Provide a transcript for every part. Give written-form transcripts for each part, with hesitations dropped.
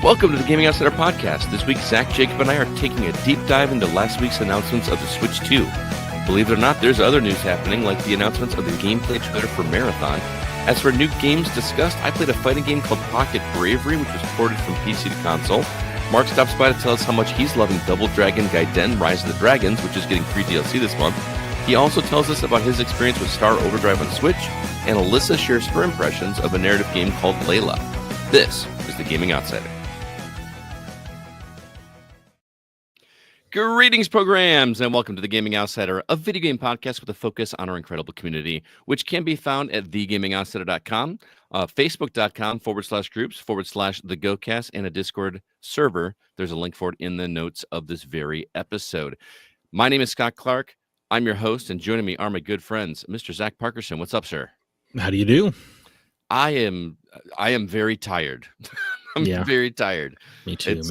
Welcome to the Gaming Outsider Podcast. This week, Zack, Jacob, and I are taking a deep dive into last week's announcements of the Switch 2. Believe it or not, there's other news happening, like the announcements of the gameplay trailer for Marathon. As for new games discussed, I played a fighting game called Pocket Bravery, which was ported from PC to console. Mark stops by to tell us how much he's loving Double Dragon Gaiden Rise of the Dragons, which is getting free DLC this month. He also tells us about his experience with Star Overdrive on Switch, and Alyssa shares her impressions of a narrative game called Layla. This is the Gaming Outsider. Greetings, programs, and welcome to the Gaming Outsider, a video game podcast with a focus on our incredible community, which can be found at thegamingoutsider.com, facebook.com/groups/the GoCast, and a Discord server. There's a link for it in the notes of this very episode. My name is Scott Clark. I'm your host, and joining me are my good friends, Mr. Zack Parkerson. What's up, sir? How do you do? I am very tired. I'm very tired. Me too.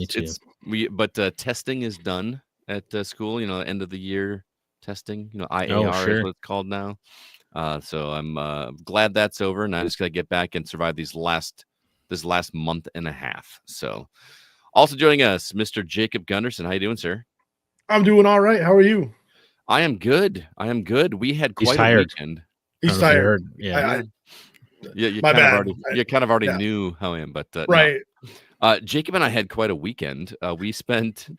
But testing is done at school. You know, end of the year testing. You know, IAR is what it's called now. So I'm glad that's over, and I just gotta get back and survive this last month and a half. So, also joining us, Mr. Jacob Gunderson. How you doing, sir? I'm doing all right. How are you? I am good. We had quite a weekend. He's tired. Yeah. You My bad. kind of already knew how I am, but right. No. Jacob and I had quite a weekend. We spent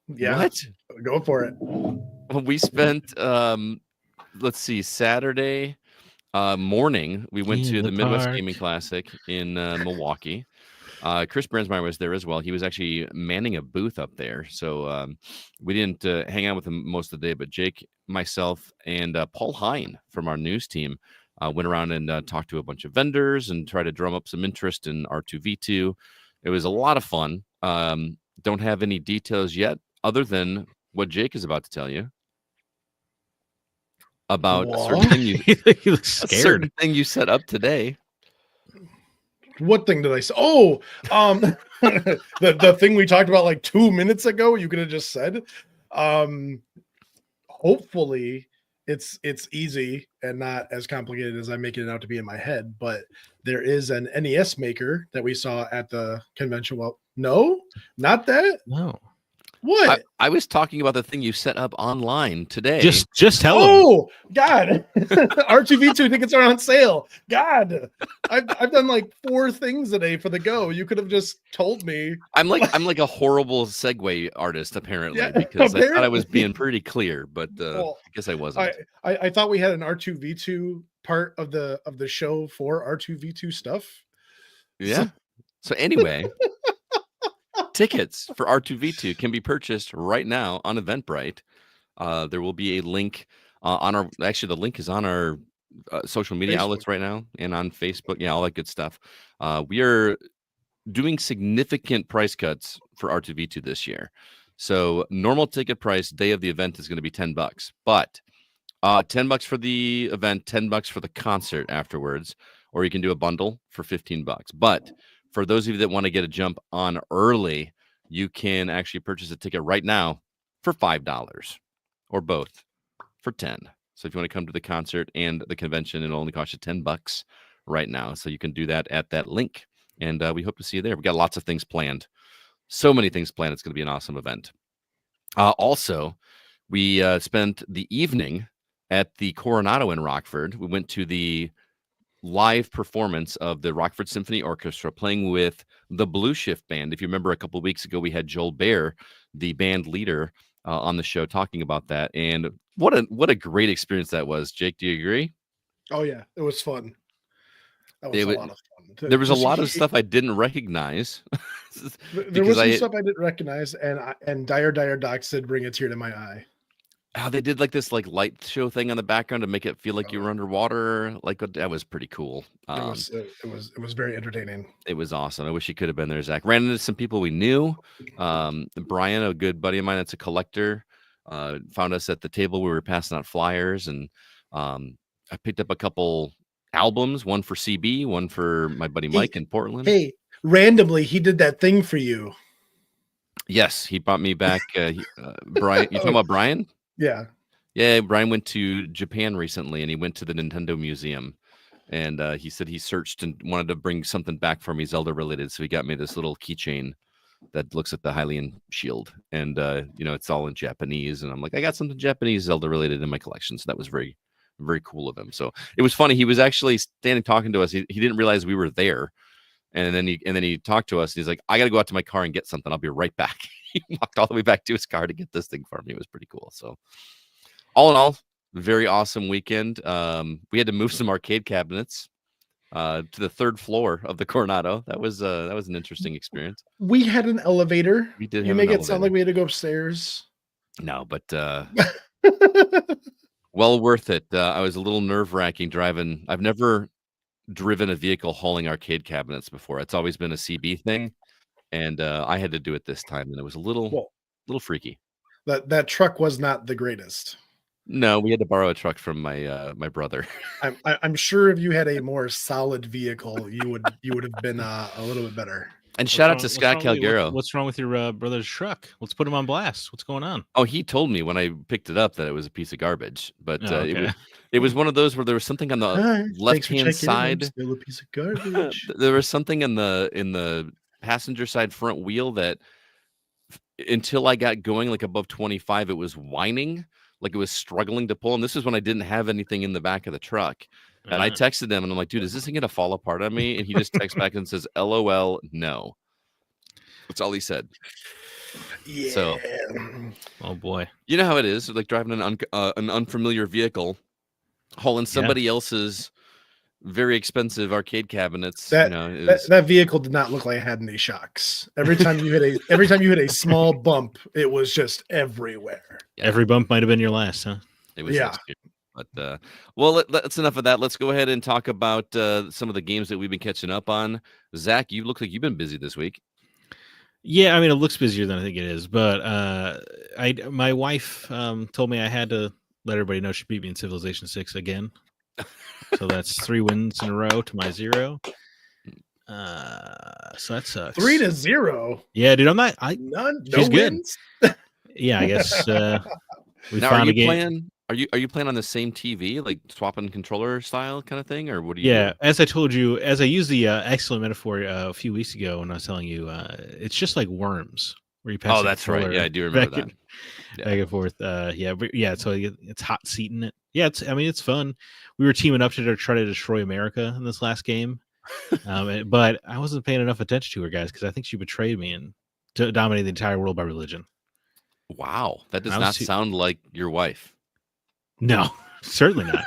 what? Go for it. We spent let's see, Saturday morning we went to the Midwest Gaming Classic in Milwaukee. Chris Bransmeyer was there as well. He was actually manning a booth up there, so we didn't hang out with him most of the day, but Jake, myself, and Paul Hine from our news team went around and talked to a bunch of vendors and tried to drum up some interest in R2V2. It was a lot of fun. Don't have any details yet other than what Jake is about to tell you about a certain thing you set up today. What thing did I say? Oh, the thing we talked about like 2 minutes ago. You could have just said. Hopefully, it's easy and not as complicated as I'm making it out to be in my head. But there is an NES maker that we saw at the convention. Well, no, not that. No. What? I was talking about the thing you set up online today. Just tell them. Oh God, R2V2 tickets are on sale. God, I've done like 4 things today for the Go. You could have just told me. I'm like a horrible segue artist apparently, because I thought I was being pretty clear, but I guess I wasn't. I thought we had an R2V2 part of the show for R2V2 stuff. Yeah. So anyway. Tickets for R2V2 can be purchased right now on Eventbrite. There will be a link the link is on our social media outlets right now and on Facebook. Yeah, all that good stuff. We are doing significant price cuts for R2V2 this year. So normal ticket price day of the event is going to be $10, but $10 for the event, $10 for the concert afterwards, or you can do a bundle for $15. But for those of you that want to get a jump on early, you can actually purchase a ticket right now for $5 or both for $10. So if you want to come to the concert and the convention, it'll only cost you $10 right now. So you can do that at that link. And we hope to see you there. We've got lots of things planned. So many things planned. It's going to be an awesome event. Also, we spent the evening at the Coronado in Rockford. We went to the live performance of the Rockford Symphony Orchestra playing with the Blue Shift Band. If you remember, a couple of weeks ago, we had Joel Baer, the band leader, on the show talking about that. And what a great experience that was. Jake, do you agree? Oh, yeah. It was fun. That was a lot of fun. There was a lot of stuff I didn't recognize. There was some stuff I didn't recognize, and Dire Docs did bring a tear to my eye. How they did like this light show thing on the background to make it feel like you were underwater. That was pretty cool. It was very entertaining. It was awesome. I wish you could have been there, Zach. Ran into some people we knew. Brian, a good buddy of mine that's a collector, found us at the table. We were passing out flyers, and I picked up a couple albums, one for CB, one for my buddy Mike in Portland. Hey, randomly, he did that thing for you. Yes, he brought me back. Brian, you talking about Brian? Yeah. Yeah, Brian went to Japan recently, and he went to the Nintendo Museum. and he said he searched and wanted to bring something back for me Zelda related, so he got me this little keychain that looks at the Hylian shield, and it's all in Japanese, and I'm like, I got something Japanese Zelda related in my collection, so that was very, very cool of him. So it was funny. He was actually standing talking to us. He didn't realize we were there, and then he talked to us. And he's like, I got to go out to my car and get something. I'll be right back. He walked all the way back to his car to get this thing for me. It was pretty cool. So all in all, very awesome weekend. We had to move some arcade cabinets to the third floor of the Coronado. That was an interesting experience. We had an elevator. We did. You make it sound like we had to go upstairs. No, but well worth it. I was a little nerve-wracking driving. I've never driven a vehicle hauling arcade cabinets before. It's always been a CB thing, and I had to do it this time, and it was a little freaky. That truck was not the greatest. No, we had to borrow a truck from my brother. I'm sure if you had a more solid vehicle, you would have been a little bit better. And shout out to Scott Calgaro. What's wrong with your brother's truck? Let's put him on blast. What's going on? Oh, he told me when I picked it up that it was a piece of garbage, but it was one of those where there was something on the left-hand side. Still a piece of garbage. There was something in the passenger side front wheel that until I got going like above 25, it was whining, like it was struggling to pull. And this is when I didn't have anything in the back of the truck. And I texted him and I'm like, dude, is this thing gonna fall apart on me? And he just texts back and says, LOL, no. That's all he said. Yeah. So, oh boy, you know how it is, like driving an unfamiliar vehicle, hauling somebody else's very expensive arcade cabinets. That vehicle did not look like it had any shocks. Every time you hit a small bump, it was just everywhere. Yeah. Every bump might have been your last, huh? It was. Yeah. But well, that's enough of that. Let's go ahead and talk about some of the games that we've been catching up on. Zach, you look like you've been busy this week. Yeah, I mean, it looks busier than I think it is, but my wife told me I had to let everybody know she beat me in Civilization 6 again. So that's 3 wins in a row to my 0. So that sucks. 3-0. Yeah, dude, I'm not. She's good. Yeah, I guess we now, found are a game. Are you playing on the same TV, like swapping controller style kind of thing, or what do you? Yeah, as I told you, as I used the excellent metaphor a few weeks ago when I was telling you, it's just like worms where you pass. Oh, that's right. Yeah, I do remember that. Back and forth. Yeah. So it's hot seating it. Yeah, it's fun. We were teaming up to try to destroy America in this last game, but I wasn't paying enough attention to her, guys, because I think she betrayed me and to dominate the entire world by religion. Wow, that does not sound like your wife. No, certainly not.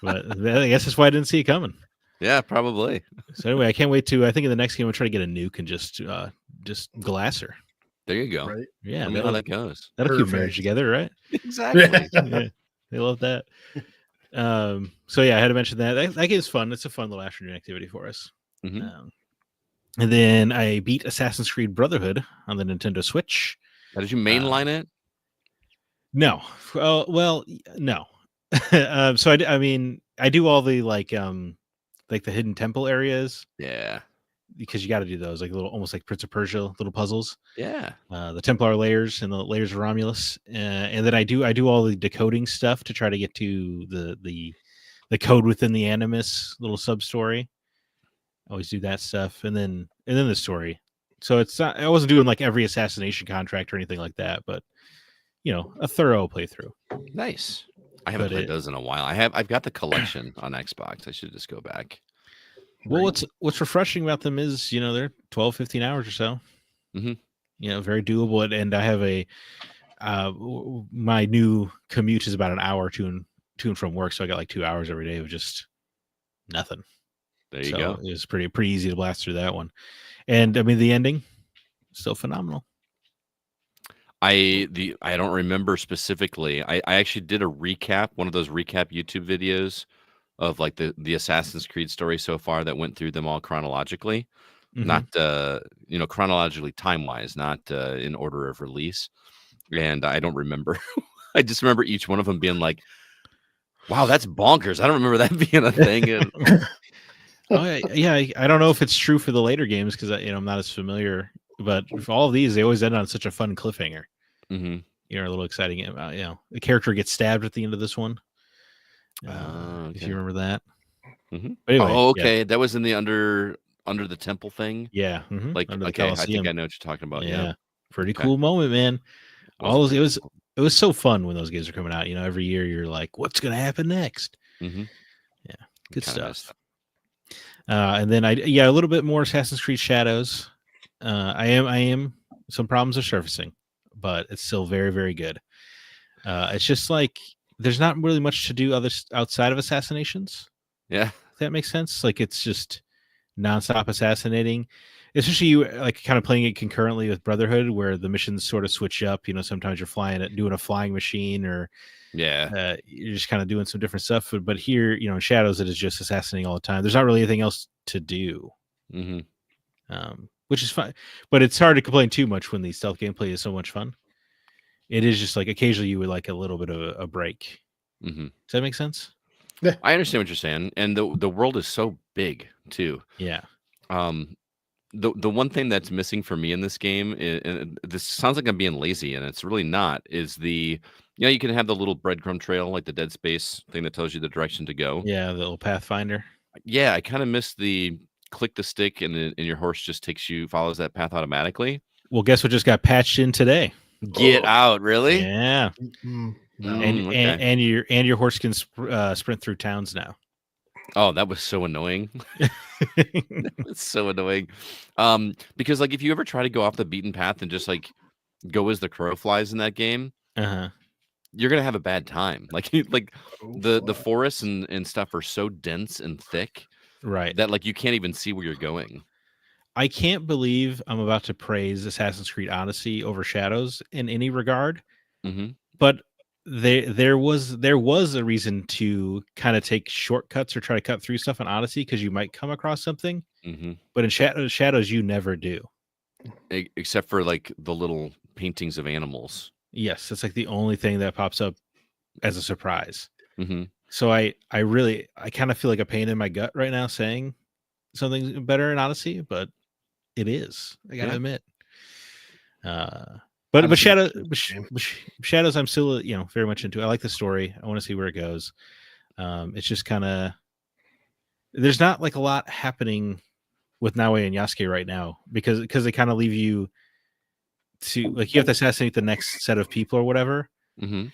But I guess that's why I didn't see it coming. Yeah, probably. So anyway, I can't wait to. I think in the next game, we'll try to get a nuke and just glass her. There you go. Right? Yeah, how that goes. That'll keep marriage together, right? Exactly. Yeah, they love that. So yeah, I had to mention that. That game's fun. It's a fun little afternoon activity for us. Mm-hmm. And then I beat Assassin's Creed Brotherhood on the Nintendo Switch. Now, did you mainline it? No. Well, no. So I do all the like the hidden temple areas. Yeah. Because you got to do those, like almost like Prince of Persia little puzzles. Yeah. The Templar layers and the layers of Romulus, and then I do all the decoding stuff to try to get to the code within the Animus little sub story. I always do that stuff, and then the story. So it's not. I wasn't doing like every assassination contract or anything like that, but a thorough playthrough. Nice. I haven't played those in a while. I've got the collection on Xbox. I should just go back. Well, what's refreshing about them is, they're 12, 15 hours or so. Mm-hmm. Very doable. And I have my new commute is about an hour to and from work. So I got like 2 hours every day of just nothing. There you go. It was pretty easy to blast through that one. And I mean, the ending, still phenomenal. I don't remember specifically. I actually did a recap, one of those recap YouTube videos of like the Assassin's Creed story so far that went through them all chronologically, not chronologically time-wise, not in order of release. And I don't remember. I just remember each one of them being like, wow, that's bonkers. I don't remember that being a thing. I don't know if it's true for the later games because I'm not as familiar, but for all of these, they always end on such a fun cliffhanger. Mm-hmm. A little exciting. The character gets stabbed at the end of this one. Okay. If you remember that. But anyway, Oh, yeah, okay. That was in the under the temple thing. yeah, Like, under the okay, I think Colosseum. I know what you're talking about. Yeah. Yeah, pretty Okay. cool moment, man. Was All those, pretty it was cool. it was so fun when those games are coming out. Every year you're like, what's gonna happen next? Mhm. Yeah, good Kind of missed stuff. And then a little bit more Assassin's Creed Shadows. I am some problems are surfacing, but it's still very, very good. It's just like there's not really much to do outside of assassinations. Yeah. If that makes sense. Like it's just nonstop assassinating. Especially you like kind of playing it concurrently with Brotherhood, where the missions sort of switch up. Sometimes you're doing a flying machine, or Yeah. you're just kind of doing some different stuff. But here, in Shadows, it is just assassinating all the time. There's not really anything else to do, Mhm. which is fine. But it's hard to complain too much when the stealth gameplay is so much fun. It is just like occasionally you would like a little bit of a break. Mhm. Does that make sense? I understand what you're saying, and the world is so big too. Yeah. Um, the one thing that's missing for me in this game, and this sounds like I'm being lazy, and it's really not, is you can have the little breadcrumb trail, like the Dead Space thing that tells you the direction to go. Yeah, the little Pathfinder. Yeah, I kind of miss the click the stick, and your horse just follows that path automatically. Well, guess what just got patched in today? Get out, really? Yeah. No. Okay. And your horse can sprint through towns now. Oh, that was so annoying. It's so annoying. Because like if you ever try to go off the beaten path and just like go as the crow flies in that game, Uh-huh. you're gonna have a bad time. Like the forests and stuff are so dense and thick Right. that like you can't even see where you're going. I can't believe I'm about to praise Assassin's Creed Odyssey over Shadows in any regard, Hmm. but there was a reason to kind of take shortcuts or try to cut through stuff in Odyssey because you might come across something, Hmm. but in Shadows you never do. Except for like the little paintings of animals. Yes, it's like the only thing that pops up as a surprise. Hmm. So I kind of feel like a pain in my gut right now saying something better in Odyssey, but it is. I gotta Yeah. admit. But Odyssey Shadow, is a good game. Shadows, I'm still very much into. I like the story. I want to see where it goes. It's just kind of there's not like a lot happening with Naue and Yasuke right now because they kind of leave you to like you have to assassinate the next set of people or whatever. Hmm.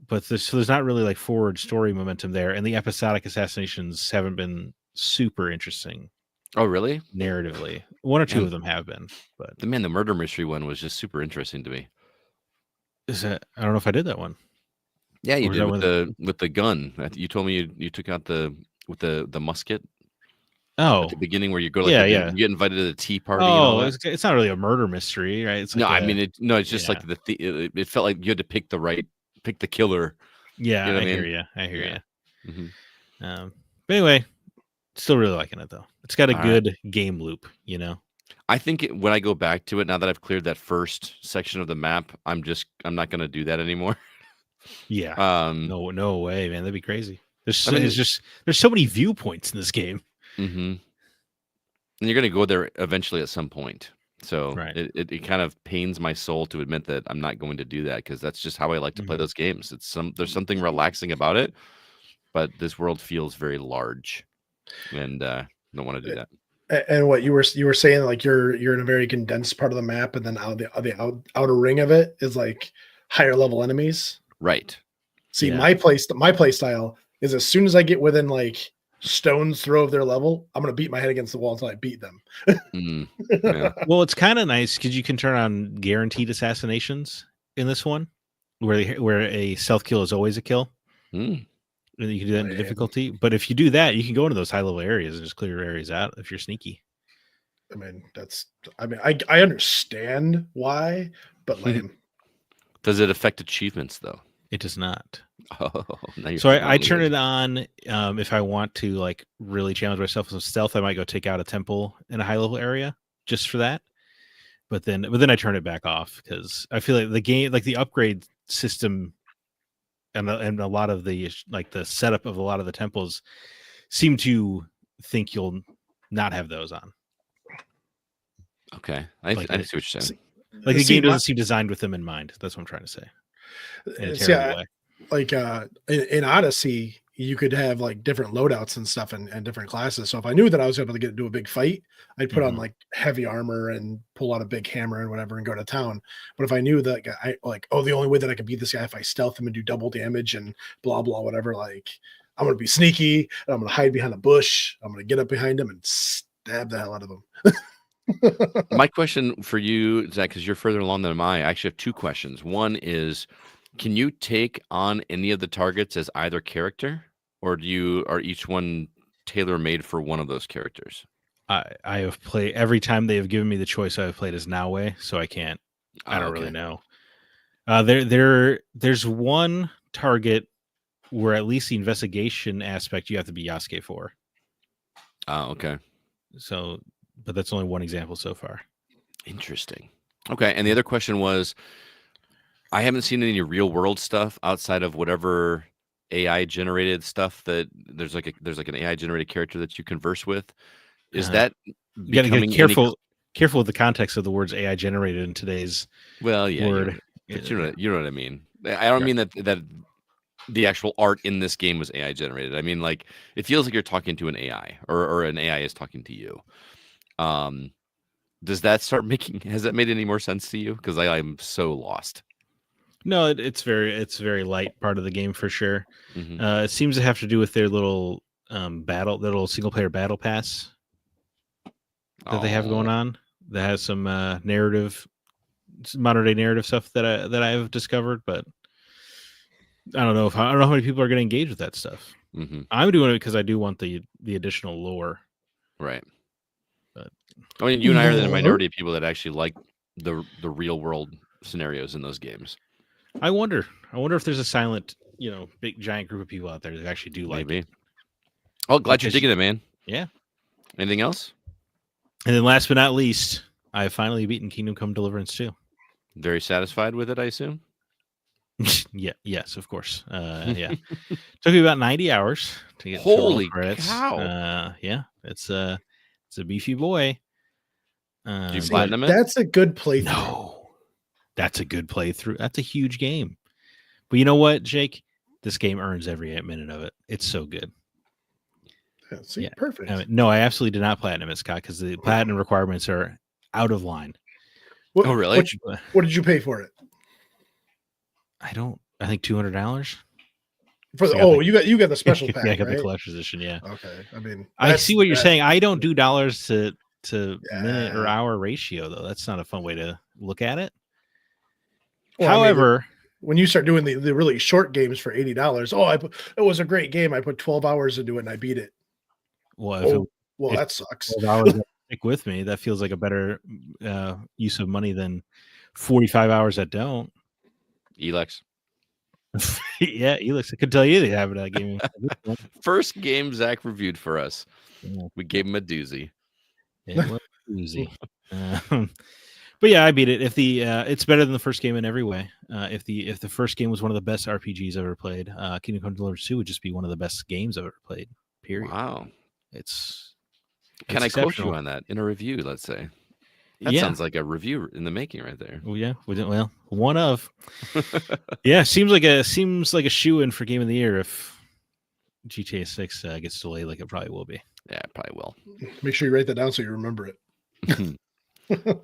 But there's not really like forward story momentum there, and the episodic assassinations haven't been super interesting Oh, really? narratively. One or two And of them have been, but the murder mystery one was just super interesting to me. is that I don't know if I did that one. Yeah, you Or is did that with the gun. You told me you took out the musket Oh, at the beginning where you go like yeah, you yeah. get invited to the tea party and all Oh, that. it's not really a murder mystery, right? It's No, like I mean it's just yeah, like it felt like you had to pick the killer. yeah. You know I what I hear mean? you. I hear Yeah. you. Hmm. But anyway, still really liking it though. It's got a All right. good game loop, I think when I go back to it now that I've cleared that first section of the map, I'm not going to do that anymore. Yeah. Um, No way, man. That'd be crazy. I mean, there's so many viewpoints in this game. mhm. And you're going to go there eventually at some point. So Right. it kind of pains my soul to admit that I'm not going to do that because that's just how I like to play Mhm. those games. There's something relaxing about it, but this world feels very large, and don't want to do that. And what you were saying, like you're in a very condensed part of the map, and then outer ring of it is like higher level enemies. Right. See, Yeah. my play style is as soon as I get within like stone's throw of their level, I'm gonna beat my head against the wall until I beat them. Mm, yeah. Well, it's kind of nice because you can turn on guaranteed assassinations in this one, where a stealth kill is always a kill. Mm. And you can do that in difficulty. But if you do that, you can go into those high level areas and just clear areas out if you're sneaky. I mean, I understand why, but lame. Does it affect achievements though? It does not. Oh, now you're So putting me I on the turn edge. it on if I want to like really challenge myself with some stealth. I might go take out a temple in a high level area just for that. But then I turn it back off because I feel like the game, like the upgrade system, and a lot of the like the setup of a lot of the temples seem to think you'll not have those on. Okay, Like I see what you're saying. Like the game doesn't seem designed with them in mind. That's what I'm trying to say. In a terrible way. Like in Odyssey, you could have like different loadouts and stuff and different classes. So if I knew that I was able to get do a big fight, I'd put on Mhm. like heavy armor and pull out a big hammer and whatever and go to town. But if I knew that I like, oh, the only way that I could beat this guy if I stealth him and do double damage and blah blah whatever, like I'm gonna be sneaky and I'm gonna hide behind a bush. I'm gonna get up behind him and stab the hell out of him. My question for you, Zach, because you're further along than I actually have two questions. One is, can you take on any of the targets as either character, or are each one tailor made for one of those characters? I have played every time they have given me the choice. I have played as Naue, so I can't. I don't really know. There's one target where at least the investigation aspect you have to be Yasuke for. Oh, okay. So, but that's only one example so far. Interesting. Okay, and the other question was, I haven't seen any real world stuff outside of whatever AI generated stuff that there's like an AI generated character that you converse with. Is that You got to becoming get careful with the context of the words AI generated in today's well, yeah, word. but you know what I mean. I don't mean that the actual art in this game was AI generated. I mean, like, it feels like you're talking to an AI or an AI is talking to you. Does that has that made any more sense to you? Because I'm so lost. No, it's very light part of the game for sure. Mhm. It seems to have to do with their little little single player battle pass that they have going on. That has some narrative, modern day narrative stuff that I have discovered, but I don't know how many people are going to engage with that stuff. Mm-hmm. I'm doing it because I do want the additional lore. Right. But I mean, you and I are the minority of people that actually like the real world scenarios in those games. I wonder if there's a silent, big giant group of people out there that actually do like it. Oh, glad you're digging it, man. Yeah. Anything else? And then last but not least, I finally beaten Kingdom Come Deliverance 2. Very satisfied with it, I assume? Yeah, yes, of course. Yeah. Took me about 90 hours to get Holy credits. cow. Yeah, it's a beefy boy. Did you platinum it? That's a good playthrough. No. That's a good playthrough. That's a huge game. But you know what, Jake? This game earns every minute of it. It's so good. Yeah, perfect. No, I absolutely did not platinum it, Scott, because the platinum requirements are out of line. Oh, really? What did you pay for it? I think $200 for the you got the special pack. Yeah, I got right? the collector's edition. Yeah. Okay. I mean, I see what you're saying. I don't do dollars to minute or hour ratio though. That's not a fun way to look at it. Well, however, when you start doing the really short games for $80, it was a great game. I put 12 hours into it and I beat it. Well, that sucks. 12 hours stick with me. That feels like a better use of money than 45 hours that don't. Elex. Yeah, Elex. I could tell you they have that game. First game Zach reviewed for us. Yeah. We gave him a doozy. It was a doozy. But yeah, I beat it. If it's better than the first game in every way. If the first game was one of the best RPGs I've ever played, Kingdom Come Deliverance 2 would just be one of the best games I've ever played. Period. Wow. Can I quote you on that in a review? Let's say. That sounds like a review in the making right there. Oh yeah, well, one of. Yeah, seems like a shoe-in for Game of the Year if GTA 6 gets delayed, like it probably will be. Yeah, it probably will. Make sure you write that down so you remember it.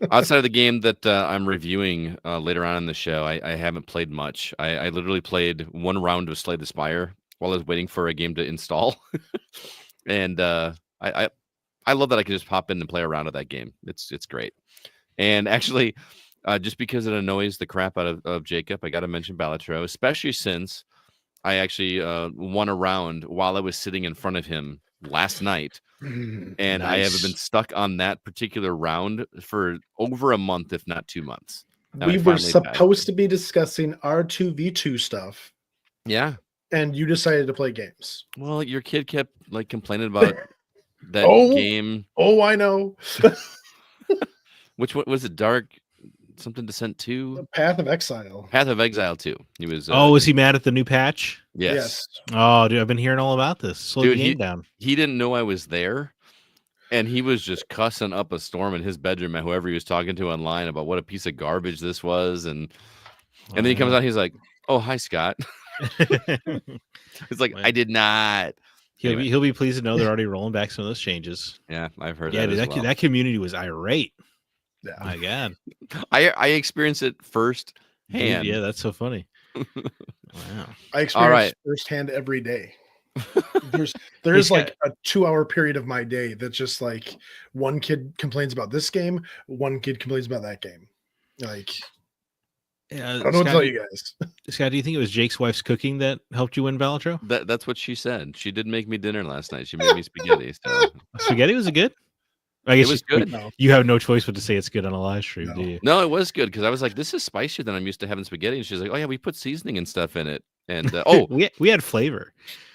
Outside of the game that I'm reviewing later on in the show, I haven't played much. I literally played one round of Slay the Spire while I was waiting for a game to install, and I love that I can just pop in and play around with that game. It's great. And actually, just because it annoys the crap out of Jacob, I got to mention Balatro, especially since I actually won a round while I was sitting in front of him last night. And nice. I have been stuck on that particular round for over a month, if not 2 months. We were supposed to be discussing R2V2 stuff. Yeah. And you decided to play games. Well, your kid kept complaining about that game. Oh, I know. Which one was it? Dark something Descent 2? Path of Exile. Path of Exile 2. He was. Was he mad at the new patch? Yes. Oh, dude, I've been hearing all about this. Slow the game down. He didn't know I was there, and he was just cussing up a storm in his bedroom at whoever he was talking to online about what a piece of garbage this was, and then he comes out, he's like, "Oh, hi, Scott." It's like, Well, I did not. Anyway. he'll be pleased to know they're already rolling back some of those changes. Yeah, I've heard Yeah, that dude, as well. that community was irate. Yeah. My God. I experienced it first Dude, hand. yeah, that's so funny. Wow. I experience right. firsthand every day. There's like a 2-hour period of my day that's just like one kid complains about this game, one kid complains about that game. Like, Yeah, I don't know what to tell you guys. Scott, do you think it was Jake's wife's cooking that helped you win Balatro? That's what she said. She did make me dinner last night. She made me spaghetti. So Spaghetti, was it good? I guess it was good. No. You have no choice but to say it's good on a live stream, do you? No, it was good because I was like, this is spicier than I'm used to having spaghetti. And she's like, oh yeah, we put seasoning and stuff in it. And we had flavor.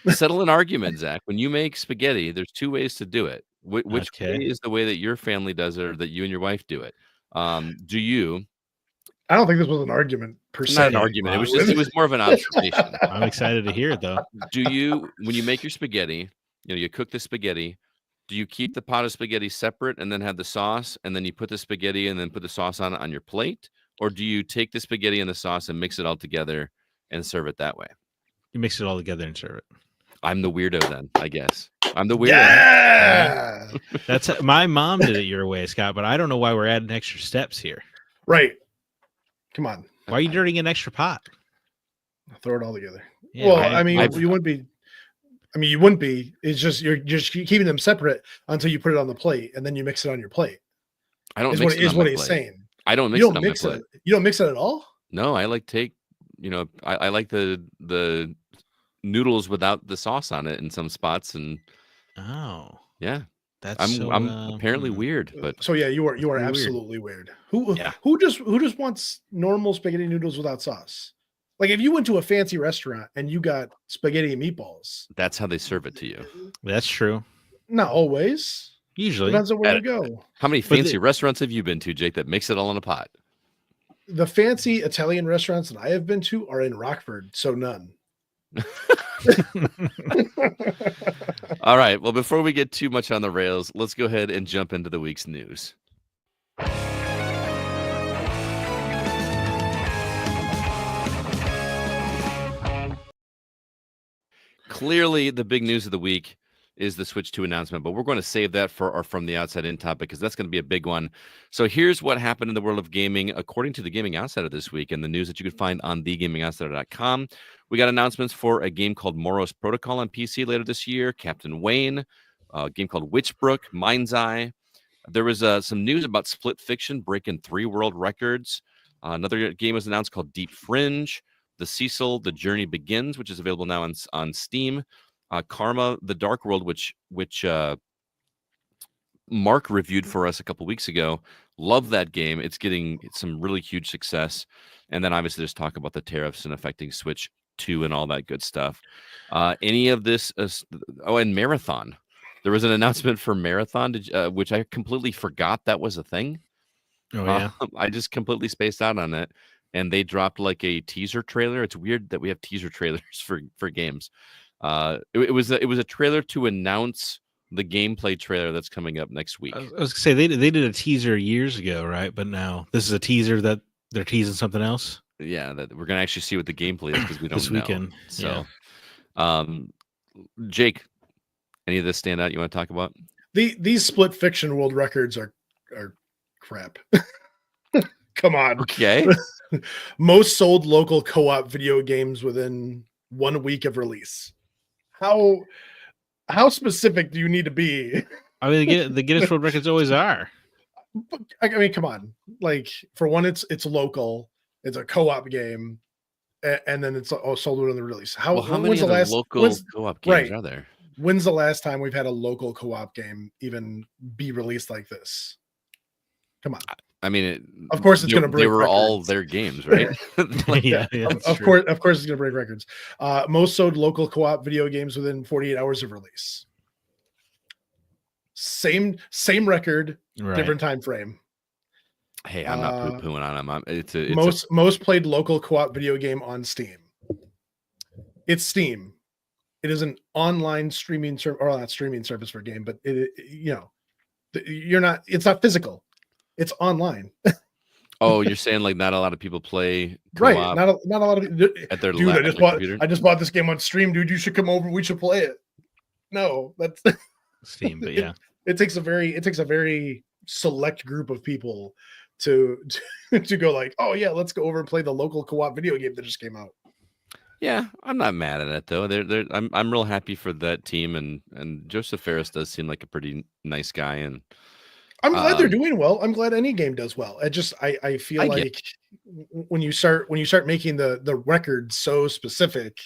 Settle an argument, Zach. When you make spaghetti, there's 2 ways to do it. Which way is the way that your family does it, or that you and your wife do it? Do you? I don't think this was an argument per se. Not an argument. It was more of an observation. I'm excited to hear it though. Do you, when you make your spaghetti, you cook the spaghetti, do you keep the pot of spaghetti separate and then have the sauce, and then you put the spaghetti and then put the sauce on it on your plate? Or do you take the spaghetti and the sauce and mix it all together and serve it that way? You mix it all together and serve it. I'm the weirdo then, I guess. I'm the weirdo. Yeah. That's my mom did it your way, Scott, but I don't know why we're adding extra steps here. Right. Come on. Why are you dirtying an extra pot? Throw it all together. Yeah, Well, I mean, you wouldn't be. I mean, you wouldn't be. It's just you're just keeping them separate until you put it on the plate, and then you mix it on your plate. I don't Is mix what, it is on what my he's plate. saying. I don't mix You it don't on my mix plate. it. You don't mix it at all. No, I like I like the noodles without the sauce on it in some spots, and oh, yeah, that's I'm apparently weird, but So yeah, you are Weird. absolutely weird. Who Yeah. who just wants normal spaghetti noodles without sauce? Like if you went to a fancy restaurant and you got spaghetti and meatballs, that's how they serve it to you. That's true. not always. Usually, Depends on where At- you go. How many But fancy restaurants have you been to, Jake, that mix it all in a pot? The fancy Italian restaurants that I have been to are in Rockford, so none. All right. Well, before we get too much on the rails, let's go ahead and jump into the week's news. Clearly, the big news of the week is the Switch 2 announcement, but we're going to save that for our From the Outside In topic because that's going to be a big one. So here's what happened in the world of gaming according to the Gaming Outsider this week, and the news that you can find on thegamingoutsider.com. We got announcements for a game called Moros Protocol on PC later this year, Captain Wayne, a game called Witchbrook, Mind's Eye. There was some news about Split Fiction breaking 3 world records. Another game was announced called Deep Fringe. The Cecil, The Journey Begins, which is available now on Steam. Karma, The Dark World, which Mark reviewed for us a couple weeks ago. Love that game. It's getting some really huge success. And then obviously there's talk about the tariffs and affecting Switch 2 and all that good stuff. Any of this? And Marathon. There was an announcement for Marathon, which I completely forgot that was a thing. oh yeah, I just completely spaced out on it. And they dropped like a teaser trailer. It's weird that we have teaser trailers for games. It was a trailer to announce the gameplay trailer that's coming up next week. I was gonna say they did a teaser years ago, right? But now this is a teaser that they're teasing something else. Yeah, that we're gonna actually see what the gameplay is because we don't This know. weekend, So, Jake, any of this stand out you want to talk about? These Split Fiction world records are crap. Come on. Okay. Most sold local co-op video games within 1 week of release. How specific do you need to be? I mean, the Guinness World Records always are. I mean, come on. Like for one, it's local. It's a co-op game, and then it's sold within the release. How many when's the last local co-op games are there? When's the last time we've had a local co-op game even be released like this? Come on. I mean, of course it's going to break. They were records. all their games, right? yeah, of course it's going to break records. Most sold local co-op video games within 48 hours of release. Same record, right. Different time frame. Hey, I'm not poo-pooing on them. It's most played local co-op video game on Steam. It's Steam. It is an online streaming service, or not streaming service for a game, but it's not physical. It's online. Oh, you're saying like not a lot of people play Right? co-op Not a lot of dude. at their I at just their bought computer? I just bought this game on stream, dude. You should come over. We should play it. No, that's Steam, but it, yeah. it takes a very select group of people to to go like, oh yeah, let's go over and play the local co-op video game that just came out. Yeah, I'm not mad at it though. I'm real happy for that team, and Joseph Ferris does seem like a pretty nice guy, and I'm glad they're um, doing well. I'm glad any game does well. I feel I get. like when you start making the records so specific,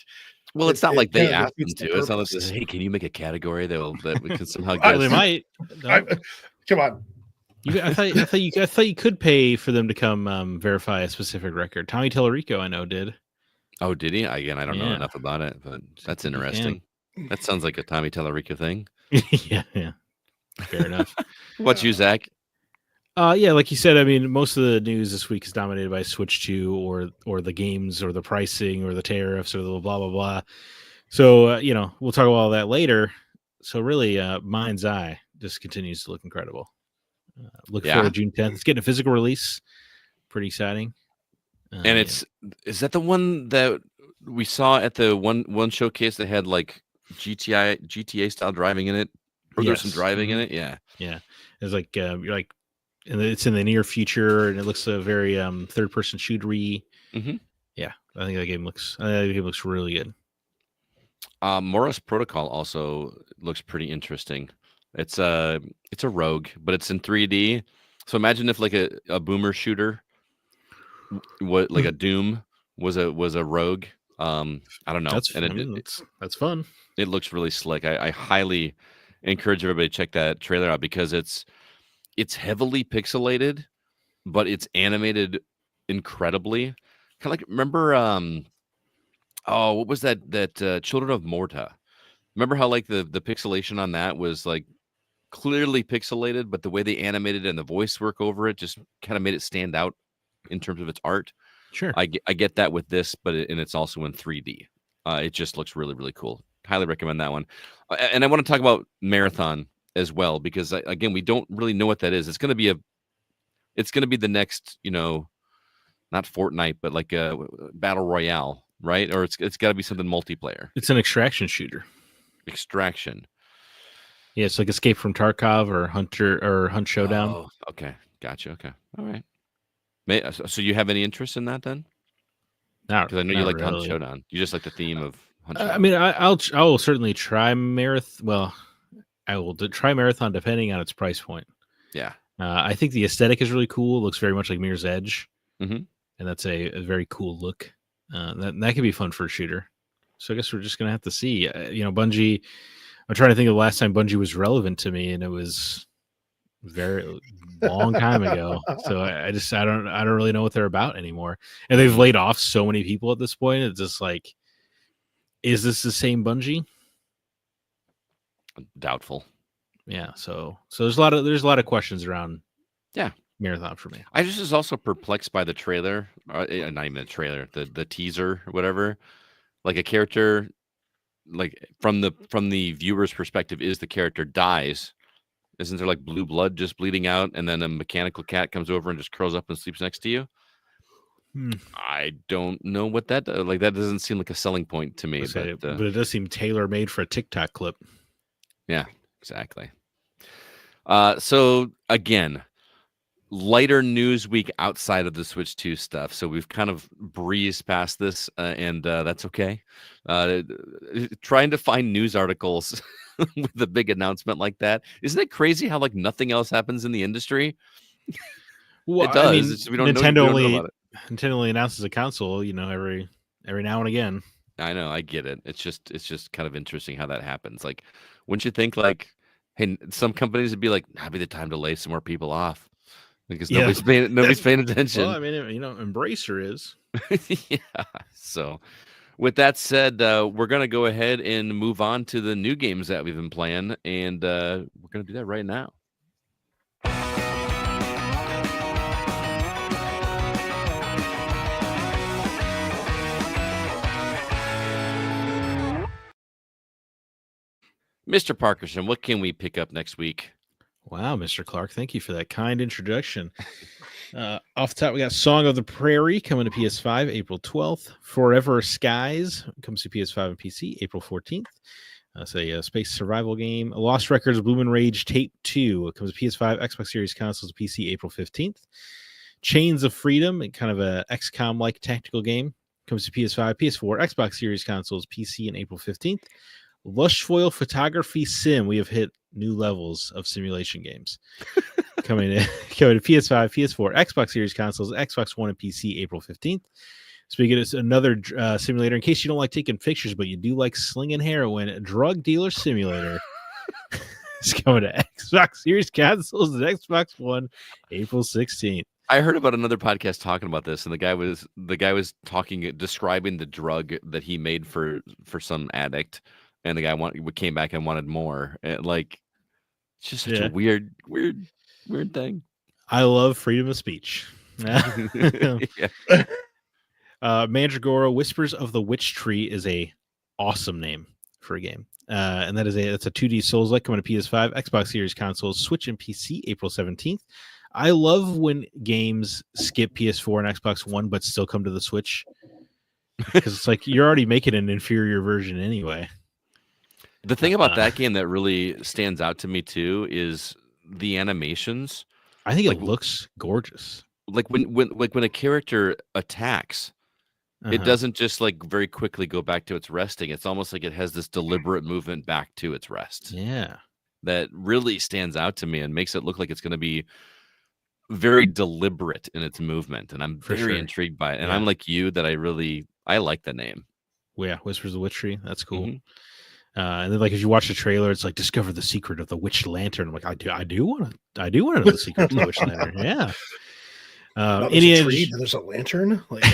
Well, it's not it like kind they of asked them defeats the to. It's not like purpose. this. Hey, can you make a category that we can somehow I, Well, they guess? might. I, No? come on. I thought you could pay for them to come verify a specific record. Tommy Tellerico, I know, did. Oh, did he? Again, I don't know Yeah, enough about it, but that's you can. interesting. That sounds like a Tommy Tellerico thing. Yeah. Fair enough. What's you, Zach? Yeah, like you said, I mean, most of the news this week is dominated by Switch 2 or the games or the pricing or the tariffs or the blah blah blah. So we'll talk about all that later. So really, Mind's Eye just continues to look incredible. Look Yeah. forward to June 10th. It's getting a physical release. Pretty exciting. And is that the one that we saw at the one showcase that had like GTA style driving in it, or there's some Yes. driving in it? Yeah. It's like you're like, and it's in the near future, and it looks a very third person shootery. Mhm. Yeah, I think that game looks really good. Morris Protocol also looks pretty interesting. It's a rogue, but it's in 3D. So imagine if like a boomer shooter, what like a Doom was a rogue. I don't know. That's fun. It looks really slick. I highly encourage everybody to check that trailer out because it's heavily pixelated, but it's animated incredibly. Kind of like remember what was that Children of Morta? Remember how like the pixelation on that was like clearly pixelated, but the way they animated and the voice work over it just kind of made it stand out in terms of its art. Sure. I get that with this, but and it's also in 3D. It just looks really, really cool. Highly recommend that one. And I want to talk about Marathon as well because again, we don't really know what that is. It's going to be the next, not Fortnite, but like a battle royale, right? Or it's got to be something multiplayer. It's an extraction shooter. Extraction. Yeah, it's like Escape from Tarkov or Hunt Showdown. Oh, okay, gotcha. Okay, all right. So you have any interest in that then? Because I know you like really. Hunt Showdown. You just like the theme of Hunt Showdown. I mean, I will certainly try Marathon. Well, I will try Marathon depending on its price point. Yeah. I think the aesthetic is really cool. It looks very much like Mirror's Edge, Mhm. and that's a very cool look. That could be fun for a shooter. So I guess we're just gonna have to see. Bungie. I'm trying to think of the last time Bungie was relevant to me, and it was very long time ago. So I don't really know what they're about anymore. And they've laid off so many people at this point. It's just like, is this the same Bungie? Doubtful. Yeah. So there's a lot of questions around. Yeah. Marathon for me. I just was also perplexed by the trailer, not even a trailer, the teaser or whatever. Like a character, like from the viewer's perspective, is the character dies. Isn't there like blue blood just bleeding out, and then a mechanical cat comes over and just curls up and sleeps next to you? I don't know what that like. That doesn't seem like a selling point to me. But it does seem tailor made for a TikTok clip. Yeah, exactly. So again, lighter news week outside of the Switch 2 stuff. So we've kind of breezed past this, and that's okay. Trying to find news articles with a big announcement like that. Isn't it crazy how like nothing else happens in the industry? Well, it does. I mean, we don't Nintendo know about it. Nintendo only announces a console, every now and again. I know, I get it. It's just kind of interesting how that happens. Like, wouldn't you think like, hey, some companies would be like, "That'd be the time to lay some more people off." Because nobody's paying attention. Well, I mean, Embracer is. Yeah. So, with that said, we're gonna go ahead and move on to the new games that we've been playing, and we're gonna do that right now. Mr. Parkerson, what can we pick up next week? Wow, Mr. Clark, thank you for that kind introduction. Off the top, we got Song of the Prairie coming to PS5 April 12th. Forever Skies comes to PS5 and PC April 14th. It's a space survival game. Lost Records Bloom and Rage Tape 2. It comes to PS5, Xbox Series consoles, PC April 15th. Chains of Freedom, kind of a XCOM-like tactical game, comes to PS5, PS4, Xbox Series consoles, PC in April 15th. Lush Foil Photography Sim. We have hit new levels of simulation games. coming to PS5, PS4, Xbox Series consoles, Xbox One, and PC April 15th. Speaking of another simulator, in case you don't like taking pictures, but you do like slinging heroin, a drug dealer simulator is coming to Xbox Series consoles and Xbox One April 16th. I heard about another podcast talking about this, and the guy was describing the drug that he made for some addict, and the guy came back and wanted more. And, like, it's just such a weird thing. I love freedom of speech. Mandragora Whispers of the Witch Tree is a awesome name for a game. And that's a 2D Souls-like coming to PS5, Xbox Series consoles, Switch, and PC April 17th. I love when games skip PS4 and Xbox One but still come to the Switch, because it's like you're already making an inferior version anyway. The thing about that game that really stands out to me too is the animations. I think it looks gorgeous. Like when a character attacks, it doesn't just like very quickly go back to its resting. It's almost like it has this deliberate movement back to its rest. Yeah. That really stands out to me and makes it look like it's going to be very deliberate in its movement. And I'm very intrigued by it. And I'm like you, that I like the name. Well, yeah, Whispers of the Witch Tree. That's cool. Mm-hmm. And then, like, if you watch the trailer, it's like discover the secret of the witch lantern. I'm like, I do want to know the secret of the witch lantern. Yeah. There's a lantern. Like...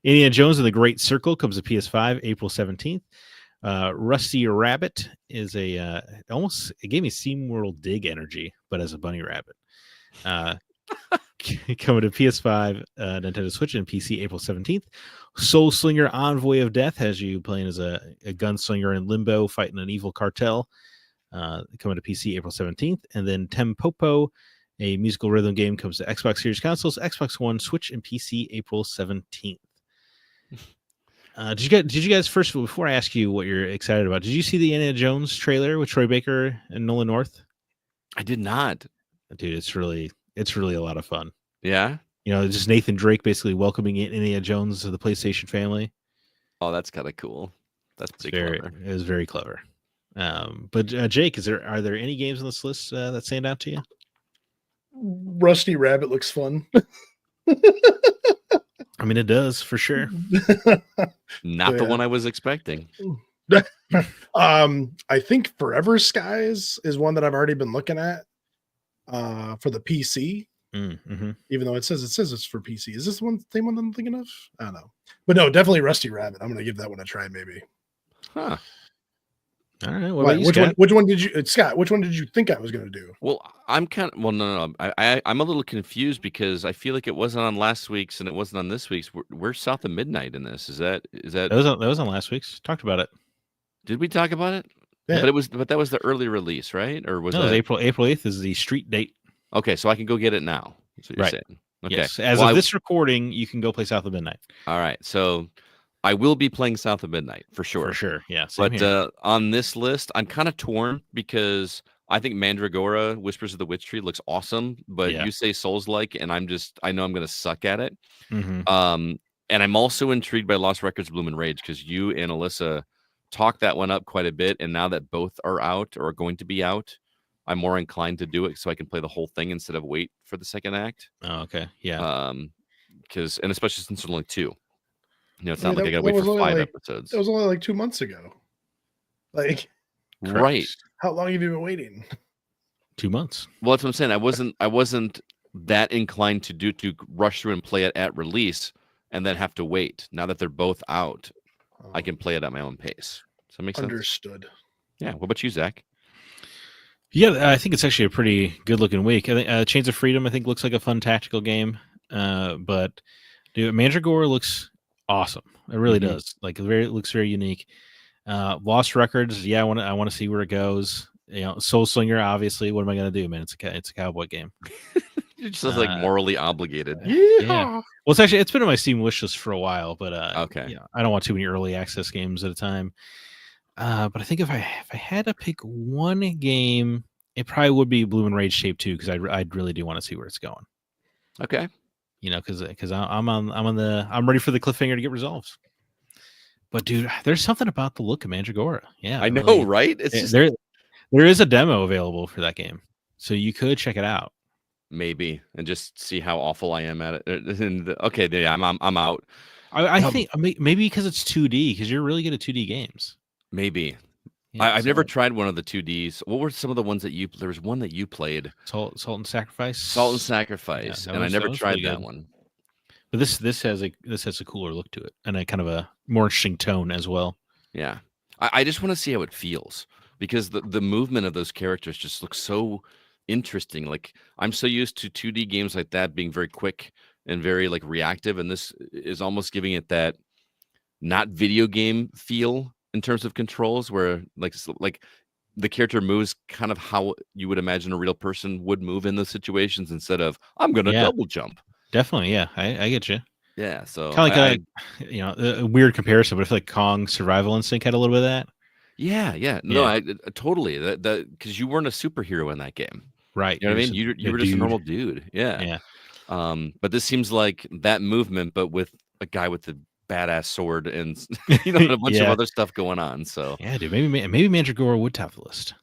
Indiana Jones and the Great Circle comes to PS5 April 17th. Rusty Rabbit is it gave me SeaWorld Dig energy, but as a bunny rabbit. Coming to PS5, Nintendo Switch, and PC April 17th. Soul Slinger Envoy of Death has you playing as a gunslinger in limbo fighting an evil cartel. Coming to PC April 17th. And then Tempopo, a musical rhythm game, comes to Xbox Series consoles, Xbox One, Switch, and PC April 17th. Did you guys, first of all, before I ask you what you're excited about, did you see the Indiana Jones trailer with Troy Baker and Nolan North? I did not. Dude, it's really a lot of fun. Yeah. You know, just Nathan Drake basically welcoming Indiana Jones to the PlayStation family. Oh, that's kind of cool. That's pretty clever. It was very clever. But Jake, are there any games on this list that stand out to you? Rusty Rabbit looks fun. I mean, it does for sure. Not the one I was expecting. I think Forever Skies is one that I've already been looking at for the PC. Mm-hmm. Even though it says it's for PC. Is this the same one I'm thinking of? I don't know. But no, definitely Rusty Rabbit. I'm gonna give that one a try, maybe. Huh. All right. What about you, Scott? Which one did you, Scott? Which one did you think I was gonna do? Well, no. I'm a little confused because I feel like it wasn't on last week's and it wasn't on this week's. We're south of midnight in this. Is that that was on last week's? Talked about it. Did we talk about it? Yeah. But that was the early release, right? Or was that April 8th is the street date. Okay, so I can go get it now. That's what you're saying. Okay. Yes. As of this recording, you can go play South of Midnight. All right. So I will be playing South of Midnight for sure. For sure. Yeah. But on this list, I'm kind of torn because I think Mandragora, Whispers of the Witch Tree, looks awesome. But you say Souls-like, and I know I'm going to suck at it. Mm-hmm. And I'm also intrigued by Lost Records Bloom and Rage because you and Alyssa talked that one up quite a bit. And now that both are out or are going to be out, I'm more inclined to do it so I can play the whole thing instead of wait for the second act. Oh, okay. Yeah. And especially since there's only 2. You know, it's not like I gotta wait for 5 episodes. That was only like 2 months ago. Like, right. How long have you been waiting? 2 months. Well, that's what I'm saying. I wasn't that inclined to rush through and play it at release and then have to wait. Now that they're both out, I can play it at my own pace. Does that make sense? Understood. Yeah. What about you, Zach? Yeah, I think it's actually a pretty good-looking week. I think Chains of Freedom, I think, looks like a fun tactical game. But dude, Mandragora looks awesome. It really does. Like, it looks very unique. Lost Records, I want to see where it goes. You know, Soul Slinger, obviously. What am I going to do, man? It's a cowboy game. You're just like morally obligated. Yeah. Well, it's been on my Steam wish list for a while, but Okay. I don't want too many early access games at a time. But I think if I had to pick one game, it probably would be Bloom and Rage Shape 2 because I really do want to see where it's going. Okay. Because I'm ready for the cliffhanger to get resolved. But dude, there's something about the look of Mandragora. Yeah, I know, right? It's just there is a demo available for that game, so you could check it out. Maybe and just see how awful I am at it. And okay, yeah, I'm out. I think maybe because it's 2D, because you're really good at 2D games. Maybe. Yeah, I've never tried one of the 2Ds. What were some of the ones that there was one that you played? Salt and Sacrifice. Salt and Sacrifice, and I never tried that one. But this has a cooler look to it, and a kind of a more interesting tone as well. Yeah, I just want to see how it feels because the movement of those characters just looks so interesting. Like I'm so used to 2D games like that being very quick and very like reactive, and this is almost giving it that not video game feel in terms of controls, where like the character moves kind of how you would imagine a real person would move in those situations instead of I'm gonna double jump. Definitely, yeah, I get you. Yeah, so kind of like a weird comparison, but I feel like Kong Survival Instinct had a little bit of that. Yeah. No, I totally that because you weren't a superhero in that game, right? You know what I mean? You were just a normal dude. Yeah. But this seems like that movement, but with a guy with a badass sword and a bunch of other stuff going on. So yeah, dude, maybe Mandragora would top the list.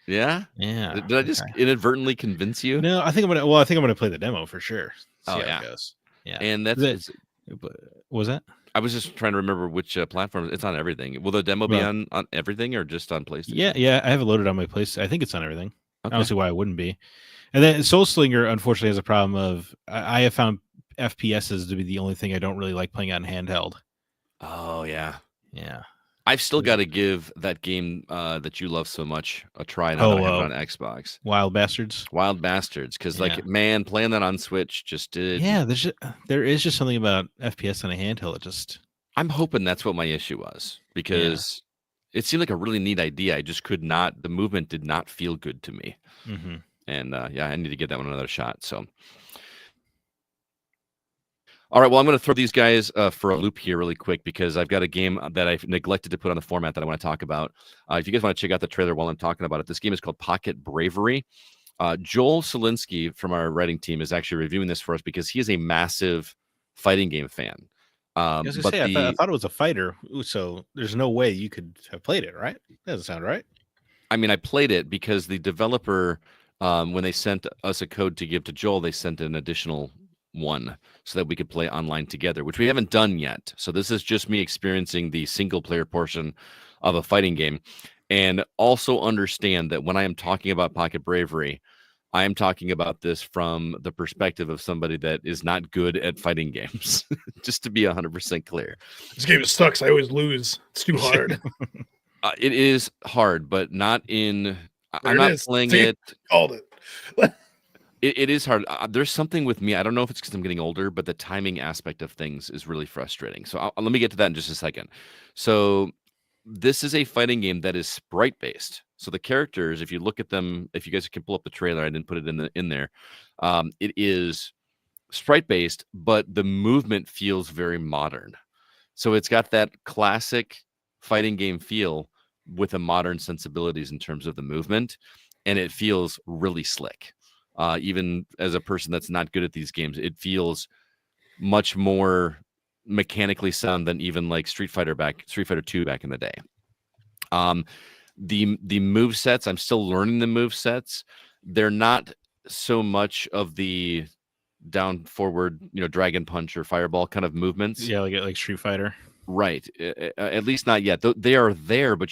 Yeah. Did I just inadvertently convince you? No, I think I'm gonna play the demo for sure. See how it goes. Yeah, and what was that? I was just trying to remember which platform. It's on everything. Will the demo be on everything or just on PlayStation? Yeah, I have it loaded on my place. I think it's on everything. Okay. I don't see why it wouldn't be. And then Soul Slinger, unfortunately, has a problem of I have found FPSs to be the only thing I don't really like playing on handheld. Oh yeah. I've still got to give that game that you love so much a try now that I have it on Xbox. Wild Bastards, because man, playing that on Switch just did. Yeah, there is just something about FPS on a handheld that just. I'm hoping that's what my issue was because it seemed like a really neat idea. I just could not. The movement did not feel good to me, and I need to give that one another shot. So. All right, well, I'm going to throw these guys for a loop here really quick because I've got a game that I've neglected to put on the format that I want to talk about. If you guys want to check out the trailer while I'm talking about it, this game is called Pocket Bravery. Joel Solinsky from our writing team is actually reviewing this for us because he is a massive fighting game fan. I was going to say, I thought it was a fighter, so there's no way you could have played it, right? That doesn't sound right. I mean, I played it because the developer, when they sent us a code to give to Joel, they sent an additional one so that we could play online together, which we haven't done yet. So this is just me experiencing the single player portion of a fighting game. And also understand that when I am talking about Pocket Bravery, I am talking about this from the perspective of somebody that is not good at fighting games. Just to be 100% clear. This game sucks. I always lose. It's too hard. It is hard, but not in. I'm not playing it. Called it. It is hard. There's something with me. I don't know if it's because I'm getting older, but the timing aspect of things is really frustrating. So let me get to that in just a second. So this is a fighting game that is sprite based. So the characters, if you look at them, if you guys can pull up the trailer, I didn't put it in there. It is sprite based, but the movement feels very modern. So it's got that classic fighting game feel with a modern sensibilities in terms of the movement, and it feels really slick. Even as a person that's not good at these games, it feels much more mechanically sound than even like Street Fighter 2 back in the day. The move sets, I'm still learning the move sets. They're not so much of the down forward, dragon punch or fireball kind of movements. Yeah, like Street Fighter. Right. At least not yet. They are there, but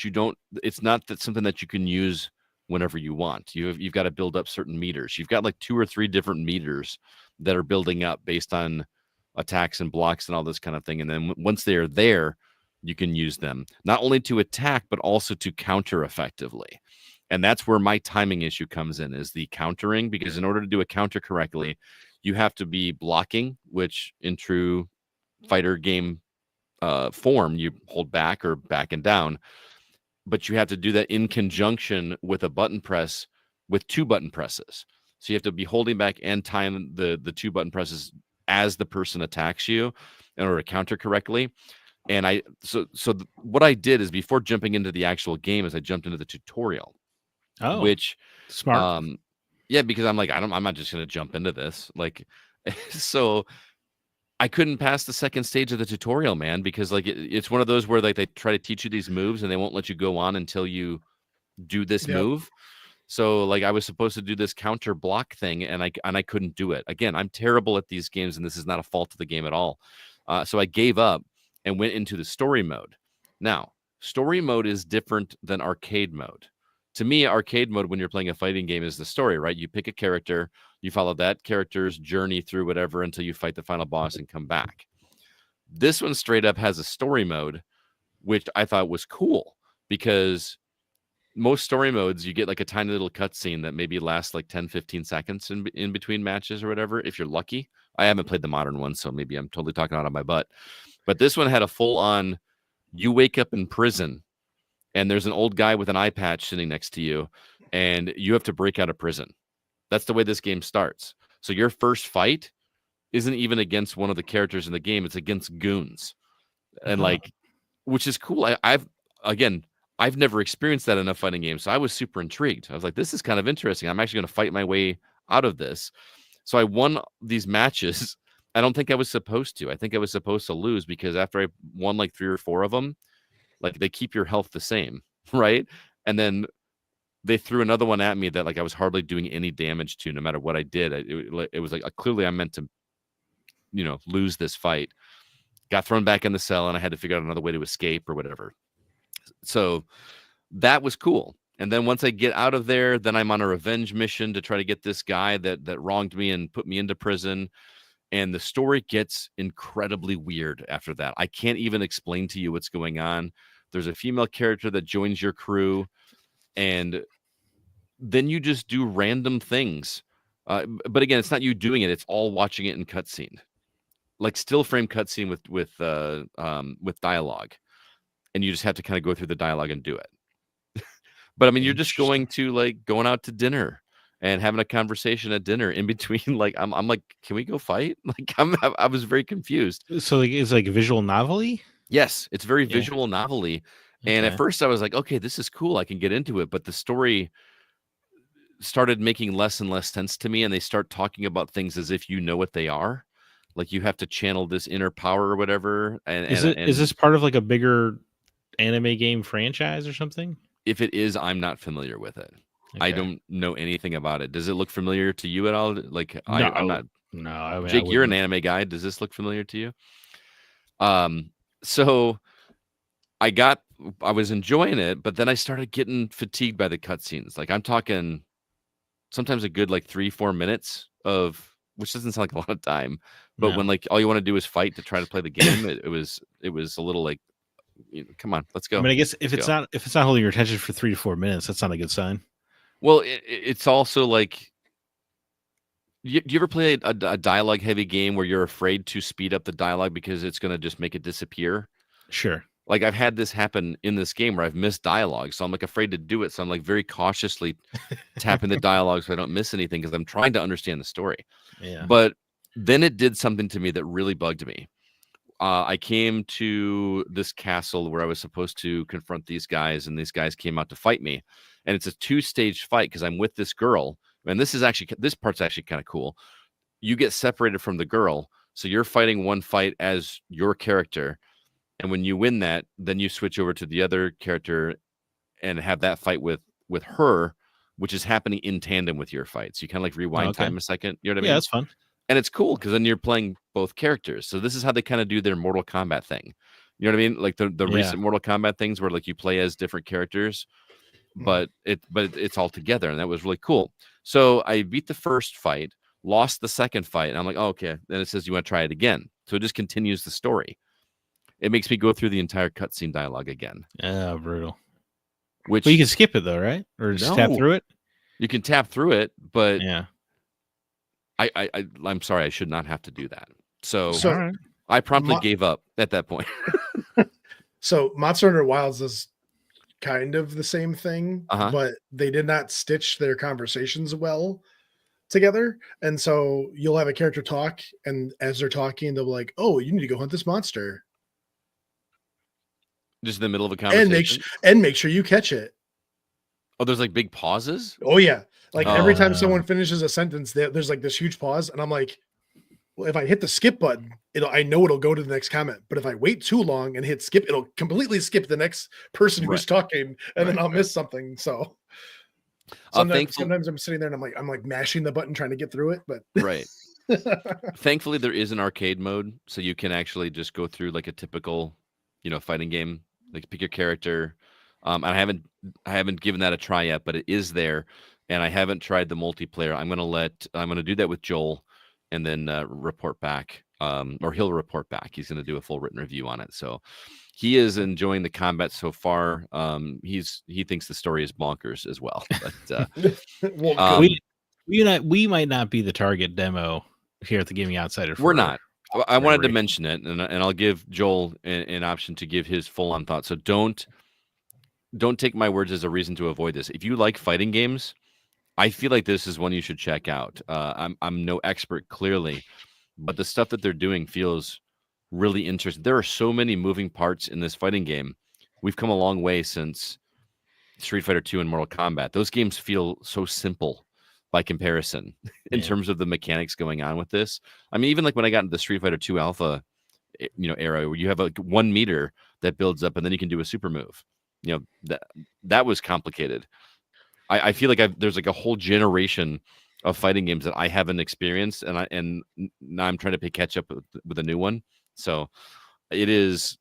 it's not something that you can use whenever you want. You've got to build up certain meters. You've got like 2 or 3 different meters that are building up based on attacks and blocks and all this kind of thing. And then once they are there, you can use them not only to attack, but also to counter effectively. And that's where my timing issue comes in, is the countering, because in order to do a counter correctly, you have to be blocking, which in true fighter game form, you hold back or back and down. But you have to do that in conjunction with a button press, with 2 button presses. So you have to be holding back and time the 2 button presses as the person attacks you in order to counter correctly. And what I did is before jumping into the actual game is I jumped into the tutorial, Oh, which smart. yeah, because I'm like, I'm not just gonna jump into this. Like so I couldn't pass the second stage of the tutorial, man, because like it's one of those where like they try to teach you these moves and they won't let you go on until you do this Yep. move. So like I was supposed to do this counter block thing and I couldn't do it. Again, I'm terrible at these games and this is not a fault of the game at all. So I gave up and went into the story mode. Now, story mode is different than arcade mode. To me, arcade mode when you're playing a fighting game is the story, right? You pick a character, you follow that character's journey through whatever until you fight the final boss and come back. This one straight up has a story mode, which I thought was cool because most story modes, you get like a tiny little cutscene that maybe lasts like 10, 15 seconds in between matches or whatever, if you're lucky. I haven't played the modern one, so maybe I'm totally talking out of my butt. But this one had a full on, you wake up in prison and there's an old guy with an eye patch sitting next to you and you have to break out of prison. That's the way this game starts. So your first fight isn't even against one of the characters in the game. It's against goons. And like, which is cool. I've never experienced that in a fighting game. So I was super intrigued. I was like, this is kind of interesting. I'm actually going to fight my way out of this. So I won these matches. I don't think I was supposed to. I think I was supposed to lose because after I won like 3 or 4 of them, like they keep your health the same, right? And then they threw another one at me that like I was hardly doing any damage to no matter what I did. It was like clearly I meant to, lose this fight. Got thrown back in the cell and I had to figure out another way to escape or whatever. So that was cool. And then once I get out of there, then I'm on a revenge mission to try to get this guy that wronged me and put me into prison. And the story gets incredibly weird after that. I can't even explain to you what's going on. There's a female character that joins your crew, and then you just do random things. But again, it's not you doing it; it's all watching it in cutscene, like still frame cutscene with dialogue, and you just have to kind of go through the dialogue and do it. But I mean, you're just going out to dinner and having a conversation at dinner in between. Like I'm like, can we go fight? Like I was very confused. So like, it's like a visual novelty. Yes, it's very Yeah. visual novelty. And at Okay. first I was like, okay, this is cool. I can get into it. But the story started making less and less sense to me. And they start talking about things as if you know what they are. Like you have to channel this inner power or whatever. Is this part of like a bigger anime game franchise or something? If it is, I'm not familiar with it. I Okay. don't know anything about it. Does it look familiar to you at all? Like I'm not. No, I mean, Jake, you're an anime guy. Does this look familiar to you? So I was enjoying it, but then I started getting fatigued by the cutscenes. Like I'm talking sometimes a good like 3-4 minutes of, which doesn't sound like a lot of time, but No. when like all you want to do is fight to try to play the game, it was a little like, come on, let's go. I mean, I guess if it's not holding your attention for 3 to 4 minutes, that's not a good sign. Well, it's also like, do you ever play a dialogue heavy game where you're afraid to speed up the dialogue because it's going to just make it disappear? Sure. Like I've had this happen in this game where I've missed dialogue, so I'm like afraid to do it. So I'm like very cautiously tapping the dialogue so I don't miss anything because I'm trying to understand the story. Yeah. But then it did something to me that really bugged me. I came to this castle where I was supposed to confront these guys, and these guys came out to fight me. And it's a 2-stage fight because I'm with this girl. And this part's actually kind of cool. You get separated from the girl, so you're fighting one fight as your character. And when you win that, then you switch over to the other character and have that fight with her, which is happening in tandem with your fight. So you kind of like rewind time a second. You know what I mean? Yeah, that's fun. And it's cool because then you're playing both characters. So this is how they kind of do their Mortal Kombat thing. You know what I mean? Like the recent Mortal Kombat things where like you play as different characters, but it's all together, and that was really cool. So I beat the first fight, lost the second fight, and I'm like, oh, okay. Then it says you want to try it again. So it just continues the story. It makes me go through the entire cutscene dialogue again. Yeah, brutal. Which But you can skip it though, right? Or just tap through it? You can tap through it, but yeah. I'm sorry, I should not have to do that. So right. I promptly gave up at that point. So Monster Hunter Wilds is kind of the same thing, but they did not stitch their conversations well. together. And so you'll have a character talk, and as they're talking, they'll be like, "Oh, you need to go hunt this monster." Just in the middle of a And conversation. make sure you catch it. Oh, there's like big pauses. Oh yeah. Like every time someone Oh. finishes a sentence, there's like this huge pause, and I'm like, well, if I hit the skip button, I know it'll go to the next comment. But if I wait too long and hit skip, it'll completely skip the next person who's Right. talking, and then Right, I'll right. miss something. So sometimes, Thankful- I'm sitting there and I'm like mashing the button trying to get through it. But Right. Thankfully, there is an arcade mode, so you can actually just go through like a typical, fighting game. Like pick your character. I haven't given that a try yet, but it is there, and I haven't tried the multiplayer. I'm gonna do that with Joel, and then report back. Or he'll report back. He's gonna do a full written review on it. So he is enjoying the combat so far. He thinks the story is bonkers as well. But well, we might not be the target demo here at the Gaming Outsider. we're not. I wanted to Ray. mention it, and I'll give Joel an option to give his full on thought. So don't take my words as a reason to avoid this. If you like fighting games, I feel like this is one you should check out. I'm no expert, clearly, but the stuff that they're doing feels really interesting. There are so many moving parts in this fighting game. We've come a long way since Street Fighter 2 and Mortal Kombat. Those games feel so simple by comparison in Yeah. terms of the mechanics going on with this. I mean, even like when I got into the Street Fighter 2 Alpha, era where you have like 1 meter that builds up and then you can do a super move. That was complicated. I feel like there's like a whole generation of fighting games that I haven't experienced, and now I'm trying to play catch up with a new one. So it is,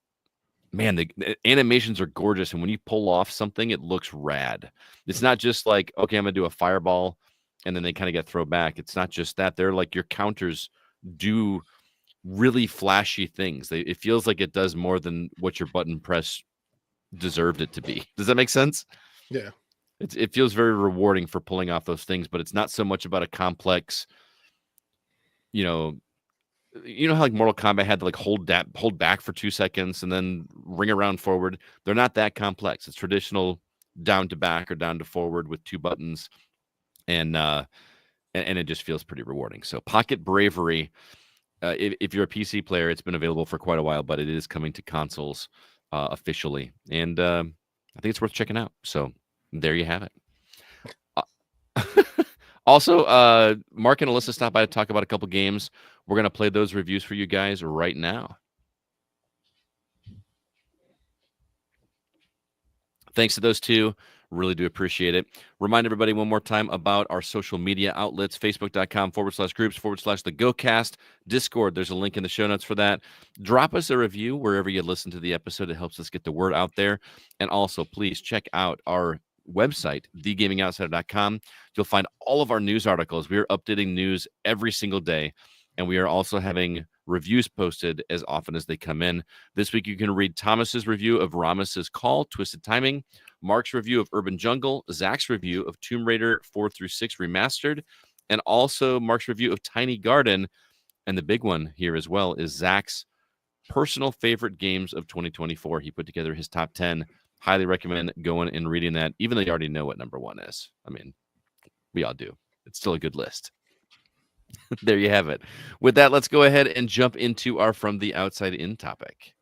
man, the animations are gorgeous, and when you pull off something, it looks rad. It's not just like, okay, I'm gonna do a fireball, and then they kind of get thrown back. It's not just that. They're like, your counters do really flashy things. It feels like it does more than what your button press deserved it to be. Does that make sense? yeah. It feels very rewarding for pulling off those things, but it's not so much about a complex, you know how like Mortal Kombat had to like hold back for 2 seconds and then ring around forward. They're not that complex. It's traditional down to back or down to forward with 2 buttons, and it just feels pretty rewarding. So Pocket Bravery, if you're a PC player, it's been available for quite a while, but it is coming to consoles officially, and I think it's worth checking out. So there you have it. Also, Mark and Alyssa stopped by to talk about a couple games. We're going to play those reviews for you guys right now. Thanks to those two. Really do appreciate it. Remind everybody one more time about our social media outlets, facebook.com/groups/the GoCast. Discord, there's a link in the show notes for that. Drop us a review wherever you listen to the episode. It helps us get the word out there. And also, please check out our website, thegamingoutsider.com. You'll find all of our news articles. We are updating news every single day, and we are also having reviews posted as often as they come in. This week, you can read Thomas's review of Ramos's Call, Twisted Timing, Mark's review of Urban Jungle, Zach's review of Tomb Raider 4-6 Remastered, and also Mark's review of Tiny Garden. And the big one here as well is Zach's personal favorite games of 2024. He put together his top 10. Highly recommend going and reading that, even though you already know what number 1 is. I mean, we all do. It's still a good list. There you have it. With that, let's go ahead and jump into our From the Outside In topic.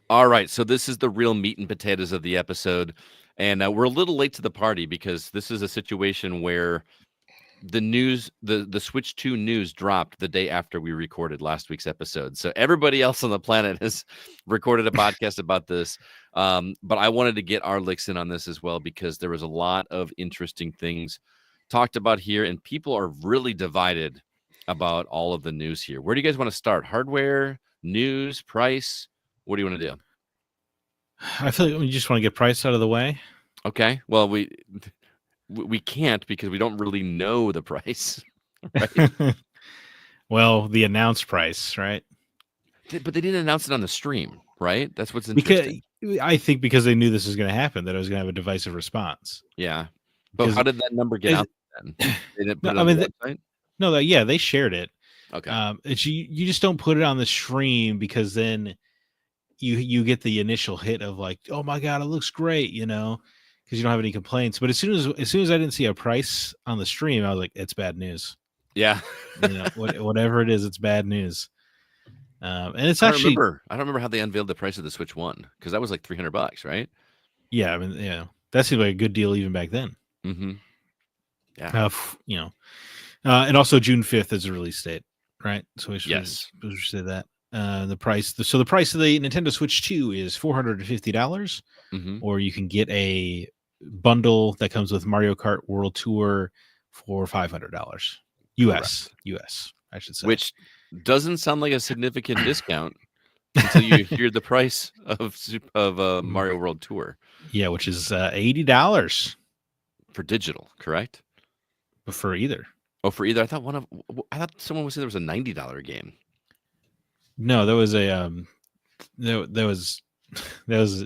All right, so this is the real meat and potatoes of the episode, and we're a little late to the party because this is a situation where the news, the Switch 2 news dropped the day after we recorded last week's episode. So everybody else on the planet has recorded a podcast about this. But I wanted to get our licks in on this as well, because there was a lot of interesting things talked about here, and people are really divided about all of the news here. Where do you guys want to start? Hardware, news, price? What do you want to do? I feel like we just want to get price out of the way. Okay. Well, we can't because we don't really know the price, right? Well, the announced price, right? But they didn't announce it on the stream, right? That's what's interesting. I think because they knew this was going to happen, that it was going to have a divisive response. Yeah. But how did that number get out then? They didn't put it on the website? No, they shared it. Okay. You just don't put it on the stream, because then you get the initial hit of like, oh my god, it looks great, because you don't have any complaints. But as soon as I didn't see a price on the stream, I was like, it's bad news. Yeah. Whatever it is, it's bad news. And it's I don't actually, remember how they unveiled the price of the Switch 1 because that was like $300, right? yeah, I mean, that seemed like a good deal even back then. Mm-hmm. Yeah. And also June 5th is the release date, right? So we should say that. The price of the Nintendo Switch 2 is $450, Mm-hmm. or you can get a bundle that comes with Mario Kart World Tour for $500. US, I should say. Which doesn't sound like a significant discount until you hear the price of Mario World Tour. Yeah, which is $80 for digital, correct? For either. Oh, for either. I thought someone was saying there was a $90 game. No, there was a there was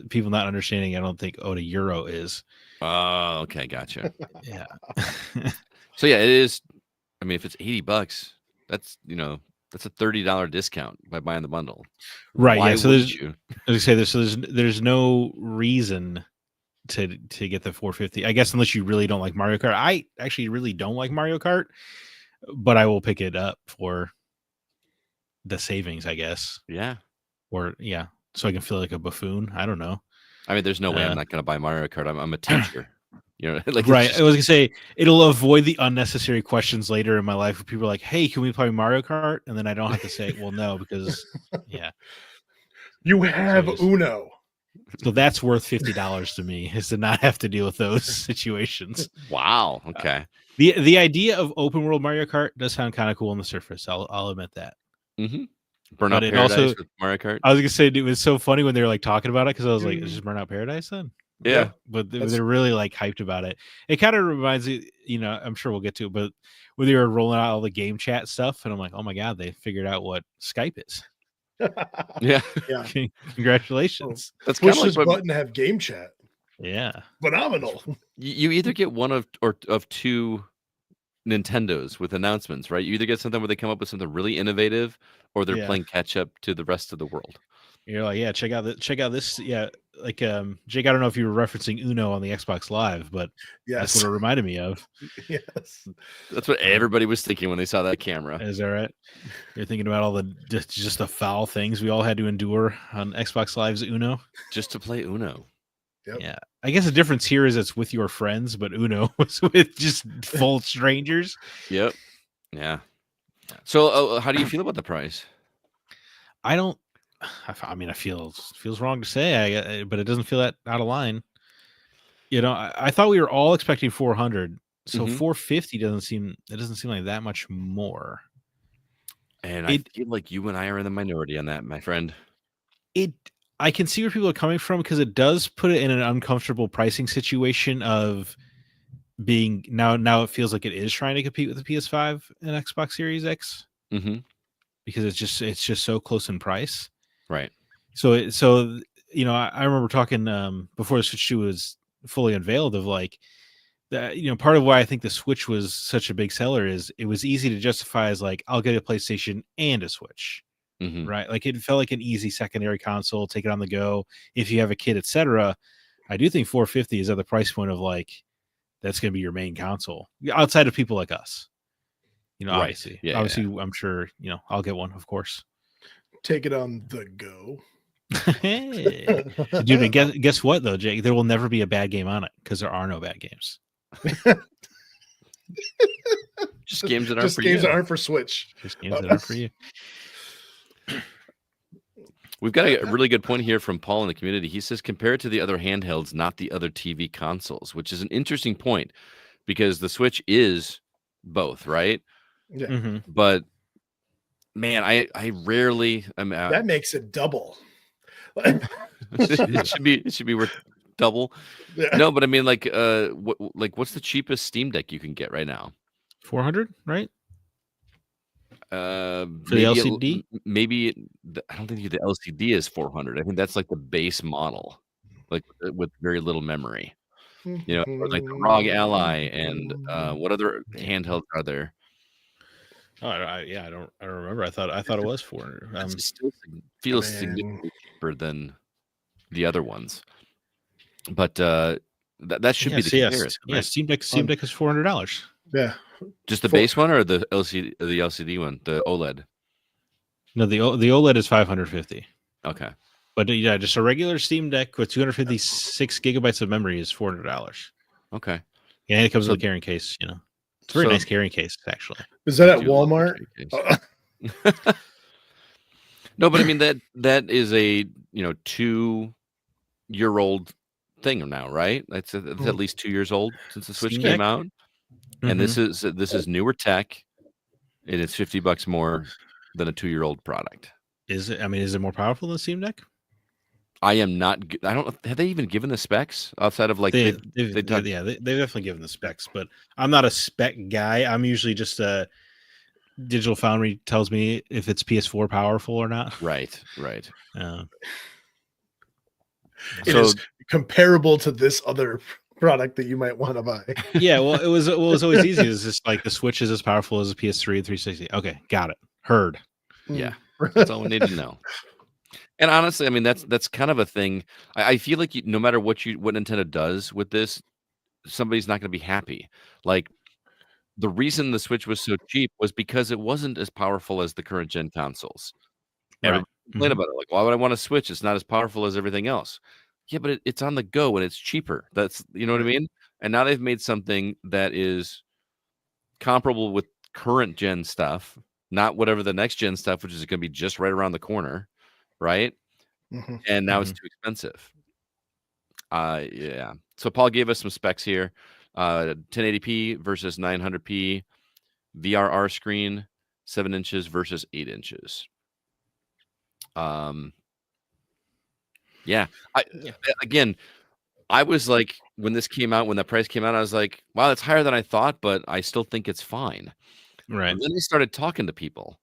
people not understanding. I don't think what a euro is. Oh, okay, gotcha. Yeah. So yeah, it is. I mean, if it's $80, that's a $30 discount by buying the bundle. Right. Why yeah. So there's no reason to get the 450. I guess unless you really don't like Mario Kart. I actually really don't like Mario Kart, but I will pick it up for the savings, I guess. Yeah. Or yeah, so I can feel like a buffoon. I don't know. I mean, there's no way I'm not going to buy Mario Kart. I'm a teacher. Like right. I was gonna say it'll avoid the unnecessary questions later in my life where people are like, "Hey, can we play Mario Kart?" And then I don't have to say, "Well, no," because yeah, you have Uno. So that's worth $50 to me, is to not have to deal with those situations. Wow. Okay. The idea of open world Mario Kart does sound kind of cool on the surface. I'll admit that. Mm-hmm. Burnout Paradise with Mario Kart. I was gonna say it was so funny when they were like talking about it because I was like, "Is this Burnout Paradise then?" Yeah, but they're really like hyped about it. It kind of reminds me, I'm sure we'll get to it, but when they were rolling out all the game chat stuff, and I'm like, oh my god, they figured out what Skype is. Yeah. Congratulations. Let's push this button to have game chat. Yeah, phenomenal. You either get one of two Nintendos with announcements, right? You either get something where they come up with something really innovative, or they're playing catch up to the rest of the world. You're like, yeah, check out this. Yeah, like Jake, I don't know if you were referencing Uno on the Xbox Live, but that's what it reminded me of. Yes, that's what everybody was thinking when they saw that camera. Is that right? You're thinking about all the just the foul things we all had to endure on Xbox Live's Uno just to play Uno. Yep. Yeah, I guess the difference here is it's with your friends, but Uno was with just full strangers. Yep. Yeah. So, how do you feel about the price? I mean, feels wrong to say, but it doesn't feel that out of line. I thought we were all expecting 400, so 450 doesn't seem like that much more. And I feel like you and I are in the minority on that, my friend. I can see where people are coming from because it does put it in an uncomfortable pricing situation of being now it feels like it is trying to compete with the PS5 and Xbox Series X. Mm-hmm. Because it's just so close in price. Right. So I remember talking before the Switch 2 was fully unveiled of like that, part of why I think the Switch was such a big seller is it was easy to justify as like, I'll get a PlayStation and a Switch. Mm-hmm. Right. Like it felt like an easy secondary console, take it on the go. If you have a kid, etc. I do think 450 is at the price point of like, that's going to be your main console outside of people like us. Obviously, yeah, I'm sure, I'll get one, of course. Take it on the go. Hey. Dude, guess what though, Jake? There will never be a bad game on it because there are no bad games. Just games that aren't for Switch. Just games that aren't for you. We've got a really good point here from Paul in the community. He says, compared to the other handhelds, not the other TV consoles, which is an interesting point because the Switch is both, right? Yeah. Mm-hmm. But man, I rarely that makes it double. it should be worth double. Yeah. No, but I mean what's the cheapest Steam Deck you can get right now? 400, right? For the LCD? I don't think the LCD is 400. I think that's like the base model, like with very little memory. Or like the ROG Ally and what other handhelds are there? Oh, I don't remember. I thought it was 400. It still feels significant. cheaper than the other ones. But that should be the yes, comparison, yeah. right? Steam Deck is $400. Yeah. Just the For- base one or the LCD one, the OLED? No, the OLED is $550. Okay. But yeah, just a regular Steam Deck with 256 gigabytes of memory is $400. Okay. And it comes So- with a carrying case. It's a very so- nice carrying case, actually. Is that I at do love the Walmart? carry case. No, but I mean that is a 2-year-old thing now, right? It's at least 2 years old since the Switch Steam came Deck? out, and Mhm. this is newer tech, and it's $50 more than a 2-year-old product. Is it? I mean, is it more powerful than Steam Deck? I am not. I don't. Have they even given the specs outside of like They've talk- definitely given the specs, but I'm not a spec guy. I'm usually just a Digital Foundry tells me if it's PS4 powerful or not. Right. It So is comparable to this other product that you might want to buy. Yeah, well, it was always easy. It's just like the Switch is as powerful as a PS3 and 360. Okay, got it. Heard. yeah, that's all we need to know. And honestly, I mean that's kind of a thing. I feel like no matter what Nintendo does with this, somebody's not going to be happy. Like the reason the Switch was so cheap was because it wasn't as powerful as the current gen consoles. Everybody complained about it. Like, why would I want a Switch? It's not as powerful as everything else. Yeah, but it's on the go and it's cheaper. That's what I mean. And now they've made something that is comparable with current gen stuff, not whatever the next gen stuff, which is going to be just right around the corner, right? Mhm. And now it's too expensive. Yeah. So Paul gave us some specs here. 1080p versus 900p, VRR screen, 7 inches versus 8 inches. Yeah. Again, I was like, when this came out, when the price came out, I was like, wow, that's higher than I thought, but I still think it's fine. Right. And then I started talking to people,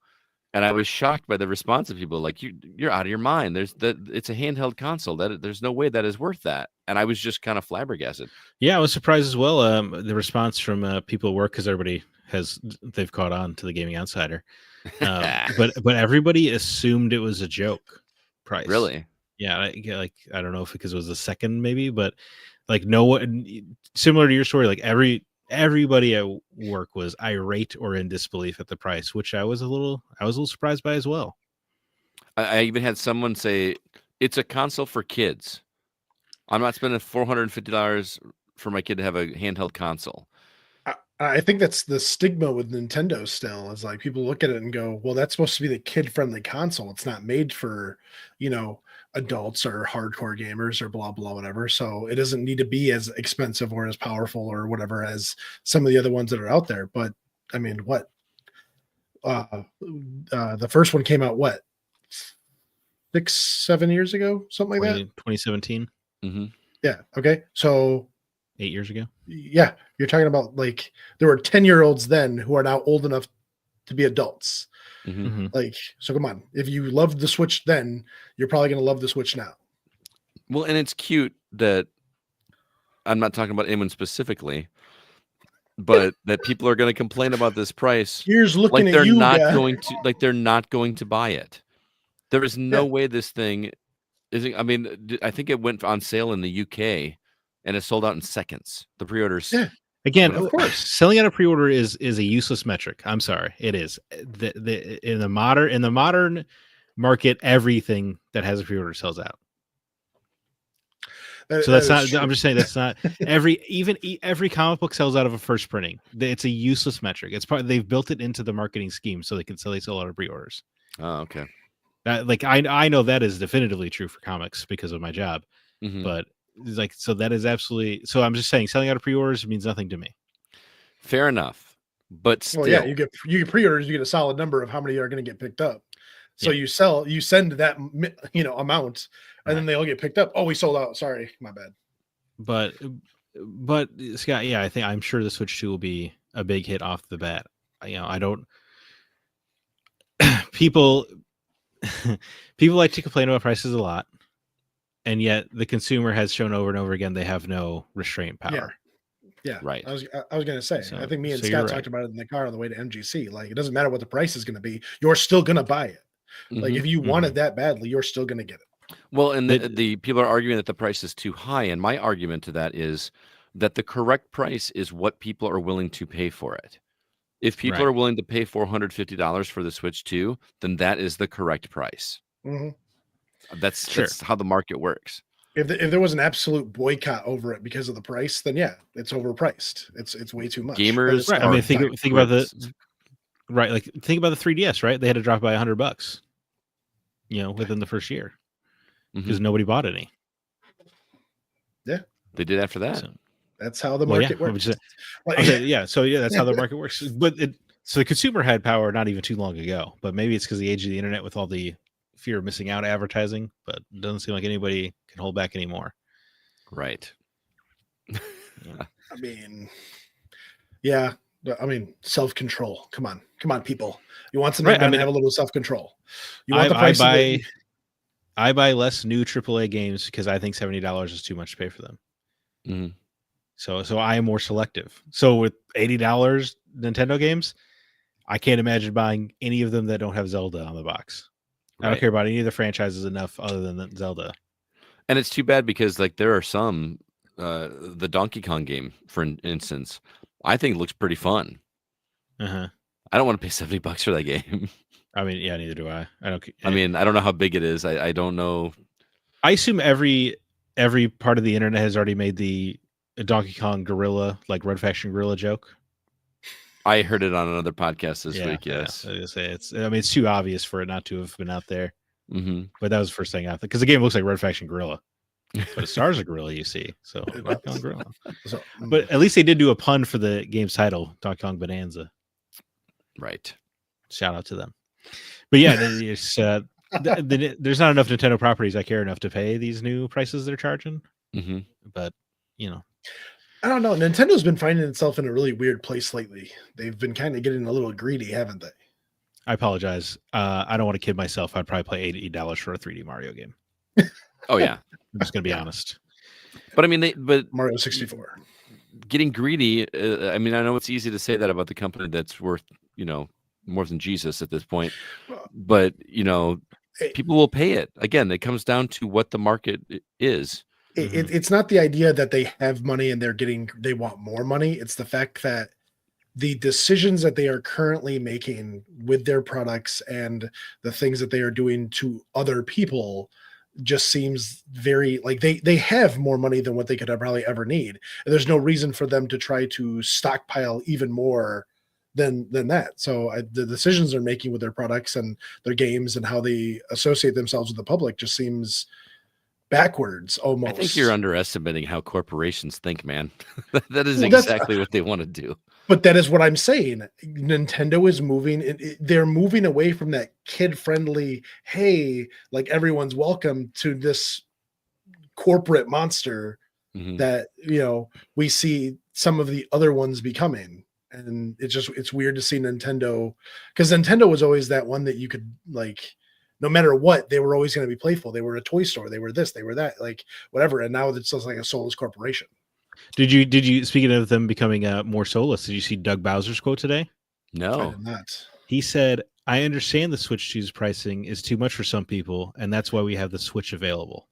and I was shocked by the response of people. Like, you're out of your mind. It's a handheld console. There's no way that is worth that. And I was just kind of flabbergasted. Yeah, I was surprised as well. The response from people at work, because everybody they've caught on to the Gaming Outsider, but everybody assumed it was a joke price. Really? Yeah, like I don't know if because it was the second maybe, but like no one similar to your story. Like everybody at work was irate or in disbelief at the price, which I was a little surprised by as well. I even had someone say it's a console for kids. I'm not spending $450 for my kid to have a handheld console. I think that's the stigma with Nintendo still, is like people look at it and go, well, that's supposed to be the kid-friendly console. It's not made for, adults or hardcore gamers or blah, blah, whatever. So it doesn't need to be as expensive or as powerful or whatever as some of the other ones that are out there. But I mean, what? The first one came out, 6-7 years ago? Something like that? 2017. Mm-hmm. Yeah. Okay. So 8 years ago. Yeah, you're talking about like there were 10-year-olds then who are now old enough to be adults. Mm-hmm. Like, so come on. If you loved the Switch then, you're probably going to love the Switch now. Well, and it's cute that I'm not talking about anyone specifically, but that people are going to complain about this price. Here's looking like at they're you, not guy. going to they're not going to buy it. There is no way this thing is. I mean, I think it went on sale in the UK. And it sold out in seconds. The pre-orders. Yeah. Again, of course, selling out a pre-order is a useless metric. I'm sorry, it is. In the modern market, everything that has a pre-order sells out. So that's not. I'm just saying that's not every comic book sells out of a first printing. It's a useless metric. It's part they've built it into the marketing scheme so they sell out of pre-orders. Oh, okay. Like I know that is definitively true for comics because of my job, but. Like so that is absolutely so I'm just saying selling out of pre-orders means nothing to me. Fair enough, but still, well, yeah, you get pre-orders, you get a solid number of how many are going to get picked up. So you send that amount, and then they all get picked up. Oh, we sold out. Sorry, my bad. But Scott, yeah, I'm sure the Switch 2 will be a big hit off the bat. I don't. People like to complain about prices a lot. And yet the consumer has shown over and over again they have no restraint power. Yeah. Right. I was going to say, I think me and Scott talked about it in the car on the way to MGC. Like, it doesn't matter what the price is going to be. You're still going to buy it. Like, if you want it that badly, you're still going to get it. Well, and They- the people are arguing that the price is too high, and my argument to that is that the correct price is what people are willing to pay for it. If people Right. are willing to pay $450 for the Switch 2, then that is the correct price. Mhm. That's Sure. that's how the market works. If there was an absolute boycott over it because of the price, then yeah, it's overpriced. It's way too much. But Gamers it's Right. I not mean, are think that- think about the hypocrites. right. Like think about the 3DS. Right. They had to drop by $100. Within the first year because Mhm. nobody bought any. They did after that. So, that's how the well, yeah, market I'm works. just- Like, okay, yeah. So yeah, that's how the market works. But so the consumer had power not even too long ago. But maybe it's because the age of the internet with all the fear of missing out advertising. But it doesn't seem like anybody can hold back anymore. Right. I mean, yeah. I mean, self-control. Come on, people. You want something Right, I done, mean, have a little self-control. You want the I price of buy it. I buy less new AAA games because I think $70 is too much to pay for them. Mhm. So I am more selective. So with $80 Nintendo games, I can't imagine buying any of them that don't have Zelda on the box. I don't Right. care about any of the franchises enough other than Zelda. And it's too bad because like there are some the Donkey Kong game, for instance, I think looks pretty fun. Uh-huh. I don't want to pay $70 for that game. I mean, yeah, neither do I. I don't. I mean, I don't know how big it is. I don't know. I assume every part of the internet has already made the Donkey Kong gorilla, like Red Faction gorilla joke. I heard it on another podcast this Yeah, week. Yes. Yeah, I was gonna say it's. I mean, it's too obvious for it not to have been out there. Hmm. But that was the first thing out there because the game looks like Red Faction gorilla, but it stars a gorilla. You see, so It Donkey Kong does. gorilla. So, But at least they did do a pun for the game's title, Donkey Kong Bonanza. Right. Shout out to them. But yeah, it's, there's not enough Nintendo properties I care enough to pay these new prices they're charging. Hmm. But I don't know. Nintendo's been finding itself in a really weird place lately. They've been kind of getting a little greedy, haven't they? I apologize. I don't want to kid myself. I'd probably pay $80 for a 3D Mario game. Oh yeah. I'm just gonna be Yeah. honest. But I mean, but Mario 64. getting greedy. I mean, I know it's easy to say that about the company that's worth, more than Jesus at this point. But It- people will pay it. Again, it comes down to what the market is. It's not the idea that they have money and they want more money. It's the fact that the decisions that they are currently making with their products and the things that they are doing to other people just seems very like they have more money than what they could probably ever need. And there's no reason for them to try to stockpile even more than that. So the decisions they're making with their products and their games and how they associate themselves with the public just seems backwards almost. I think you're underestimating how corporations think, man. That is Well, that's- exactly what they want to do. But that is what I'm saying. Nintendo is moving. They're moving away from that kid-friendly, hey, like everyone's welcome, to this corporate monster Mhm. that we see some of the other ones becoming. And it's weird to see Nintendo, because Nintendo was always that one that you could like, no matter what, they were always going to be playful. They were a toy store. They were this. They were that. Like whatever. And now it's just like a soulless corporation. Did you speaking of them becoming more soulless, did you see Doug Bowser's quote today? I No. did not. He said, I understand the Switch 2's pricing is too much for some people, and that's why we have the Switch available.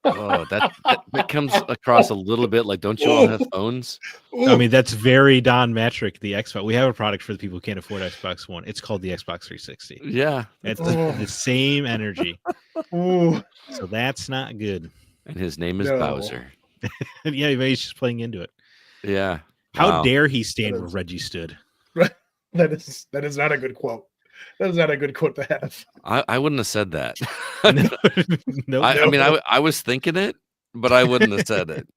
Oh, that comes across a little bit like, don't you all have phones? I mean, that's very Don Matrick, the Xbox. We have a product for the people who can't afford Xbox One. It's called the Xbox 360. Yeah. It's Oh. the same energy. Ooh. So that's not good. And his name is No. Bowser. Yeah, maybe he's just playing into it. Yeah. How Wow. dare he stand That where is- Reggie stood? That is not a good quote. That is not a good quote to have. I wouldn't have said that. No, I mean, I was thinking it, but I wouldn't have said it.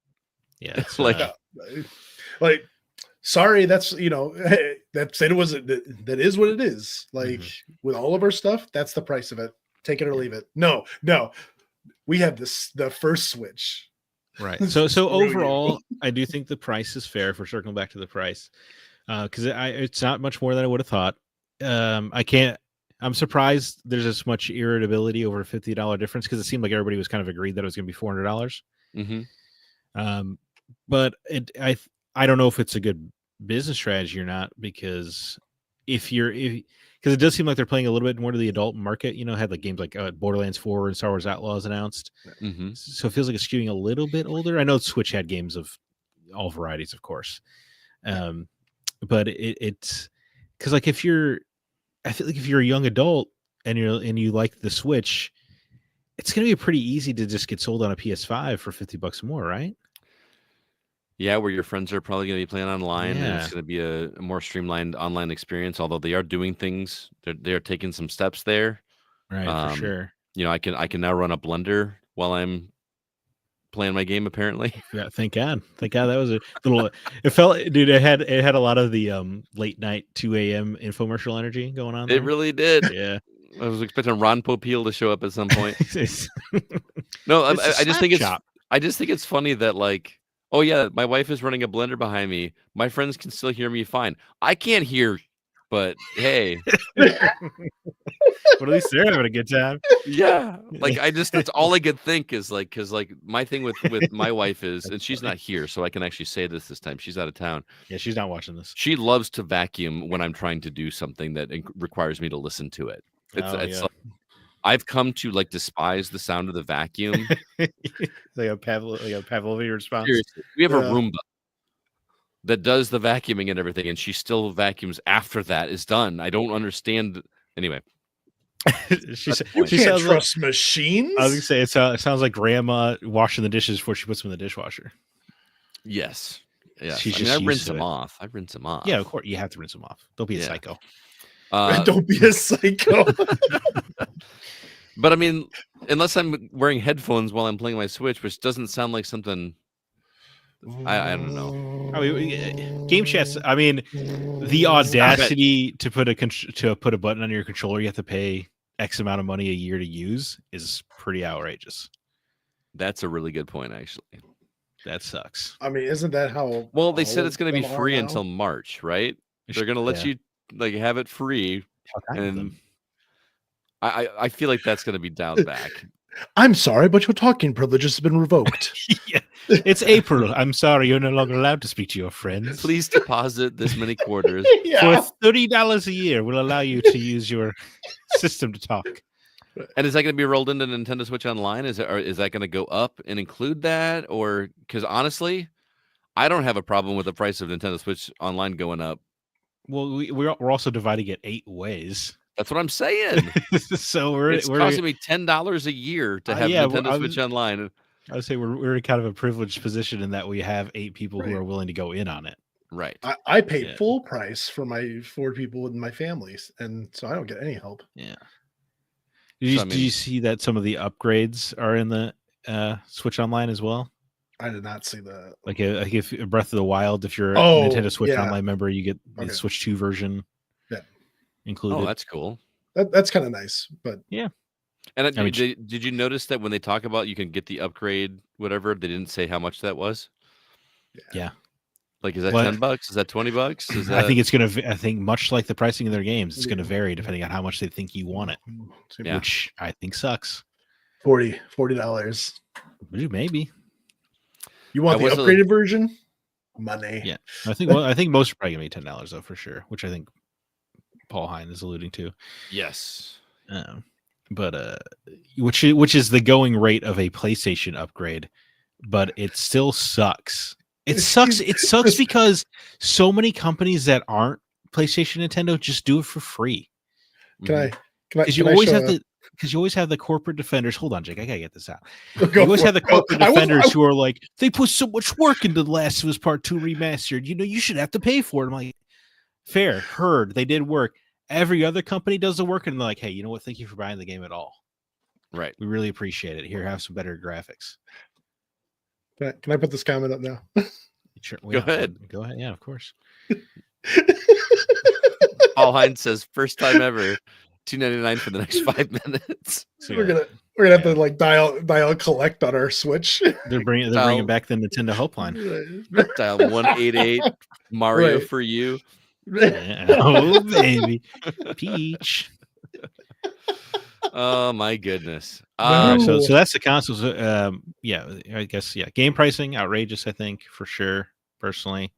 yeah, it's, like- Like, sorry, that's that said it was that is what it is. Like with all of our stuff, that's the price of it. Take it or leave it. No, we have the first Switch. right. So Screw you. overall, I do think the price is fair. If we're circling back to the price, because it's not much more than I would have thought. I'm surprised there's as much irritability over a $50 difference, because it seemed like everybody was kind of agreed that it was going to be $400. Hmm. But I don't know if it's a good business strategy or not, because because it does seem like they're playing a little bit more to the adult market. Had like games like Borderlands 4 and Star Wars Outlaws announced, so it feels like it's skewing a little bit older. I know Switch had games of all varieties, of course, but it's because like I feel like if you're a young adult and you like the Switch, it's going to be pretty easy to just get sold on a PS5 for $50 more, right? Yeah, where your friends are probably going to be playing online, and it's Yeah. going to be a more streamlined online experience. Although they are doing things, they're taking some steps there. Right, for sure. I can now run a blender while I'm playing my game. Apparently, Yeah, thank God. That was a little. It felt, dude. It had a lot of the late night 2 a.m. infomercial energy going on. it really did. Yeah. I was expecting Ron Popeil to show up at some point. It's No, a I just slap think chop. I just think it's funny that like, oh yeah, my wife is running a blender behind me. My friends can still hear me fine. I can't hear, but hey, But at least they're having a good time. yeah. Like that's all I could think is like, because like my thing with my wife is, and she's not here, so I can actually say this time. She's out of town. Yeah, she's not watching this. She loves to vacuum when I'm trying to do something that requires me to listen to it. It's like, I've come to like despise the sound of the vacuum. Like a Pavlovian response. Seriously, we have a Roomba that does the vacuuming and everything, and she still vacuums after that is done. I don't understand. Anyway, you can't sounds trust machines. I was gonna say it sounds like grandma washing the dishes before she puts them in the dishwasher. Yes. She's I rinse them off. Yeah, of course you have to rinse them off. Don't be a psycho. Don't be a psycho. But I mean, unless I'm wearing headphones while I'm playing my Switch, which doesn't sound like something. I don't know. I mean, game chats. I mean, the audacity to put a button on your controller you have to pay X amount of money a year to use is pretty outrageous. That's a really good point, actually. That sucks. I mean, isn't that how? Well, they said it's going to be free until March, right? They're going to let you like have it free, and I feel like that's going to be down back. I'm sorry, but your talking privileges have been revoked. Yeah. It's April. I'm sorry, you're no longer allowed to speak to your friends. Please deposit this many quarters. For $30 a year. We'll allow you to use your system to talk. And is that going to be rolled into Nintendo Switch Online? Is that going to go up and include that? Or because honestly, I don't have a problem with the price of Nintendo Switch Online going up. Well, we're also dividing it 8 ways. That's what I'm saying. So it's costing me $10 a year to have Nintendo Switch Online. I would say we're in kind of a privileged position in that we have 8 people who are willing to go in on it. Right. I paid full price for my 4 people in my families, and so I don't get any help. Yeah. Did you see that some of the upgrades are in the Switch Online as well? I did not see that. Like if Breath of the Wild, if you're a Nintendo Switch Online member, you get the Switch 2 version included. Oh, that's cool. That's kind of nice, but yeah. And did you notice that when they talk about you can get the upgrade, whatever, they didn't say how much that was? Yeah. Like, is that $10? Is that $20? Is that... I think it's gonna. I think much like the pricing of their games, it's gonna vary depending on how much they think you want it, which I think sucks. $40. Maybe. You want the upgraded version? Money. Yeah, I think most are probably gonna be $10 though for sure, which I think Paul Hine is alluding to. Yes. But which is the going rate of a PlayStation upgrade, but it still sucks. It sucks. It sucks because so many companies that aren't PlayStation, Nintendo just do it for free. Because you always have the corporate defenders. Hold on, Jake. I gotta get this out. You always have the corporate defenders who are like, they put so much work into The Last of Us Part 2 remastered. You should have to pay for it. I'm like, fair, heard. They did work. Every other company does the work, and they're like, hey, you know what? Thank you for buying the game at all. Right. We really appreciate it. Here, have some better graphics. Can I put this comment up now? Sure. Go ahead. Go ahead. Yeah, of course. Paul Hines says, first time ever, $2.99 for the next 5 minutes. So we're gonna have to like dial collect on our Switch. They're bringing back the Nintendo helpline. Dial 188 Mario for you. Yeah. Oh baby, Peach. Oh my goodness. So that's the consoles. I guess game pricing outrageous. I think for sure. Personally,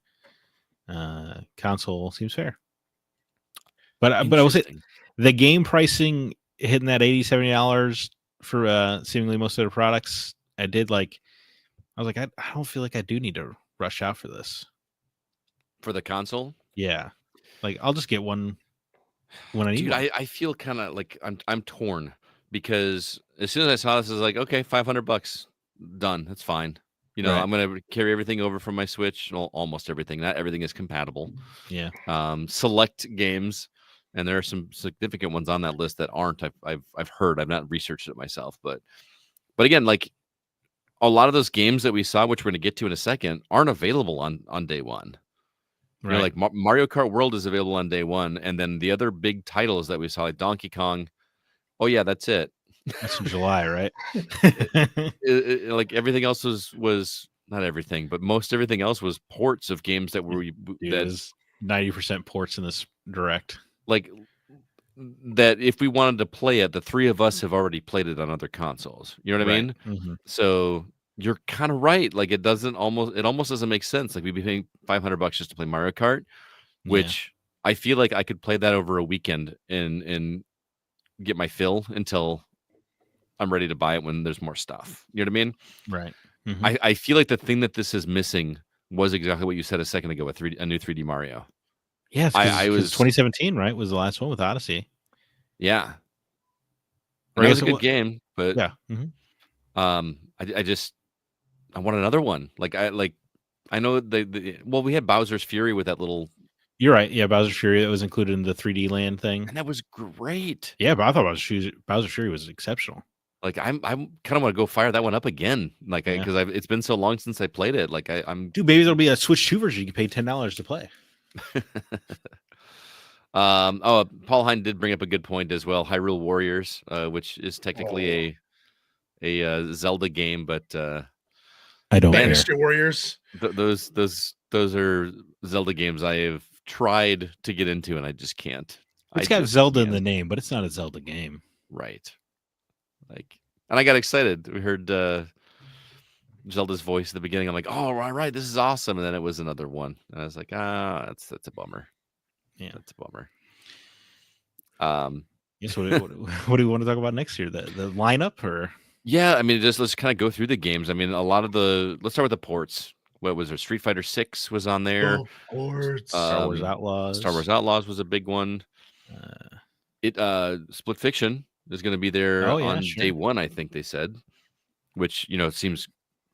console seems fair. But I will say Interesting. the game pricing hitting that $80-$70 for seemingly most of their products. I was like, I don't feel like I do need to rush out for this. For the console? Yeah, like I'll just get one when I need Dude, one. I feel kind of like I'm torn because as soon as I saw this, I was like, okay, $500, done. That's fine. You know, Right. I'm gonna carry everything over from my Switch. Well, almost everything. Not everything is compatible. Yeah. Select games, and there are some significant ones on that list that aren't. I've heard. I've not researched it myself, but again, like a lot of those games that we saw, which we're gonna get to in a second, aren't available on day one. You know, Right. like Mario Kart World is available on day one, and then the other big titles that we saw, like Donkey Kong. Oh yeah, that's it. That's in July, right? Like everything else was not everything, but most everything else was ports of games that were Dude, that is 90% ports in this direct. like that if we wanted to play it, the three of us have already played it on other consoles. You know what I mean? Mhm. So you're kind of right. Like it almost doesn't make sense. Like we'd be paying $500 just to play Mario Kart, Yeah. which I feel like I could play that over a weekend and get my fill until I'm ready to buy it when there's more stuff. You know what I mean? Right. Mhm. I feel like the thing that this is missing was exactly what you said a second ago with a new 3D Mario. Yeah, I because was 2017, right, was the last one with Odyssey. yeah. Or And I that was guess a it good wa game, but yeah. Mhm. I just I want another one. I know well we had Bowser's Fury with that little You're right. Yeah, Bowser's Fury, that was included in the 3D Land thing. and that was great. Yeah, but I thought Bowser's Fury was exceptional. Like I'm kind of want to go fire that one up again. Like Yeah. because it's been so long since I played it. Like I'm Dude, maybe there'll be a Switch 2 version you can pay $10 to play. Paul Hine did bring up a good point as well. Hyrule Warriors, which is technically a Zelda game, but I don't man, care. Dynasty Warriors. those are Zelda games I have tried to get into and I just can't. It's I got just Zelda in can't. the name, but it's not a Zelda game. Right. Like, and I got excited. We heard Zelda's voice at the beginning. I'm like, oh, all right, this is awesome. And then it was another one, and I was like, that's a bummer. Yeah. That's a bummer. Yes, what do you want to talk about next year? The lineup or Yeah, I mean, let's kind of go through the games. I mean, a lot of let's start with the ports. What was there? Street Fighter 6 was on there. Ports. Star Wars Um, Outlaws? Star Wars Outlaws was a big one. Split Fiction is going to be there Oh, yeah, on sure. day one, I think they said, which seems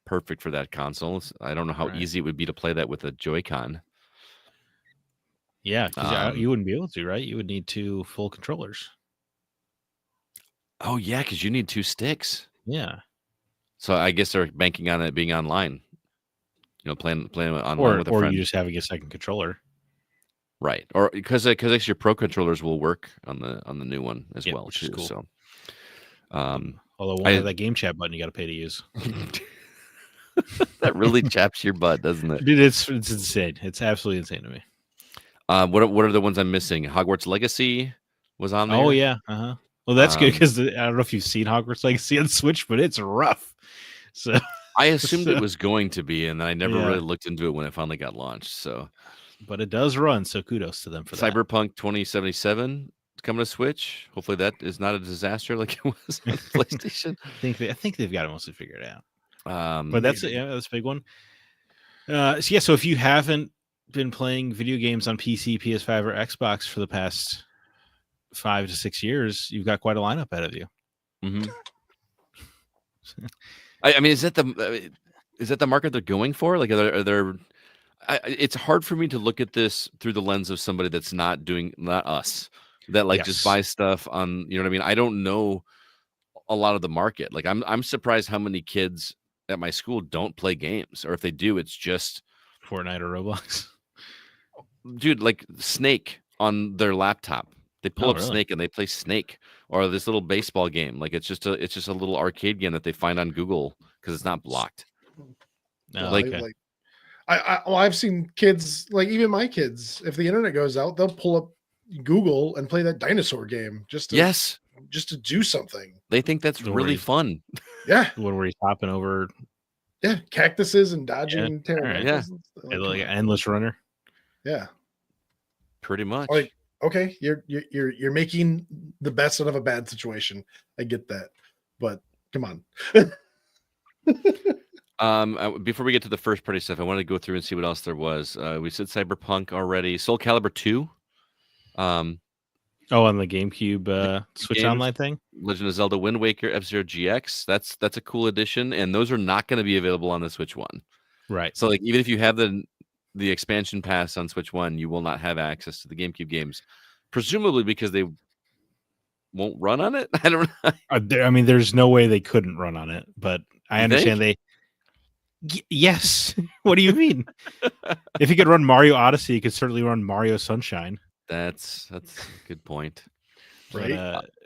perfect for that console. I don't know how Right. easy it would be to play that with a Joy-Con. Yeah, because you wouldn't be able to, right? You would need 2 full controllers. Oh yeah, because you need 2 sticks. Yeah. So I guess they're banking on it being online. Playing online with a Or friend. you just having a second controller. Right, or because actually your Pro controllers will work on the new one as well which too. is cool. So, Although one of that game chat button you got to pay to use. that really chaps your butt, doesn't it? Dude, it's insane. It's absolutely insane to me. What are the ones I'm missing? Hogwarts Legacy was on there. Oh yeah, Well, that's good because I don't know if you've seen Hogwarts Legacy on Switch, but it's rough. So I assumed it was going to be, and then I never Yeah. really looked into it when it finally got launched. So, but it does run. So kudos to them for that. Cyberpunk 2077 is coming to Switch. Hopefully, that is not a disaster like it was on PlayStation. I think they've got it mostly figured out. But But that's a big one. So if you haven't been playing video games on PC, PS5, or Xbox for the past 5 to 6 years, you've got quite a lineup ahead of you. Mm-hmm. I mean, is that the market they're going for? Like, are there? It's hard for me to look at this through the lens of somebody that's not us, that like just Yes. buys stuff on. You know what I mean? I don't know a lot of the market. Like, I'm surprised how many kids at my school don't play games, or if they do, it's just Fortnite or Roblox. dude, like Snake on their laptop. They pull up really? Snake and they play Snake, or this little baseball game. Like it's just a little arcade game that they find on Google because it's not blocked. No, Like- okay. I've seen kids, like even my kids, if the internet goes out, they'll pull up Google and play that dinosaur game just to do something. They think that's The really worries. fun. Yeah, The one where he's hopping over cactuses and dodging alright. pterodactyls and stuff. like an endless runner. Yeah, Pretty much. like okay, you're making the best out of a bad situation. I get that, but come on. Before we get to the first party stuff, I wanted to go through and see what else there was. We said Cyberpunk already. Soul Calibur 2. On the GameCube Switch games. Online thing. Legend of Zelda Wind Waker F-Zero GX. That's a cool addition, and those are not going to be available on the Switch One. Right. So like even if you have the expansion pass on Switch One, you will not have access to the GameCube games, presumably because they won't run on it. I don't know. I mean, there's no way they couldn't run on it, but I You understand yes. What do you mean? If you could run Mario Odyssey, you could certainly run Mario Sunshine. That's a good point. Right.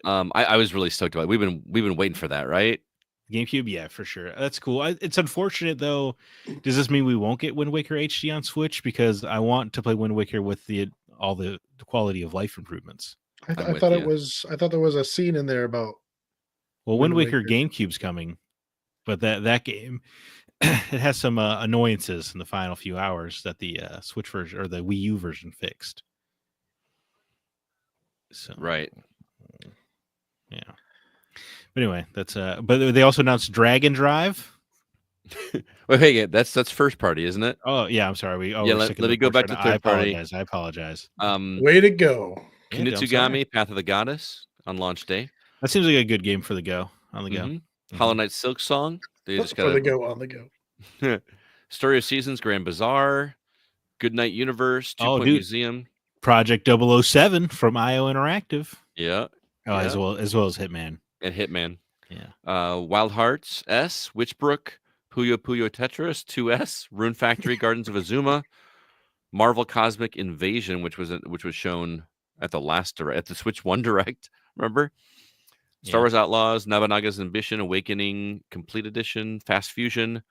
But, I was really stoked about it. We've been waiting for that, right? GameCube, yeah, for sure. That's cool. It's unfortunate though. Does this mean we won't get Wind Waker HD on Switch? Because I want to play Wind Waker with all the quality of life improvements. I with thought you. I thought there was a scene in there about Well, Wind Wind Waker Waker. GameCube's coming, but that game it has some annoyances in the final few hours that the Switch version or the Wii U version fixed. So Right. yeah. But anyway, that's but they also announced Dragon Drive. Wait, hey, that's first party, isn't it? Oh yeah, I'm sorry. Yeah, let me go back to third party. I apologize. way to go. Yeah, dude, I'm sorry. Kinutsugami, Path of the Goddess on launch day. That seems like a good game for the go on the go. Mhm. Mhm. Hollow Knight Silk Song. They just For got the go on the go. Story of Seasons, Grand Bazaar, Good Night Universe, Two Oh, Point dude. Museum. Project 007 from IO Interactive. Yeah, Oh, Yeah. as well as Hitman. and Hitman. Yeah. Wild Hearts S, Witchbrook, Puyo Puyo Tetris 2S, Rune Factory, Gardens of Azuma, Marvel Cosmic Invasion, which was shown at the Switch One Direct. Remember? Star Yeah. Wars Outlaws, Nabunaga's Ambition, Awakening, Complete Edition, Fast Fusion,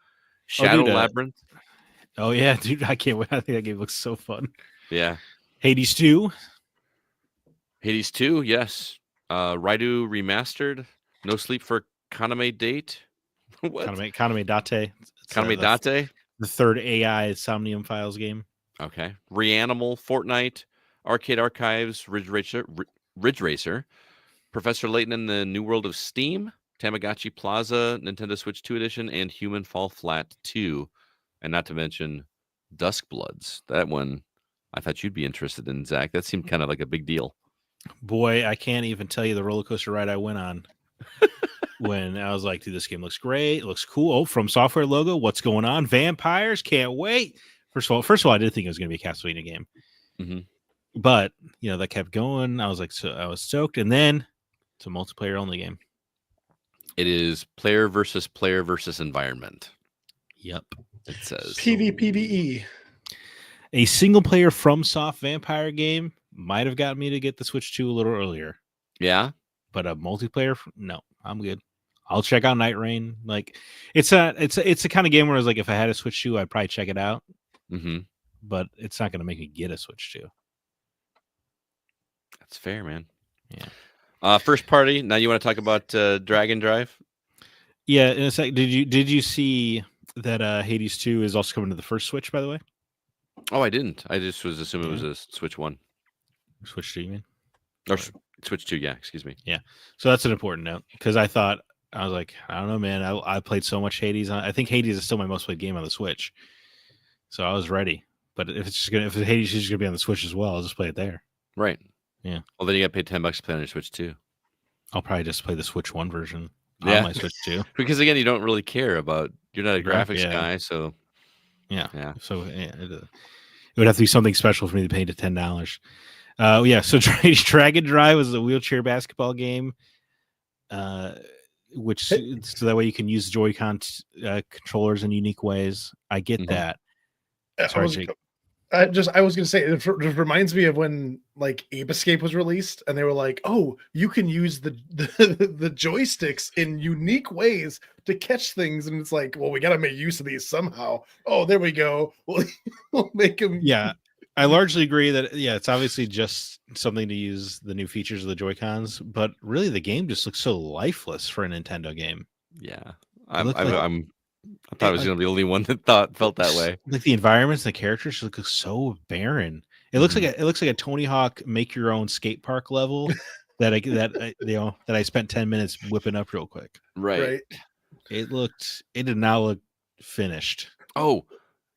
Shadow dude, Labyrinth. Oh yeah, dude, I can't wait. I think that game looks so fun. Yeah. Hades 2. Hades 2, yes. Raidu Remastered, No Sleep for Kaname Date. What? Kaname Date. It's, Kaname Date? the third AI Somnium Files game. Okay. Reanimal, Fortnite, Arcade Archives, Ridge Racer, Professor Layton in the New World of Steam, Tamagotchi Plaza, Nintendo Switch 2 Edition, and Human Fall Flat 2. And not to mention Dusk Bloods. That one I thought you'd be interested in, Zach. That seemed kind of like a big deal. Boy, I can't even tell you the roller coaster ride I went on when I was like, dude, this game looks great. It looks cool. Oh, From Software logo. What's going on? Vampires. Can't wait. First of all, I did think it was going to be a Castlevania game. Mhm. But, that kept going. I was like, so I was stoked. And then it's a multiplayer only game. It is player versus environment. Yep. It says. PvPvE. A single player FromSoft vampire game might have got me to get the Switch 2 a little earlier. Yeah. But a multiplayer, no, I'm good. I'll check out Night Rain. Like it's a kind of game where I was like, if I had a Switch 2, I'd probably check it out. Mm-hmm. But it's not going to make me get a Switch 2. That's fair, man. Yeah. First party. Now you want to talk about Dragon Drive? Yeah. In a sec, did you see that Hades 2 is also coming to the first Switch? By the way. Oh, I didn't. I just was assuming it was a Switch 1. Switch 2, you mean? Or Switch 2, yeah. Excuse me. Yeah. So that's an important note because I was like, I don't know, man. I played so much Hades. I think Hades is still my most played game on the Switch. So I was ready. But if Hades is gonna be on the Switch as well, I'll just play it there. Right. Yeah. Well, then you got to pay $10 to play on your Switch 2. I'll probably just play the Switch 1 version Yeah. on my Switch 2. Because again, you don't really care about. You're not a graphics Yeah. guy, so Yeah. So it would have to be something special for me to pay to $10. Yeah. So Dragon Drive is a wheelchair basketball game, which so that way you can use Joy-Con controllers in unique ways. I get Mhm. that. I Sorry, was Jake. gonna say it reminds me of when like Ape Escape was released and they were like, oh, you can use the joysticks in unique ways to catch things, and it's like, well, we gotta make use of these somehow. Oh, there we go. We'll make them. Yeah. I largely agree that it's obviously just something to use the new features of the Joy-Cons, but really the game just looks so lifeless for a Nintendo game. yeah. It I looked like- thought I was going to be the only one that felt that way. Like the environments, the characters look so barren. It looks like a Tony Hawk make your own skate park level that I spent 10 minutes whipping up real quick. Right. It did not look finished. Oh,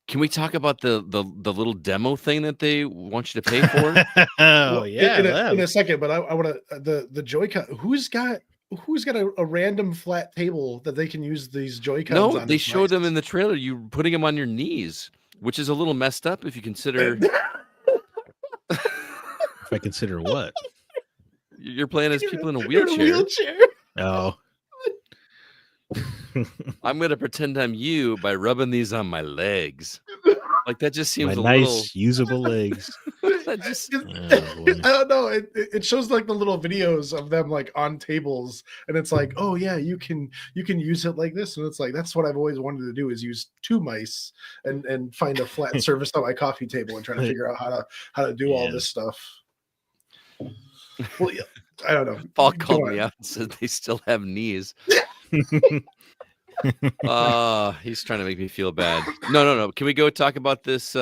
can we talk about the little demo thing that they want you to pay for? Oh Well, yeah, in a second, but I want to the Joy-Con. Who's got a random flat table that they can use these Joy-Cons No, on? they as showed them mice? in the trailer. You putting them on your knees, which is a little messed up if you consider if I consider what. you're playing as people in a You're wheelchair. Oh. I'm gonna pretend I'm you by rubbing these on my legs. Like that just seems My a nice little. usable legs. That just Oh, I boy. don't know. It shows like the little videos of them like on tables, and it's like, oh yeah, you can use it like this, and it's like that's what I've always wanted to do is use two mice and find a flat surface on my coffee table and try to figure out how to do all Yeah. this stuff. Well, yeah, I don't know. Paul Go called on. me out and said they still have knees. He's trying to make me feel bad. No. Can we go talk about this?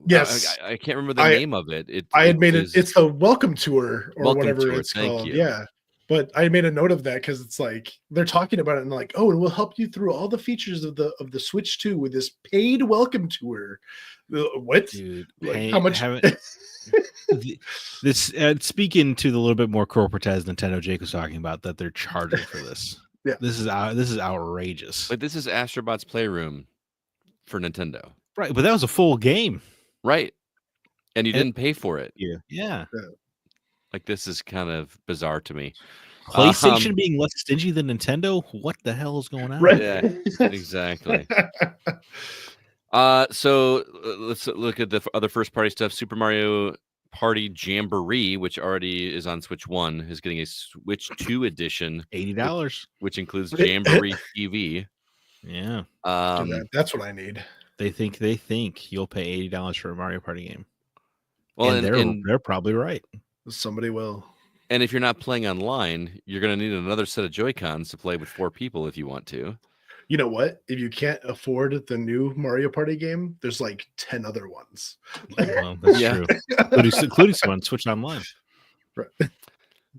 Yes. I can't remember the name of it. I had made is it's the welcome tour or Welcome whatever Tour, it's thank called. you. Yeah. But I made a note of that because it's like they're talking about it and like, oh, and we'll help you through all the features of the Switch 2 with this paid welcome tour. What? Dude, Like, how much? This speaking to the little bit more corporatized Nintendo Jake was talking about that they're charging for this. Yeah. This is outrageous. Like this is Astrobot's Playroom for Nintendo, Right, but that was a full game. right? And you didn't pay for it. Yeah. Like this is kind of bizarre to me. PlayStation being less stingy than Nintendo? What the hell is going on? Right. Yeah, exactly. So let's look at the other first party stuff. Super Mario Party Jamboree, which already is on Switch 1, is getting a Switch 2 edition, $80. which includes Jamboree TV. Yeah. That's what I need. They think you'll pay $80 for a Mario Party game. Well, and they're probably right. Somebody will. And if you're not playing online, you're going to need another set of Joy-Cons to play with 4 people if you want to. You know what? If you can't afford the new Mario Party game, there's like 10 other ones. Well, that's true. Including some on Switch Online. Right.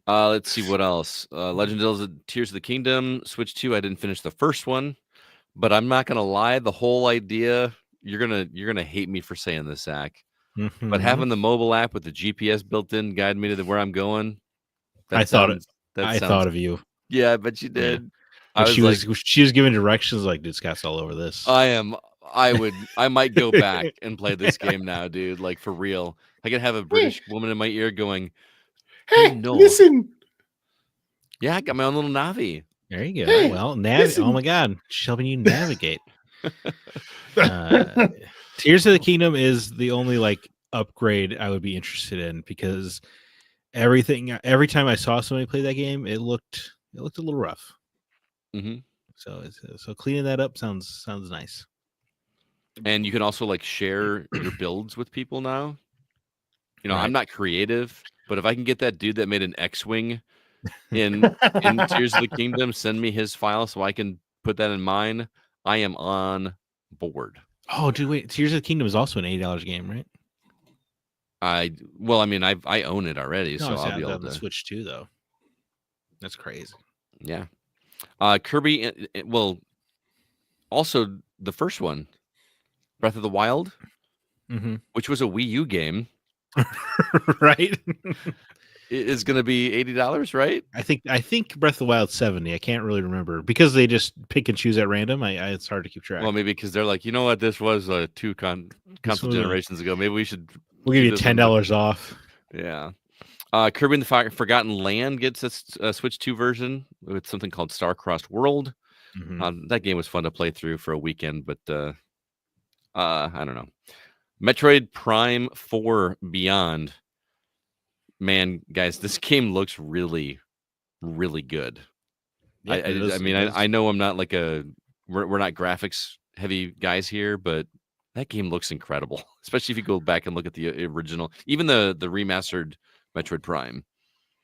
Let's see what else. Legend of Zelda Tears of the Kingdom, Switch 2. I didn't finish the first one, but I'm not gonna lie. The whole idea, you're gonna hate me for saying this, Zach. Mm-hmm. But having the mobile app with the GPS built in, guide me to where I'm going. I thought of you. Yeah, I bet you did. Yeah. She was giving directions like, dude, Scott's all over this. I might go back and play this game now, dude. Like for real. I could have a British woman in my ear going, "Hey, no. listen." Yeah, I got my own little Navi. There you go. Hey, well, listen. Oh my God, she's helping you navigate. Tears of the Kingdom is the only like upgrade I would be interested in because every time I saw somebody play that game, it looked a little rough. Mm-hmm. So cleaning that up sounds nice. And you can also like share your builds with people now. You know, Right. I'm not creative, but if I can get that dude that made an X-wing in Tears of the Kingdom, send me his file so I can put that in mine, I am on board. Oh, dude, wait! Tears of the Kingdom is also an $80 game, right? I own it already, so I'll be able to Switch 2 though. That's crazy. Yeah. Kirby, well, also the first one, Breath of the Wild, which was a Wii U game, right? It is going to be $80, right? I think Breath of the Wild 70. I can't really remember because they just pick and choose at random. it's hard to keep track. Well, maybe because they're like, you know what, this was two console generations ago. Maybe we'll give you $10 off. Yeah. Kirby and the Forgotten Land gets a Switch 2 version with something called Star-Crossed World. That game was fun to play through for a weekend, but I don't know. Metroid Prime 4 Beyond. Man, guys, this game looks really, really good. Yeah, I know I'm not like we're not graphics heavy guys here, but that game looks incredible, especially if you go back and look at the original, even the remastered Metroid Prime.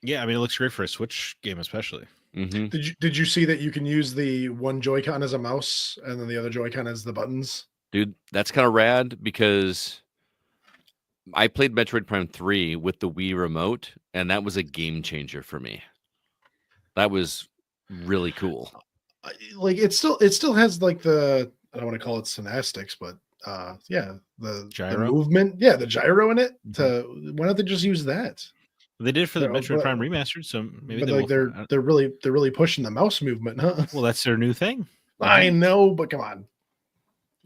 Yeah, I mean, it looks great for a Switch game, especially. Mm-hmm. Did you see that you can use the one Joy-Con as a mouse and then the other Joy-Con as the buttons? Dude, that's kind of rad because I played Metroid Prime 3 with the Wii remote, and that was a game changer for me. That was really cool. Like it still has like the, I don't want to call it synastics, but yeah, the Gyro? movement, yeah, the gyro in it. Mhm. Why don't they just use that? They did for the You know, Metroid Prime remastered, so maybe but they like will. they're really pushing the mouse movement, huh? Well, that's their new thing. I know, but come on,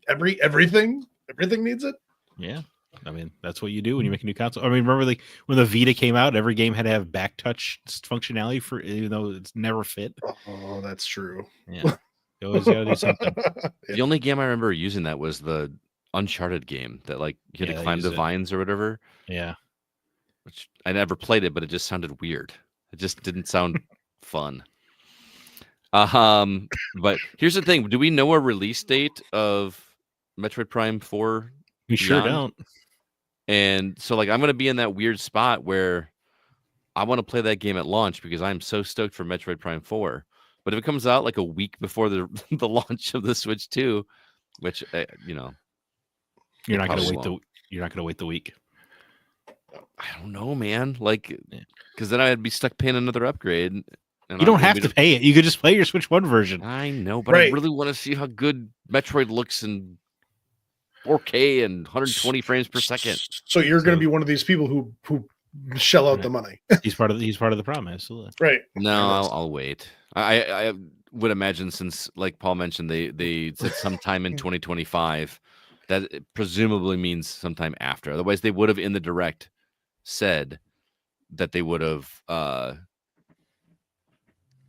everything needs it. Yeah. I mean, that's what you do when you make a new console. I mean, remember like when the Vita came out, every game had to have back touch functionality for, even though it's never fit. Oh, that's true. Yeah. You always got to do something. The only game I remember using that was the Uncharted game that like you had Yeah, to they climb use the it. vines or whatever, Yeah. which I never played it, but it just sounded weird. It just didn't sound fun. But here's the thing: do we know a release date of Metroid Prime 4 We sure Beyond? don't. And so, like, I'm gonna be in that weird spot where I want to play that game at launch because I'm so stoked for Metroid Prime 4. But if it comes out like a week before the the launch of the Switch 2, which you know, You're it not gonna probably wait won't. you're not gonna wait the week. I don't know, man. Like, Yeah. because then I'd be stuck paying another upgrade. And You don't have to pay it. You could just play your Switch 1 version. I know, but I Right. really want to see how good Metroid looks in 4K and 120 frames per second. So you're going So- to be one of these people who shell out Right. the money, He's part of the problem, absolutely. right? No, I'll wait. I would imagine, since like Paul mentioned, they said sometime in 2025. That it presumably means sometime after. Otherwise, they would have in the direct said that they would have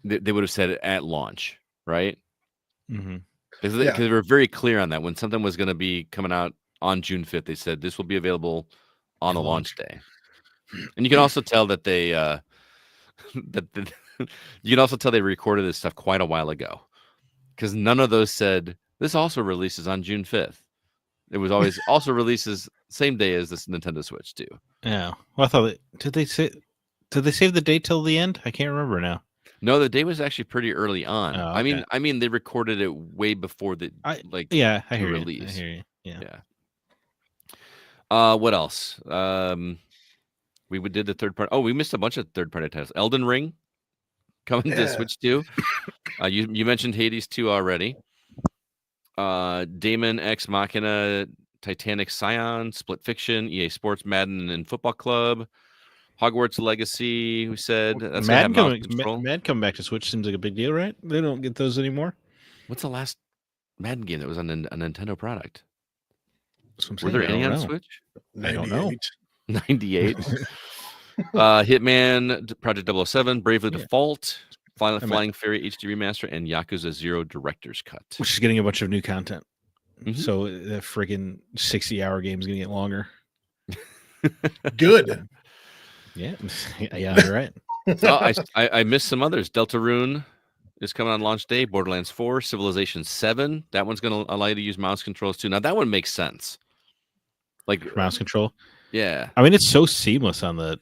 they would have said it at launch, right? Mm-hmm. Because Yeah. they were very clear on that. When something was going to be coming out on June 5th, they said this will be available on the launch day. And you can also tell that they you can also tell they recorded this stuff quite a while ago, because none of those said this also releases on June 5th. It was always also releases same day as this Nintendo Switch 2. Yeah. Well, I thought did they save the date till the end? I can't remember now. No, the day was actually pretty early on. Oh, okay. I mean, they recorded it way before the Yeah, I the hear release. you. I hear you. Yeah. What else? We did the third party. Oh, we missed a bunch of third party titles. Elden Ring coming to Switch 2. You mentioned Hades 2 already. Damon X Machina, Titanic Scion, Split Fiction, EA Sports, Madden and Football Club, Hogwarts Legacy. We said that's gonna have mouse control. Madden coming back to Switch seems like a big deal, right? They don't get those anymore. What's the last Madden game that was on a Nintendo product? That's what I'm Were saying. there I any don't on know. Switch? I don't know. 98. Hitman, Project 007, Bravely Default, Flying Fairy HD Remaster, and Yakuza 0 Director's Cut. Which is getting a bunch of new content. Mhm. So that freaking 60-hour game is going to get longer. Good. Yeah. Yeah, you're right. I missed some others. Deltarune is coming on launch day. Borderlands 4, Civilization 7. That one's going to allow you to use mouse controls too. Now that one makes sense. Like Mouse control. Yeah. I mean, it's so seamless on the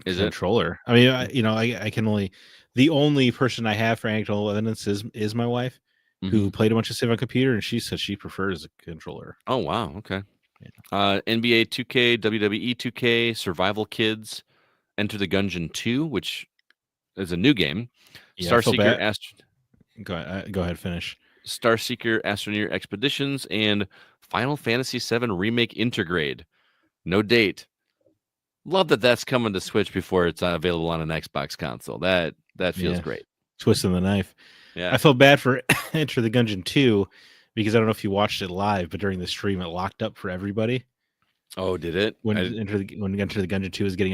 Is it? controller. I mean, I can only, the only person I have for anecdotal evidence is my wife, who played a bunch of Civ on computer, and she said she prefers a controller. Oh wow, okay. Yeah. NBA 2K, WWE 2K, Survival Kids, Enter the Gungeon 2, which is a new game. Yeah, I feel Starseeker bad. Go ahead, finish. Starseeker Astroneer Expeditions, and Final Fantasy VII Remake Intergrade. No date. Love that that's coming to Switch before it's available on an Xbox console. That feels great. Twisting the knife. Yeah. I felt bad for Enter the Gungeon 2 because I don't know if you watched it live, but during the stream it locked up for everybody. Oh, did it? When Enter the Gungeon 2 was getting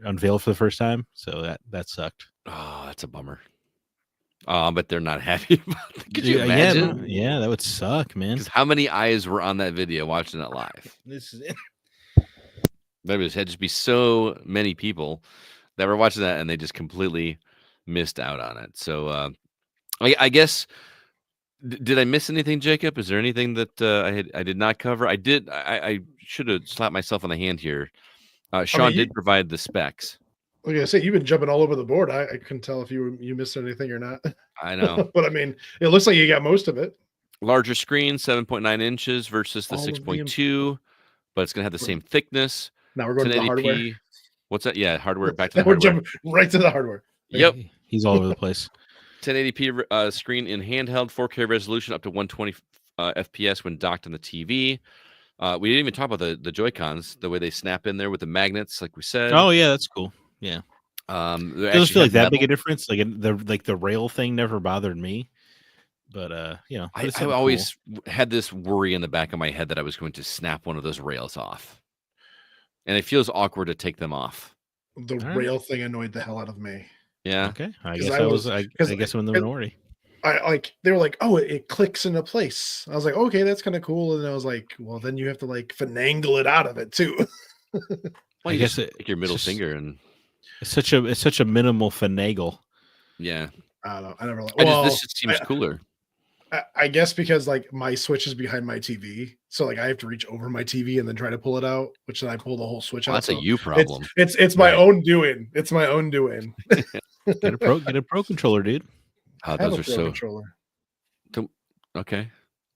unveiled for the first time. So that sucked. Oh, that's a bummer. But they're not happy about it. Could you imagine? Yeah, that would suck, man. Because how many eyes were on that video watching it live? This is it. There had just be so many people that were watching that, and they just completely missed out on it. So I guess, did I miss anything, Jacob? Is there anything that I did not cover? I did. I should have slapped myself on the hand here. Sean did provide the specs. Like I say, you've been jumping all over the board. I couldn't tell if you missed anything or not. I know. But I mean, it looks like you got most of it. Larger screen, 7.9 inches versus the 6.2, but it's going to have the same thickness. Now we're going to the hardware. 1080p. What's that? Yeah, hardware. Back to the We're hardware. jumping right to the hardware. Yep. He's all over the place. 1080p screen in handheld, 4K resolution, up to 120 FPS when docked on the TV. We didn't even talk about the Joy-Cons, the way they snap in there with the magnets, like we said. Oh yeah, that's cool. Yeah. They Doesn't feel actually like that have big a metal. difference. Like the rail thing never bothered me, but but I it's something always had this worry in the back of my head that I was going to snap one of those rails off, and it feels awkward to take them off. The All right. rail thing annoyed the hell out of me. Yeah. cool. Okay, I 'Cause guess I I guess I'm in the minority. They were like, oh, it clicks into place. I was like, okay, that's kind of cool. And I was like, well, then you have to like finagle it out of it too. Well, I you guess just take your middle finger and It's such a minimal finagle. yeah. I don't know. I never like. This just seems cooler. I guess because like my Switch is behind my TV, so like I have to reach over my TV and then try to pull it out, which then I pull the whole Switch Well, out. that's a So you problem. it's my Right. own doing. It's my own doing. Get a pro controller, dude. I have Those a are Pro so controller. okay.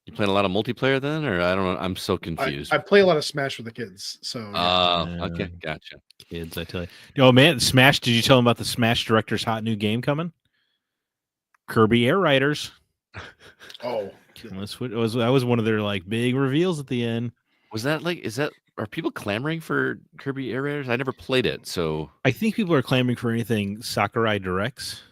You playing a lot of multiplayer then, or I don't know? I'm so confused. I play a lot of Smash with the kids, so Okay, gotcha. Kids, I tell you. Oh man, Smash! Did you tell them about the Smash Director's hot new game coming? Kirby Air Riders. oh, That was one of their like big reveals at the end. Was that like? Are people clamoring for Kirby Air Raiders? I never played it, so I think people are clamoring for anything Sakurai directs,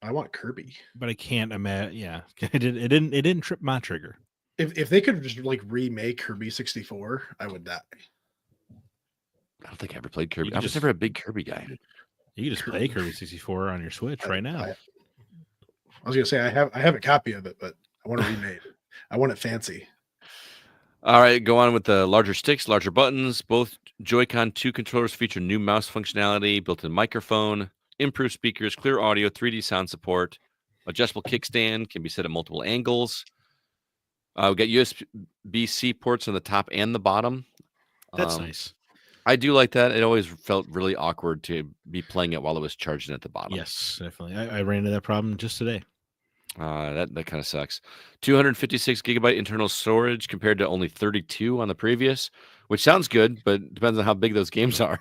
I want Kirby. but I can't imagine. Yeah, it didn't trip my trigger. If they could just like remake Kirby 64, I would die. I don't think I ever played Kirby. can I was just- never a big Kirby guy. You can just play Kirby 64 on your Switch right now. I was gonna say I have a copy of it, but I want to remake it. I want it fancy. All right, go on with the larger sticks, larger buttons. Both Joy-Con 2 controllers feature new mouse functionality, built-in microphone, improved speakers, clear audio, 3D sound support, adjustable kickstand, can be set at multiple angles. We got USB-C ports on the top and the bottom. That's nice. I do like that. It always felt really awkward to be playing it while it was charging at the bottom. Yes, definitely. I ran into that problem just today. That kind of sucks. 256 gigabyte internal storage compared to only 32 on the previous, which sounds good, but depends on how big those games are.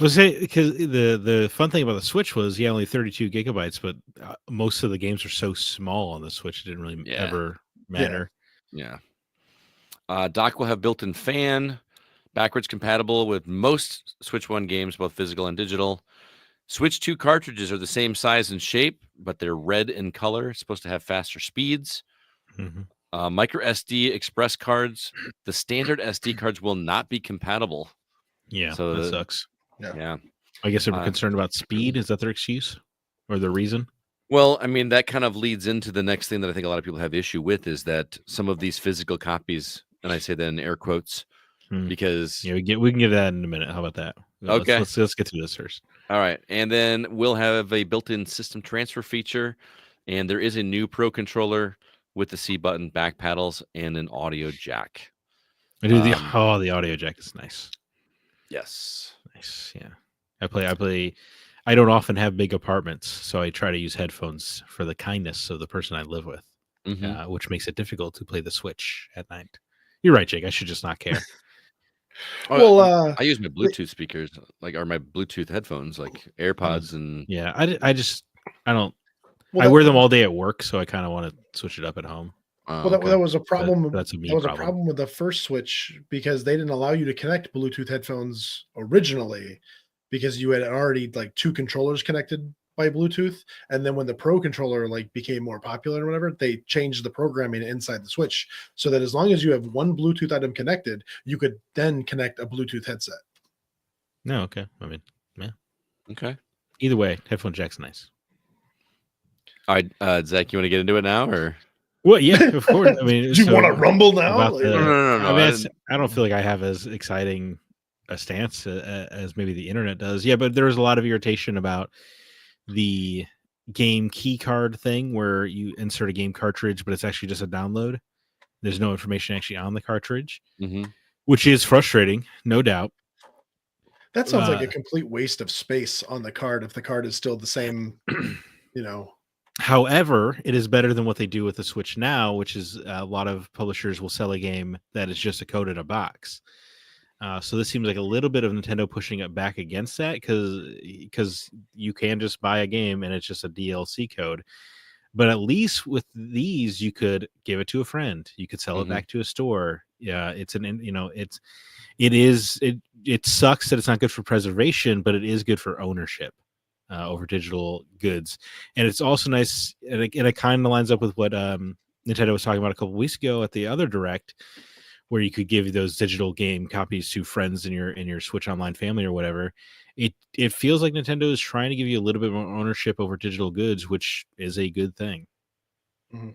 Was it because the fun thing about the Switch was only 32 gigabytes, but most of the games are so small on the Switch it didn't really ever matter. Yeah. Dock will have built-in fan, backwards compatible with most Switch 1 games, both physical and digital. Switch 2 cartridges are the same size and shape, but they're red in color. It's supposed to have faster speeds. Mm-hmm. Micro SD express cards. The standard SD cards will not be compatible. Yeah, So that sucks. Yeah. I guess they were concerned about speed. Is that their excuse or their reason? Well, I mean, that kind of leads into the next thing that I think a lot of people have issue with is that some of these physical copies, and I say that in air quotes, because we can get that in a minute. How about that? Okay. Let's get through this first. All right. And then we'll have a built-in system transfer feature. And there is a new Pro controller with the C button, back paddles, and an audio jack. The audio jack is nice. Yes. Nice. Yeah. I don't often have big apartments, so I try to use headphones for the kindness of the person I live with, which makes it difficult to play the Switch at night. You're right, Jake. I should just not care. Well, I use my Bluetooth speakers, or my Bluetooth headphones, like AirPods, and yeah, I don't. I wear them all day at work, so I kind of want to switch it up at home. That was a problem. That's a me that was problem. a problem with the first Switch because they didn't allow you to connect Bluetooth headphones originally because you had already like two controllers connected by Bluetooth, and then when the Pro controller like became more popular or whatever, they changed the programming inside the Switch so that as long as you have one Bluetooth item connected, you could then connect a Bluetooth headset. No, okay. I mean, yeah. Okay. Either way, headphone jack's nice. All right, Zach, you want to get into it now, or? Well, yeah, of course. I mean, do you want to rumble now? No. I mean, I don't feel like I have as exciting a stance as maybe the internet does. Yeah, but there was a lot of irritation about the game key card thing where you insert a game cartridge, but it's actually just a download. There's no information actually on the cartridge, which is frustrating, no doubt. That sounds like a complete waste of space on the card if the card is still the same, However, it is better than what they do with the Switch now, which is a lot of publishers will sell a game that is just a code in a box. So this seems like a little bit of Nintendo pushing it back against that because you can just buy a game and it's just a DLC code. But at least with these, you could give it to a friend. You could sell it back to a store. Yeah, it's it sucks that it's not good for preservation, but it is good for ownership over digital goods. And it's also nice, and it kind of lines up with what Nintendo was talking about a couple weeks ago at the other Direct, where you could give those digital game copies to friends in your Switch Online family or whatever. It feels like Nintendo is trying to give you a little bit more ownership over digital goods, which is a good thing. Mm-hmm.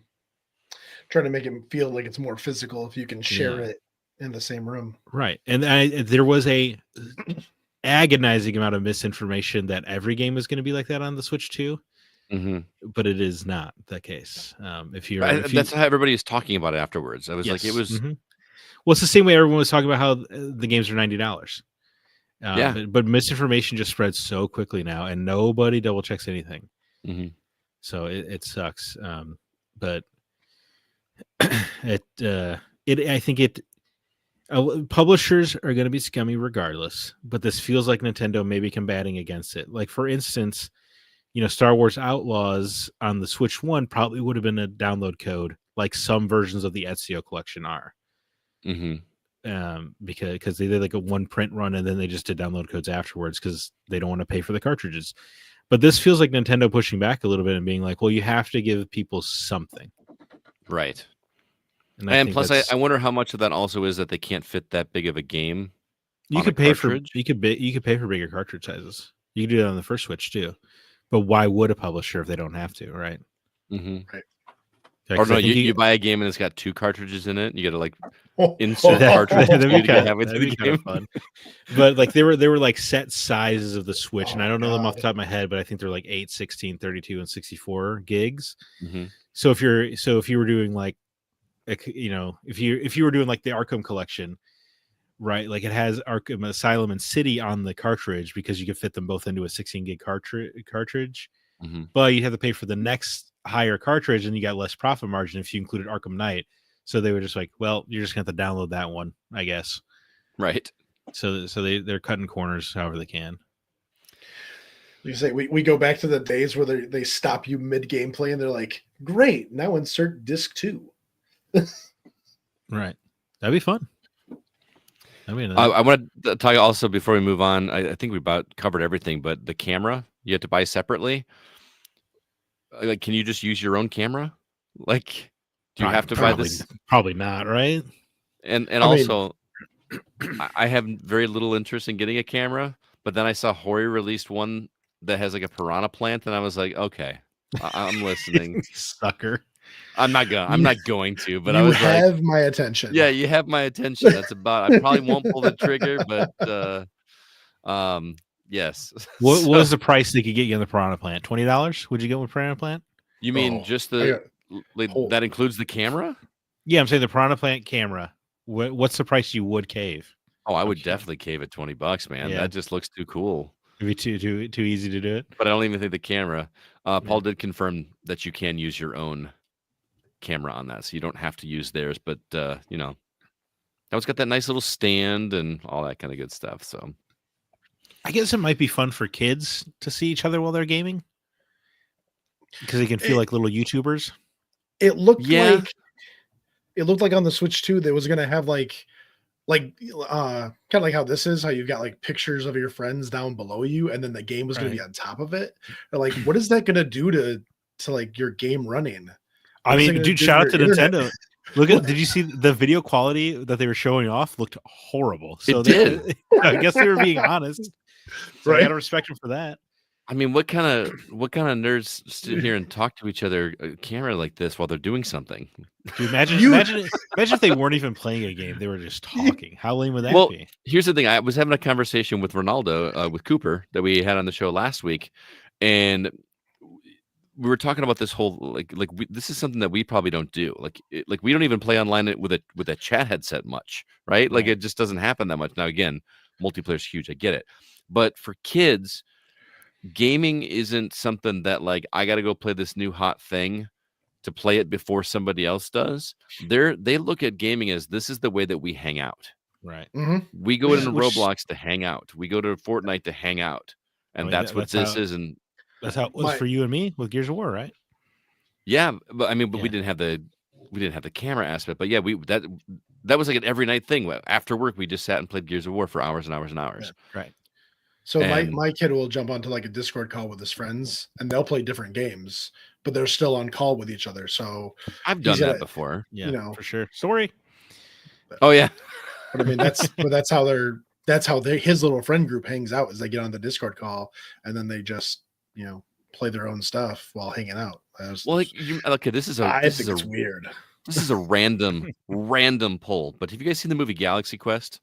Trying to make it feel like it's more physical if you can share it in the same room. Right. And there was a agonizing amount of misinformation that every game is going to be like that on the Switch 2. But it is not the case. That's how everybody is talking about it afterwards. I was like, it was. Well, it's the same way everyone was talking about how the games are $90. But misinformation just spreads so quickly now, and nobody double checks anything. So it sucks. But I think publishers are going to be scummy regardless. But this feels like Nintendo maybe combating against it. Like, for instance, Star Wars Outlaws on the Switch 1 probably would have been a download code, like some versions of the Ezio collection are. Because they did like a one print run and then they just did download codes afterwards because they don't want to pay for the cartridges. But this feels like Nintendo pushing back a little bit and being like, well, you have to give people something. Right. And plus, I wonder how much of that also is that they can't fit that big of a game. You could pay for bigger cartridge sizes. You could do that on the first Switch too. But why would a publisher if they don't have to, right? Right. Or no, you buy a game and it's got 2 cartridges in it. You got to like insert the cartridge. That'd be kind of fun. But like they were like set sizes of the Switch, and I don't know them off the top of my head, but I think they're like 8, 16, 32, and 64 gigs. So if you were doing like, if you were doing like the Arkham collection, right? Like it has Arkham Asylum and City on the cartridge because you could fit them both into a 16 gig cartridge. But you have to pay for the next higher cartridge and you got less profit margin if you included Arkham Knight. So they were just like, well, you're just going to have to download that one, I guess. Right. So they're cutting corners however they can. You say we go back to the days where they stop you mid gameplay and they're like, great, now insert disc 2. Right. That'd be fun. I mean, I want to talk also before we move on. I think we about covered everything, but the camera you have to buy separately. Like, can you just use your own camera? Like, do you have to buy this? Probably not, right? And also, I have very little interest in getting a camera. But then I saw Hori released one that has like a piranha plant, and I was like, okay, I'm listening, sucker. I'm not going to. But you I was have my attention. Yeah, you have my attention. That's about. I probably won't pull the trigger, but yes. What was the price they could get you on the piranha plant? $20? Would you go with piranha plant? You mean just that includes the camera? Yeah, I'm saying the piranha plant camera. What's the price you would cave? Oh, I would definitely cave at $20, man. Yeah. That just looks too cool. It'd be too easy to do it. But I don't even think the camera. Paul did confirm that you can use your own camera on that, so you don't have to use theirs. But that one's got that nice little stand and all that kind of good stuff. So I guess it might be fun for kids to see each other while they're gaming because they can feel like little YouTubers. It looked like on the Switch 2 they was gonna have like kind of like how this is, how you've got like pictures of your friends down below you, and then the game was gonna be on top of it. Or like, what is that gonna do to like your game running? I mean, dude, shout out to Nintendo. Did you see the video quality that they were showing off? Looked horrible. So it did. I guess they were being honest. So I gotta respect them for that. I mean, what kind of nerds sit here and talk to each other camera like this while they're doing something? Dude, imagine if they weren't even playing a game; they were just talking. How lame would that be? Here's the thing: I was having a conversation with Ronaldo, with Cooper, that we had on the show last week, and we were talking about this whole this is something that we probably don't do. Like we don't even play online with a chat headset much, right? Like it just doesn't happen that much. Now again, multiplayer is huge. I get it, but for kids, gaming isn't something that like I got to go play this new hot thing to play it before somebody else does. They look at gaming as this is the way that we hang out. Right. We go into Which- Roblox to hang out. We go to Fortnite to hang out, and mean, that's what that's this how- is. And That's how it was for you and me with Gears of War, right? yeah, but I mean, but we Yeah. didn't have the camera aspect. But yeah, that was like an every night thing. After work, we just sat and played Gears of War for hours and hours and hours. Right. So And- my kid will jump onto like a Discord call with his friends, and they'll play different games, but they're still on call with each other. So I've done He's that gonna- before. Yeah, know. for sure. Sorry. Oh yeah, but I mean that's how his little friend group hangs out, is they get on the Discord call and then they just play their own stuff while hanging out. well, like okay, this is a it's weird. this is a random poll. But have you guys seen the movie Galaxy Quest?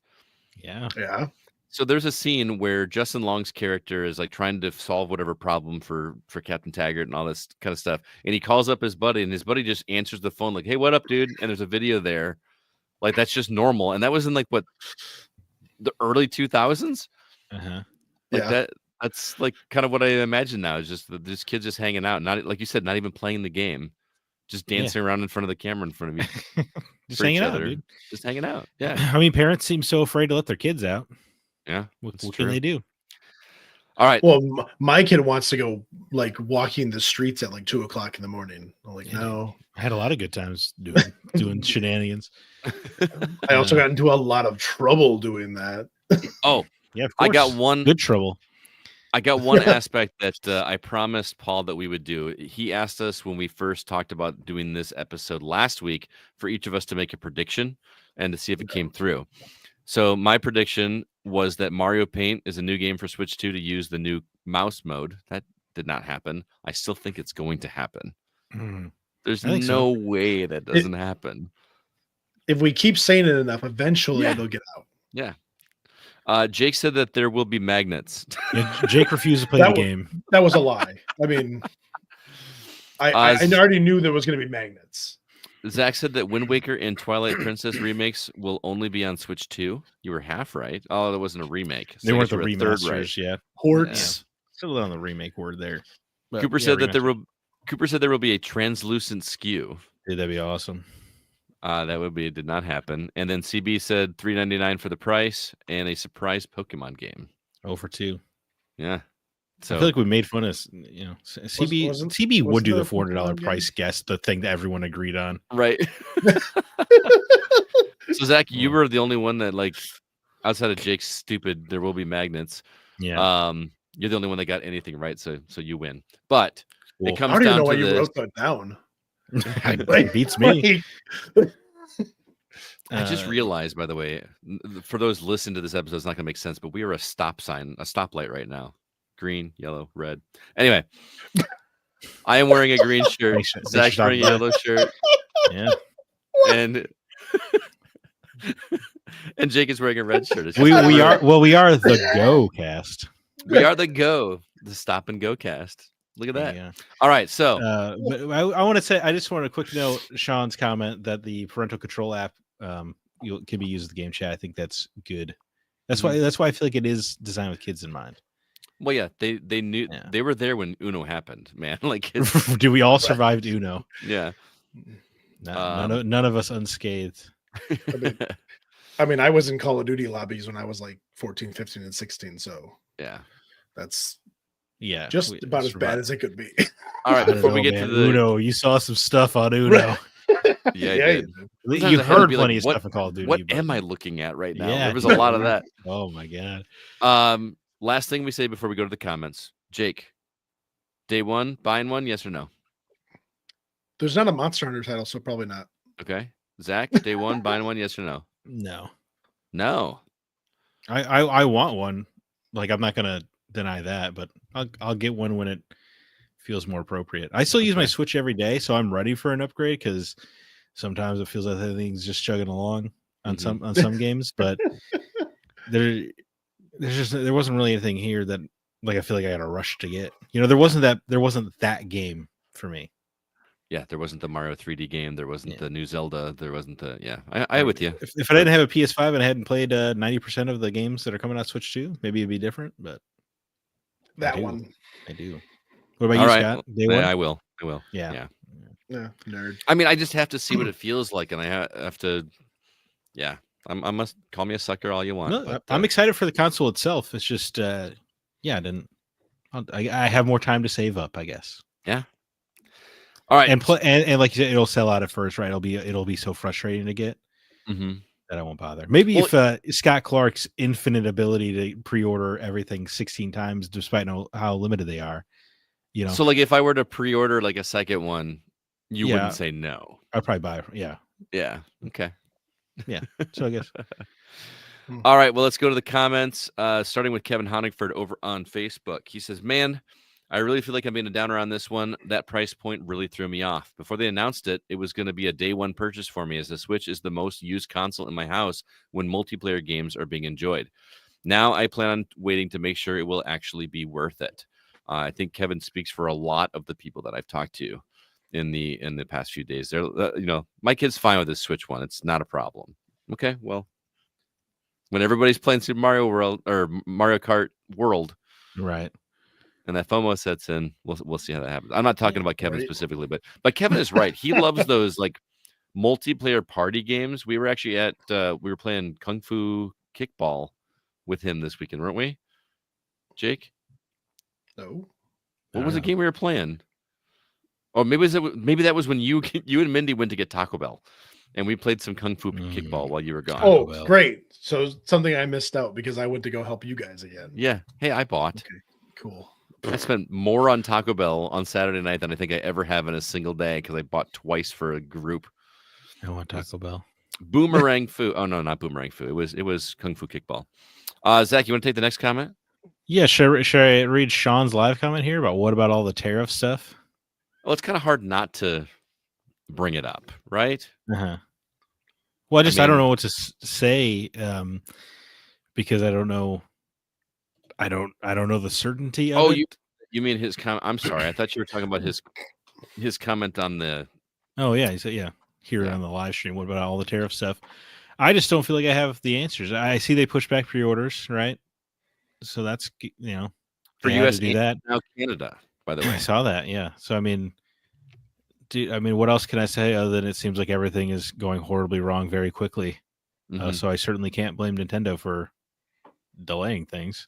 Yeah. Yeah. So there's a scene where Justin Long's character is like trying to solve whatever problem for Captain Taggart and all this kind of stuff. And he calls up his buddy, and his buddy just answers the phone like, "Hey, what up, dude?" And there's a video there. Like that's just normal. And that was in like what, the early 2000s? Uh-huh. Like Yeah. that's like kind of what I imagine now, is just this kids just hanging out, not like you said, not even playing the game, just dancing around in front of the camera in front of you. Just for each hanging out, other. dude. Just hanging out. Yeah. I mean, parents seem so afraid to let their kids out. Yeah. What that's can true. they do? All right. Well, my kid wants to go like walking the streets at like 2:00 in the morning. I'm like, Yeah. no. I had a lot of good times doing shenanigans. I also got into a lot of trouble doing that. Oh, Yeah, of I got course. one. Good trouble. I got one aspect that I promised Paul that we would do. He asked us when we first talked about doing this episode last week for each of us to make a prediction and to see if it came through. So my prediction was that Mario Paint is a new game for Switch 2 to use the new mouse mode. That did not happen. I still think it's going to happen. Mm. There's I think no so. way that doesn't happen. If we keep saying it enough, eventually Yeah. it'll get out. Yeah. Jake said that there will be magnets. Yeah, Jake refused to play That the wa- game. That was a lie. I mean, I already knew there was going to be magnets. Zach said that Wind Waker and Twilight Princess remakes will only be on Switch 2. You were half right. Oh, that wasn't a remake. They So I weren't guess the you were a third right. remasters, yeah. Ports. Still on the remake word there. But Cooper yeah, said that remaster. Cooper said there will be a translucent skew. Dude, that'd be awesome. Did not happen. And then CB said $3.99 for the price and a surprise Pokemon game. 0 for 2. Yeah. So I feel like we made fun of CB. wasn't- CB was would do the the $400 Pokemon price guess, the thing that everyone agreed on. right. So Zach, you were the only one that, like, outside of Jake's stupid, there will be magnets. Yeah. You're the only one that got anything right, so you win. But Cool. it comes I don't even down know why to you this. wrote that down. It beats me. I just Uh, realized, by the way, for those listening to this episode, it's not going to make sense, but we are a stoplight right now. Green, yellow, red. Anyway, I am wearing a green shirt. Thanks for Zach's wearing a stopping yellow shirt, Yeah. and and Jake is wearing a red shirt. It's We just- we are the Go Cast. we are the Stop and Go cast. Look at that. Yeah. All right, so But I want to say, I just want a quick note. Sean's comment that the parental control app can be used in the game chat. I think that's good. That's why I feel like it is designed with kids in mind. well, yeah, they knew Yeah. they were there when Uno happened, man. Like, Do we all survived Uno? yeah. None of us unscathed. I mean, I was in Call of Duty lobbies when I was like 14, 15, and 16. So Yeah. that's Yeah, just we about as bad survived. as it could be. All right, I don't before we know, get man. to the Uno, you saw some stuff on Uno. Right. yeah, I Yeah, did. you Sometimes You I had to heard be plenty like, of stuff in Call of Duty. What but- am I looking at right now? Yeah. There was a lot of that. Oh my god. Last thing we say before we go to the comments. Jake, day one, buying one, yes or no? There's not a Monster Hunter title, so probably not. Okay. Zach, day one, buying one, yes or no? No. No. I want one. Like, I'm not gonna deny that, but I'll get one when it feels more appropriate. I still use my Okay. Switch every day, so I'm ready for an upgrade because sometimes it feels like everything's just chugging along on Mhm. some games, but there wasn't really anything here that, like, I feel like I got a rush to get. There wasn't that game for me. Yeah, there wasn't the Mario 3D game. There wasn't Yeah. the new Zelda. There wasn't the I with you. If I didn't have a PS5 and I hadn't played 90% of the games that are coming out Switch 2, maybe it'd be different, but That do. one. I do. What about All you, right. Scott? Day Yeah, one? I will. Yeah. Yeah, nerd. I mean, I just have to see what it feels like, and I have to. Yeah. I must call me a sucker all you want. No, but, I'm excited for the console itself. It's just, yeah, I didn't. I have more time to save up, I guess. Yeah. All right. And like you said, it'll sell out at first, right? It'll be so frustrating to get Mhm. that I won't bother. Maybe Well, if Scott Clark's infinite ability to pre-order everything 16 times, despite how limited they are, so like if I were to pre-order like a second one, you Yeah. wouldn't say no. I'd probably buy it. Yeah. Yeah. Okay. Yeah. So I guess. All right. Well, let's go to the comments. Starting with Kevin Honigford over on Facebook. He says, "Man, I really feel like I'm being a downer on this one. That price point really threw me off. Before they announced it, it was going to be a day one purchase for me, as the Switch is the most used console in my house when multiplayer games are being enjoyed. Now I plan on waiting to make sure it will actually be worth it." I think Kevin speaks for a lot of the people that I've talked to in the past few days. They're, my kid's fine with this Switch one. It's not a problem. Okay, well, when everybody's playing Super Mario World or Mario Kart World, Right. and that FOMO sets in, we'll see how that happens. I'm not talking about Kevin Right. specifically, but Kevin is right. He loves those like multiplayer party games. We were actually we were playing Kung Fu Kickball with him this weekend, weren't we, Jake? No. What was the game we were playing? Or maybe that was when you and Mindy went to get Taco Bell, and we played some Kung Fu Kickball while you were gone. Oh, Bell. great. So something I missed out because I went to go help you guys again. Yeah. Hey, I bought. Okay, cool. I spent more on Taco Bell on Saturday night than I think I ever have in a single day because I bought twice for a group. I want Taco Bell. Boomerang Fu. Oh no, not Boomerang Fu. It was Kung Fu Kickball. Zach, you want to take the next comment? Yeah, should I read Sean's live comment here about what about all the tariff stuff? Well, it's kind of hard not to bring it up, right? Uh-huh. Well, I don't mean- know what to say because I don't know. I don't know the certainty of it. You mean his comment? I'm sorry, I thought you were talking about his comment on the. Oh yeah, he said here on the live stream. What about all the tariff stuff? I just don't feel like I have the answers. I see they push back pre-orders, right? So that's for they had US to do that. Now Canada, by the I way. saw that. Yeah. So I mean, what else can I say other than it seems like everything is going horribly wrong very quickly. Mhm. So I certainly can't blame Nintendo for delaying things.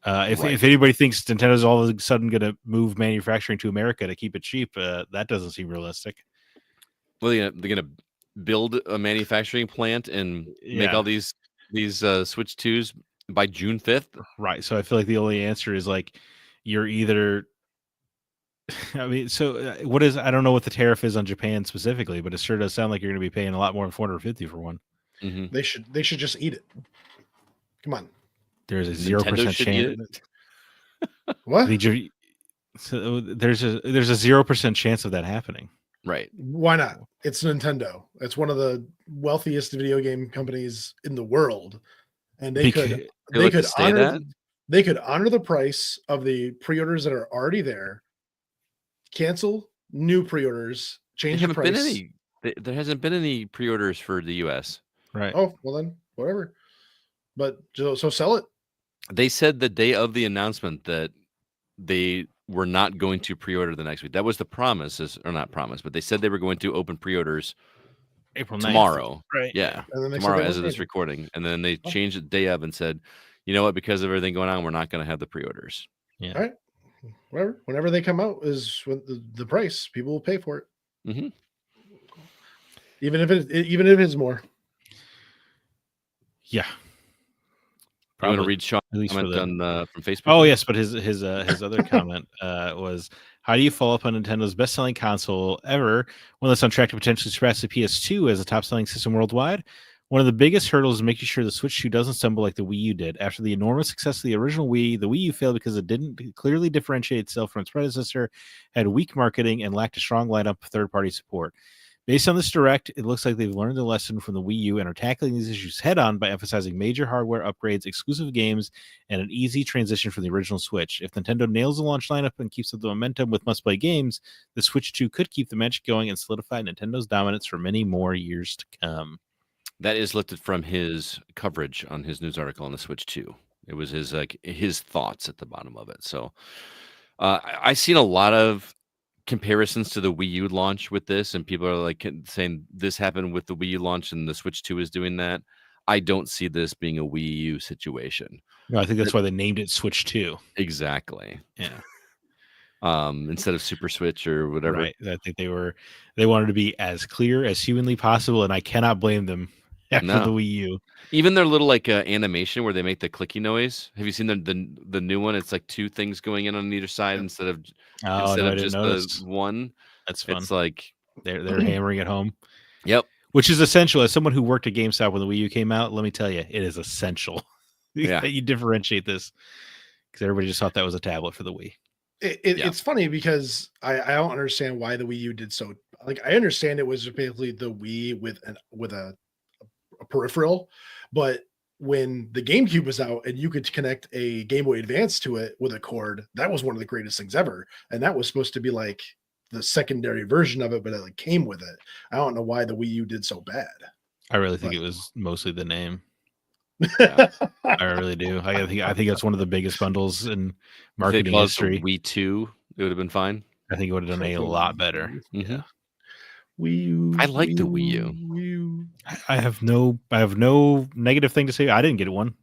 If Right. anybody thinks Nintendo's all of a sudden going to move manufacturing to America to keep it cheap, that doesn't seem realistic. Well, they're gonna build a manufacturing plant and make Yeah. all these Switch 2s by June 5th. Right. So I feel like the only answer is like you're either. I mean, so what is? I don't know what the tariff is on Japan specifically, but it sure does sound like you're going to be paying a lot more than $450 for one. Mhm. They should just eat it. Come on. There's a Nintendo 0% should eat chance. What? So there's a 0% chance of that happening. Right. Why not? It's Nintendo. It's one of the wealthiest video game companies in the world, and they could honor the price of the pre-orders that are already there. Cancel new pre-orders. Change the price. There hasn't been any pre-orders for the US. Right. Oh well, then whatever. But so sell it. They said the day of the announcement that they were not going to pre-order the next week. That was the promise, or not promise, but they said they were going to open pre-orders April 9th. tomorrow. Right. Yeah. And then Tomorrow as of this recording. And then they changed it day of and said, you know what, because of everything going on, we're not going to have the pre-orders. Yeah. All right. Whatever. Whenever they come out is when the price. People will pay for it. Mm-hmm. Even if it's more. Yeah. You want to read Sean's at least comment from Facebook? Oh yes, but his other comment was, how do you follow up on Nintendo's best-selling console ever, one that's on track to potentially surpass the PS2 as a top-selling system worldwide? One of the biggest hurdles is making sure the Switch 2 doesn't stumble like the Wii U did. After the enormous success of the original Wii, the Wii U failed because it didn't clearly differentiate itself from its predecessor, had weak marketing, and lacked a strong lineup of third-party support. Based on this direct, it looks like they've learned the lesson from the Wii U and are tackling these issues head-on by emphasizing major hardware upgrades, exclusive games, and an easy transition from the original Switch. If Nintendo nails the launch lineup and keeps up the momentum with must-play games, the Switch 2 could keep the magic going and solidify Nintendo's dominance for many more years to come. That is lifted from his coverage on his news article on the Switch 2. It was his thoughts at the bottom of it. So I've seen a lot of comparisons to the Wii U launch with this, and people are like saying this happened with the Wii U launch and the Switch 2 is doing that. I don't see this being a Wii U situation. No, I think that's why they named it Switch 2. Exactly. Yeah. Instead of Super Switch or whatever. Right. I think they wanted to be as clear as humanly possible, and I cannot blame them after No. the Wii U. Even their little like animation where they make the clicky noise. Have you seen the new one? It's like two things going in on either side instead of I didn't just notice. the one. That's fun. It's like they're hammering it home. Yep. Which is essential. As someone who worked at GameStop when the Wii U came out, let me tell you, it is essential that you differentiate this, because everybody just thought that was a tablet for the Wii. It's funny because I don't understand why the Wii U did so. Like, I understand it was basically the Wii with a peripheral, but when the GameCube was out and you could connect a Game Boy Advance to it with a cord, that was one of the greatest things ever. And that was supposed to be like the secondary version of it, but it like came with it. I don't know why the Wii U did so bad. I really think it was mostly the name. Yeah, I really do. I think that's one of the biggest bundles in marketing history. Wii 2, it would have been fine. I think it would have done a lot better. Mm-hmm. Yeah. Wii U. I like the Wii U. Wii U. I have no negative thing to say. I didn't get one.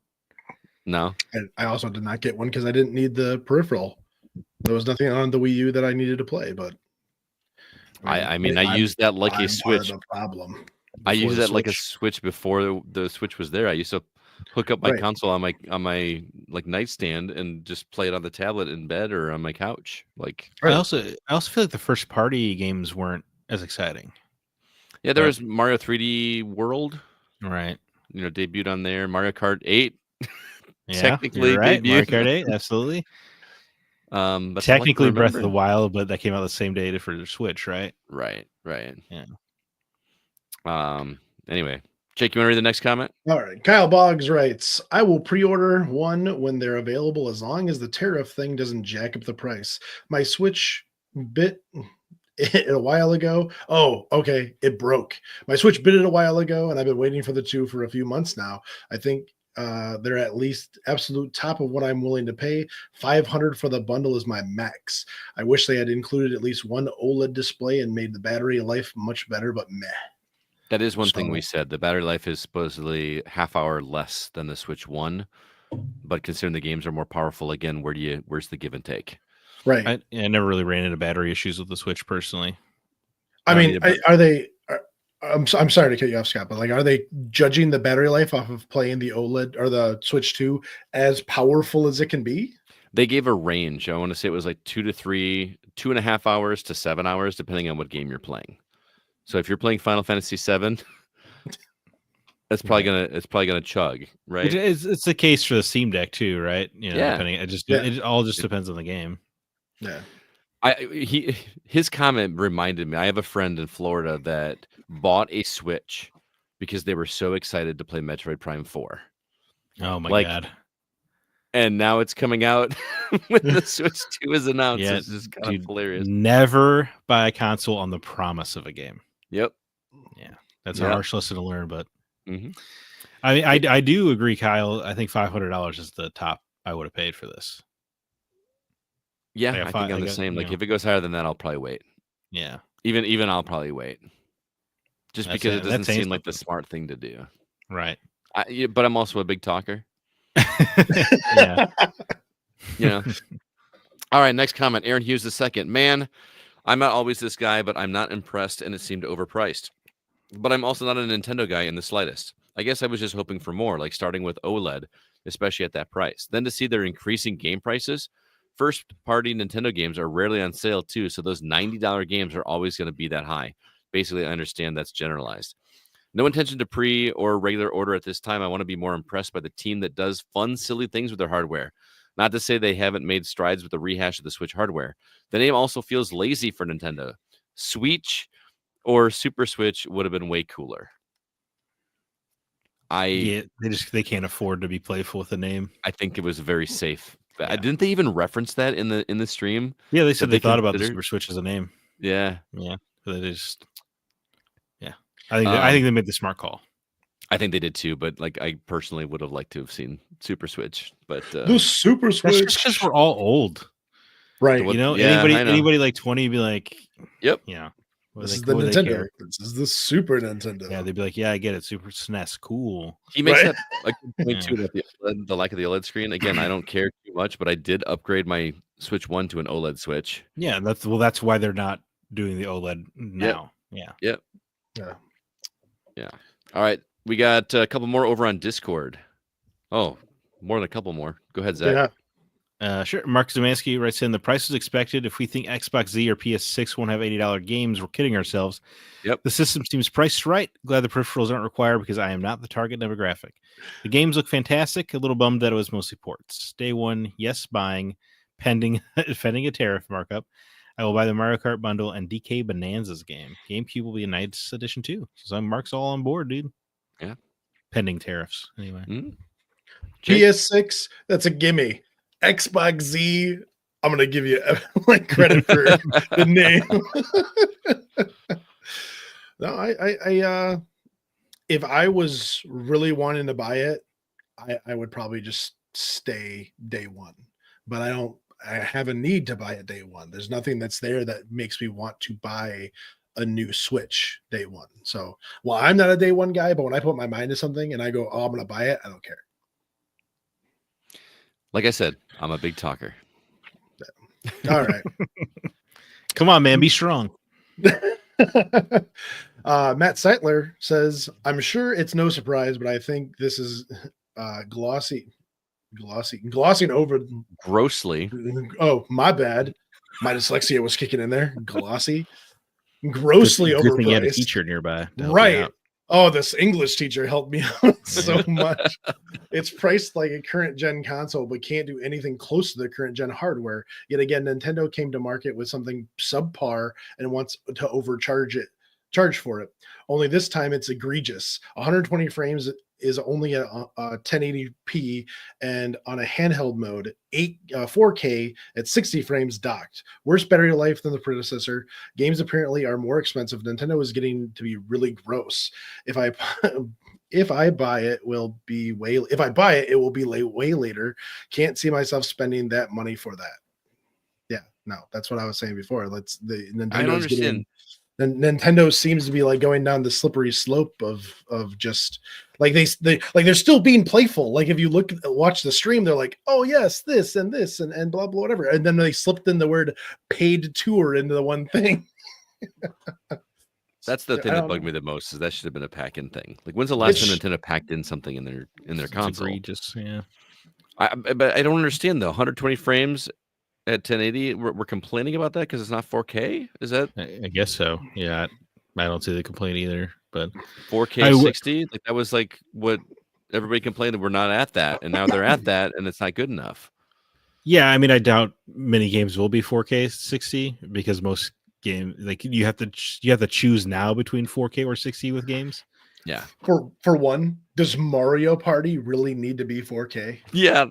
No. I also did not get one because I didn't need the peripheral. There was nothing on the Wii U that I needed to play, but I mean, I used that like a Switch. Problem. I used that like a Switch before the Switch was there. I used to hook up my console on my like nightstand and just play it on the tablet in bed or on my couch. Like I also feel like the first party games weren't as exciting. Yeah, there was Mario 3D World. Right. Debuted on there. Mario Kart 8. Yeah, technically right. debuted. Mario Kart 8, absolutely. But technically Breath of the Wild, but that came out the same day for the Switch, right? Right. Yeah. Anyway, Jake, you want to read the next comment? All right. Kyle Boggs writes, I will pre-order one when they're available as long as the tariff thing doesn't jack up the price. My Switch bit it a while ago. Oh, okay. It broke. My Switch bit it a while ago, and I've been waiting for the 2 for a few months now. I think they're at least absolute top of what I'm willing to pay. $500 for the bundle is my max. I wish they had included at least one OLED display and made the battery life much better, but meh. That is one thing we said. The battery life is supposedly half hour less than the Switch 1, but considering the games are more powerful, again, where's the give and take? Right. I never really ran into battery issues with the Switch personally. I mean, I'm sorry to cut you off, Scott, but like, are they judging the battery life off of playing the OLED or the Switch 2 as powerful as it can be? They gave a range. I want to say it was like 2.5 hours to 7 hours, depending on what game you're playing. So if you're playing Final Fantasy VII, it's probably gonna chug, right? It's the case for the Steam Deck too, right? Depending, it all just depends on the game. Yeah. His comment reminded me. I have a friend in Florida that bought a Switch because they were so excited to play Metroid Prime 4. Oh my god! And now it's coming out when the Switch 2 is announced. Yeah, it's just kind of hilarious. Never buy a console on the promise of a game. Yep. Yeah, that's a harsh lesson to learn, but mm-hmm. I do agree, Kyle. I think $500 is the top I would have paid for this. Yeah, I think I'm the same. Like if it goes higher than that, I'll probably wait. Yeah. Even I'll probably wait. Just because it doesn't seem like the smart thing to do. Right. But I'm also a big talker. Yeah. All right, next comment. Aaron Hughes II. Man, I'm not always this guy, but I'm not impressed and it seemed overpriced. But I'm also not a Nintendo guy in the slightest. I guess I was just hoping for more, like starting with OLED, especially at that price. Then to see their increasing game prices, first-party Nintendo games are rarely on sale too, so those $90 games are always going to be that high. Basically, I understand that's generalized. No intention to pre or regular order at this time. I want to be more impressed by the team that does fun, silly things with their hardware. Not to say they haven't made strides with the rehash of the Switch hardware. The name also feels lazy for Nintendo. Switch or Super Switch would have been way cooler. They can't afford to be playful with the name. I think it was very safe. Yeah. Didn't they even reference that in the stream? Yeah, they said they thought about the Super Switch as a name. Yeah. But they just I think they made the smart call. I think they did too, but like I personally would have liked to have seen Super Switch. But the Super Switch, that's just because we're all old, right? Anybody like 20 would be like, yep, yeah, This is the Nintendo. This is the Super Nintendo. Yeah, they'd be like, "Yeah, I get it. Super SNES, cool." He makes Right. that a good point too about the lack of the OLED screen. Again, I don't care too much, but I did upgrade my Switch 1 to an OLED Switch. Yeah, that's why they're not doing the OLED now. Yeah. Yep. Yeah. Yeah. All right. We got a couple more over on Discord. Oh, more than a couple more. Go ahead, Zach. Yeah. Sure. Mark Zemansky writes in, the price was expected. If we think Xbox Z or PS6 won't have $80 games, we're kidding ourselves. Yep. The system seems priced right. Glad the peripherals aren't required because I am not the target demographic. The games look fantastic. A little bummed that it was mostly ports. Day one, yes, buying, pending a tariff markup. I will buy the Mario Kart bundle and DK Bonanza's game. GameCube will be a nice addition too. So Mark's all on board, dude. Yeah. Pending tariffs, anyway. PS6, that's a gimme. Xbox Z, I'm gonna give you like credit for the name. No, I if I was really wanting to buy it, I would probably just stay day one. But I have a need to buy it day one. There's nothing that's there that makes me want to buy a new Switch day one. So, well, I'm not a day one guy, but when I put my mind to something and I go, oh, I'm gonna buy it, I don't care. Like I said, I'm a big talker. All right. Come on, man, be strong. Matt Seitler says, I'm sure it's no surprise, but I think this is glossing over. Grossly. Oh, my bad. My dyslexia was kicking in there. Grossly Good thing you had a overpriced. teacher nearby. to help you Right. out. Oh, this English teacher helped me out so much. It's priced like a current gen console, but can't do anything close to the current gen hardware. Yet again, Nintendo came to market with something subpar and wants to charge for it. Only this time it's egregious. 120 frames is only a 1080p, and on a handheld mode, 4K at 60 frames docked. Worse battery life than the predecessor. Games apparently are more expensive. Nintendo is getting to be really gross. If I buy it, it will be way later. Can't see myself spending that money for that. Yeah, no, that's what I was saying before. I don't understand. Nintendo seems to be like going down the slippery slope of just like they're still being playful. Like if you watch the stream, they're like, oh yes, this and blah blah whatever, and then they slipped in the word paid tour into the one thing. That's the thing that bugged me the most. Is that should have been a pack-in thing. Like when's the last time Nintendo packed in something in their console? Egregious, yeah. But I don't understand though. 120 frames at 1080, we're complaining about that because it's not 4K. Is that? I guess so. Yeah, I don't see the complaint either. But 4K 60, like that was like what everybody complained that we're not at that, and now they're at that, and it's not good enough. Yeah, I mean, I doubt many games will be 4K 60 because most games, like you have to choose now between 4K or 60 with games. Yeah. For one, does Mario Party really need to be 4K? Yeah.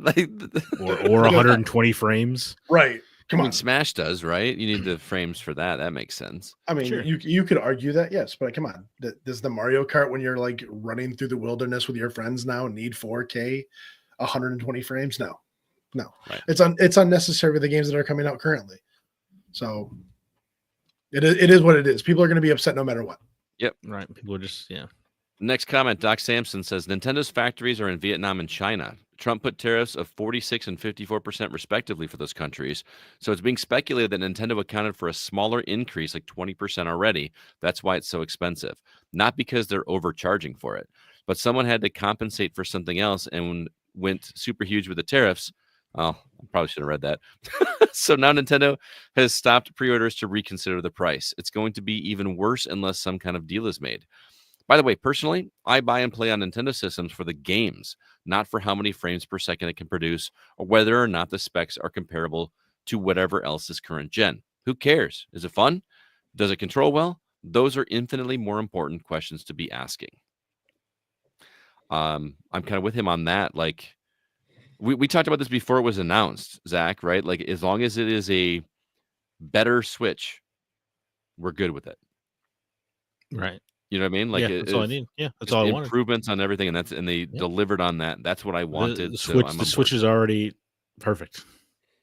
or 120 frames. Right. Come on. Smash does, right? You need the frames for that. That makes sense. I mean, sure. you could argue that, yes, but come on. Does the Mario Kart when you're like running through the wilderness with your friends now need 4K 120 frames? No. Right. It's unnecessary for the games that are coming out currently. So it is what it is. People are going to be upset no matter what. Yep. Right. People are just, yeah. Next comment, Doc Sampson says, Nintendo's factories are in Vietnam and China. Trump put tariffs of 46 and 54% respectively for those countries. So it's being speculated that Nintendo accounted for a smaller increase, like 20% already. That's why it's so expensive. Not because they're overcharging for it, but someone had to compensate for something else and went super huge with the tariffs. Oh, I probably should have read that. So now Nintendo has stopped pre-orders to reconsider the price. It's going to be even worse unless some kind of deal is made. By the way, personally, I buy and play on Nintendo systems for the games, not for how many frames per second it can produce or whether or not the specs are comparable to whatever else is current gen. Who cares? Is it fun? Does it control well? Those are infinitely more important questions to be asking. I'm kind of with him on that. Like we talked about this before it was announced, Zach, right? Like as long as it is a better Switch, we're good with it. Right. You know what I mean? Like yeah, that's all I need. Yeah, that's all I wanted. Improvements on everything, and they delivered on that. That's what I wanted. The Switch is already perfect.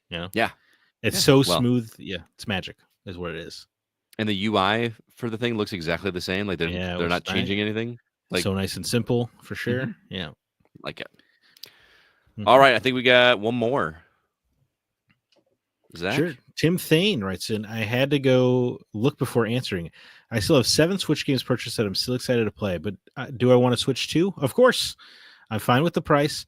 You know? Yeah. It's so smooth. Yeah, it's magic, is what it is. And the UI for the thing looks exactly the same. Like Yeah, it they're was not changing anything. Like, so nice and simple for sure. mhm, Yeah. like it. All Mhm. right, I think we got one more. Sure. Zach? Tim Thane writes in, I had to go look before answering. I still have 7 Switch games purchased that I'm still excited to play, but do I want to switch too? Of course. I'm fine with the price.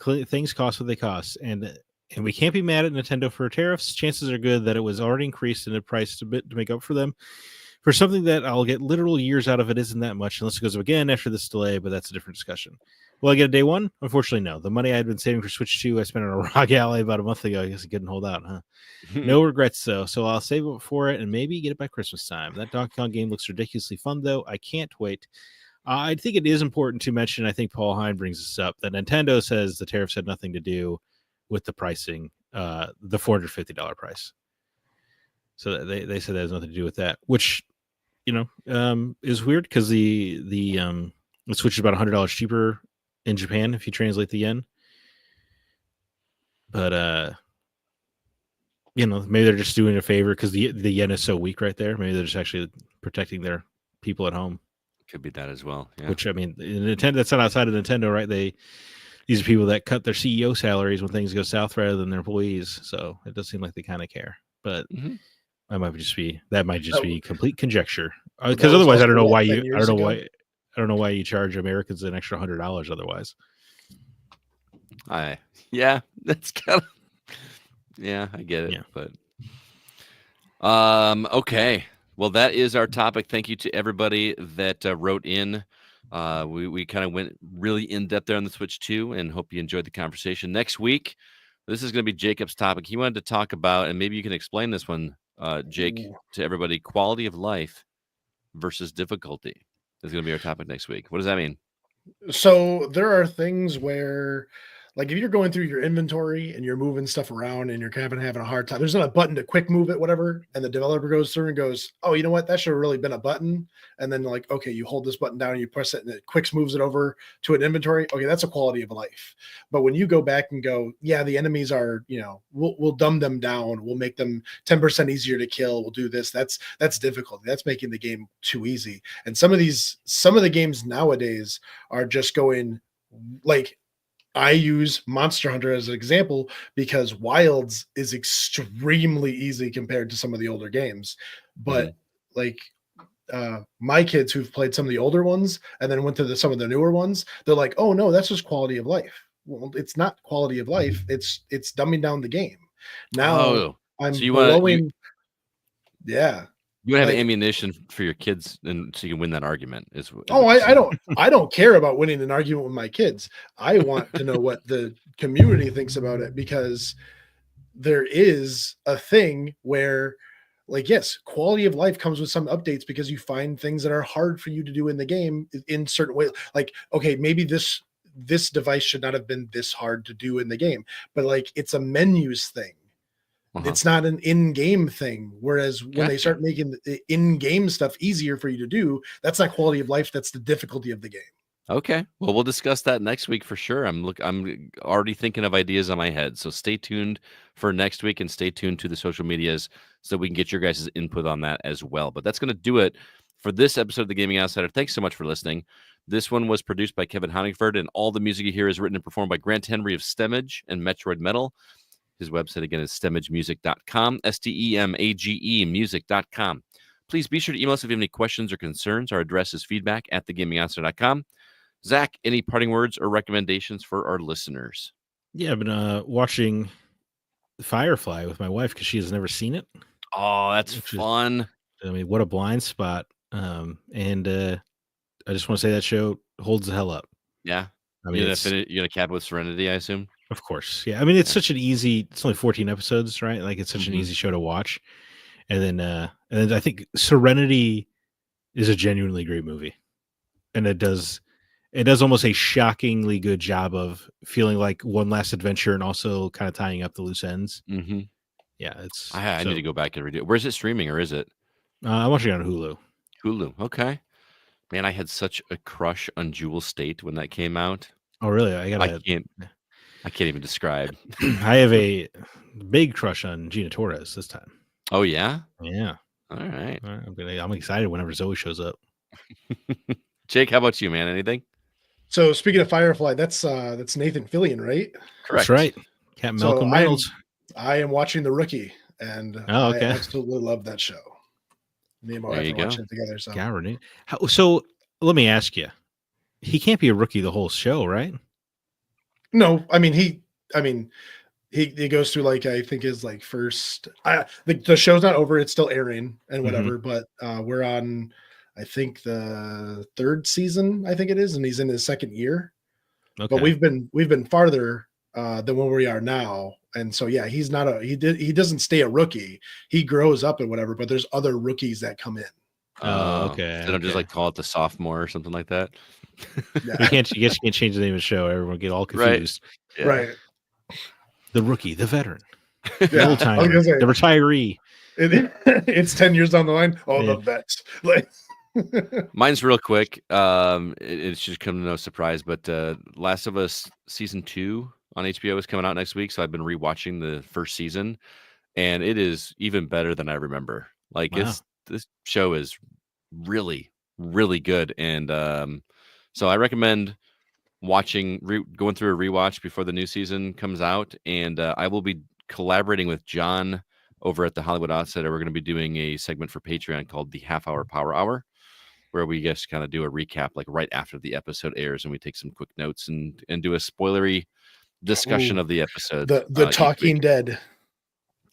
Things cost what they cost. And we can't be mad at Nintendo for tariffs. Chances are good that it was already increased in the price a bit to make up for them. For something that I'll get literal years out of, it isn't that much unless it goes up again after this delay, but that's a different discussion. Will I get a day one? Unfortunately, no. The money I had been saving for Switch 2, I spent on a ROG Ally about a month ago. I guess I couldn't hold out, huh? No regrets, though. So I'll save up for it and maybe get it by Christmas time. That Donkey Kong game looks ridiculously fun, though. I can't wait. I think it is important to mention, I think Paul Hine brings this up, that Nintendo says the tariffs had nothing to do with the pricing, the $450 price. So they said that has nothing to do with that, which, is weird because the Switch is about $100 cheaper in Japan if you translate the yen. But maybe they're just doing a favor because the yen is so weak right there. Maybe they're just actually protecting their people at home. Could be that as well. Yeah. Which, I mean, Nintendo, that's not outside of Nintendo, right? These are people that cut their CEO salaries when things go south rather than their employees. So it does seem like they kind of care. But that might just be complete conjecture. Because otherwise, I don't know why you charge Americans an extra $100 otherwise. Yeah, that's kind of, yeah, I get it. Yeah. But okay. Well, that is our topic. Thank you to everybody that wrote in. We kind of went really in depth there on the Switch 2 and hope you enjoyed the conversation. Next week, this is going to be Jacob's topic. He wanted to talk about, and maybe you can explain this one, Jake, to everybody, quality of life versus difficulty is going to be our topic next week. What does that mean? So there are things where, like, if you're going through your inventory and you're moving stuff around and you're kind of having a hard time, there's not a button to quick move it, whatever. And the developer goes through and goes, oh, you know what? That should have really been a button. And then, like, okay, you hold this button down and you press it and it quick moves it over to an inventory. Okay, that's a quality of life. But when you go back and go, yeah, the enemies are, we'll dumb them down. We'll make them 10% easier to kill. We'll do this. That's difficult. That's making the game too easy. And some of the games nowadays are just going, like, I use Monster Hunter as an example because Wilds is extremely easy compared to some of the older games. But like my kids who've played some of the older ones and then went to some of the newer ones, they're like, oh no, that's just quality of life. Well, it's not quality of life. It's dumbing down the game. Now I'm so blowing. Yeah. You want to have ammunition for your kids, and so you can win that argument. I don't care about winning an argument with my kids. I want to know what the community thinks about it, because there is a thing where, like, yes, quality of life comes with some updates because you find things that are hard for you to do in the game in certain ways. Like, okay, maybe this device should not have been this hard to do in the game, but like, it's a menus thing. It's not an in-game thing. Whereas when they start making the in-game stuff easier for you to do, that's not quality of life. That's the difficulty of the game. Okay. Well, we'll discuss that next week for sure. I'm already thinking of ideas on my head. So stay tuned for next week and stay tuned to the social medias so we can get your guys' input on that as well. But that's going to do it for this episode of The Gaming Outsider. Thanks so much for listening. This one was produced by Kevin Honigford, and all the music you hear is written and performed by Grant Henry of Stemage and Metroid Metal. His website, again, is stemagemusic.com, STEMAGE music.com. Please be sure to email us if you have any questions or concerns. Our address is feedback@thegamingoutsider.com. Zach, any parting words or recommendations for our listeners? Yeah, I've been watching Firefly with my wife because she has never seen it. Oh, that's fun. What a blind spot. And I just want to say that show holds the hell up. Yeah. You're gonna cap it with Serenity, I assume? Of course. Yeah. I mean, it's such an easy, it's only 14 episodes, right? Like, it's such an easy show to watch. And then I think Serenity is a genuinely great movie. And it does almost a shockingly good job of feeling like one last adventure and also kind of tying up the loose ends. Mm-hmm. Yeah. I need to go back and read it. Where's it streaming, or is it? I'm watching it on Hulu. Hulu. Okay. Man, I had such a crush on Jewel State when that came out. Oh, really? I can't even describe. I have a big crush on Gina Torres this time. Oh, yeah? Yeah. All right. All right, I'm excited whenever Zoe shows up. Jake, how about you, man? Anything? So speaking of Firefly, that's Nathan Fillion, right? That's Correct. right. Captain So Malcolm Reynolds. I am watching The Rookie, and Oh, I okay. absolutely love that show. Me and my There wife you are go. watching it together. So God, Renee. So let me ask you. He can't be a rookie the whole show, right? no, I mean he goes through like I think his like first the show's not over, it's still airing and whatever, but we're on I think the third season, I think it is, and he's in his second year. Okay. But we've been farther than where we are now. And so yeah, he doesn't stay a rookie. He grows up and whatever, but there's other rookies that come in. Oh, okay. They don't just okay. like call it the sophomore or something like that. Yeah. You guess you can't change the name of the show. Everyone get all Right. confused. Yeah. Right. The rookie, the veteran, the Yeah. old I timer, was gonna say, the retiree. it's 10 years down the line. Oh, Yeah. the vets. Like Mine's real quick. It should come to no surprise, but Last of Us season 2 on HBO is coming out next week, so I've been rewatching the first season, and it is even better than I remember. Like Wow. this show is really, really good, and so I recommend going through a rewatch before the new season comes out, and I will be collaborating with John over at the Hollywood Outsider. We're going to be doing a segment for Patreon called the Half Hour Power Hour, where we just kind of do a recap like right after the episode airs, and we take some quick notes and do a spoilery discussion Ooh, of the episode. the each Talking week. Dead.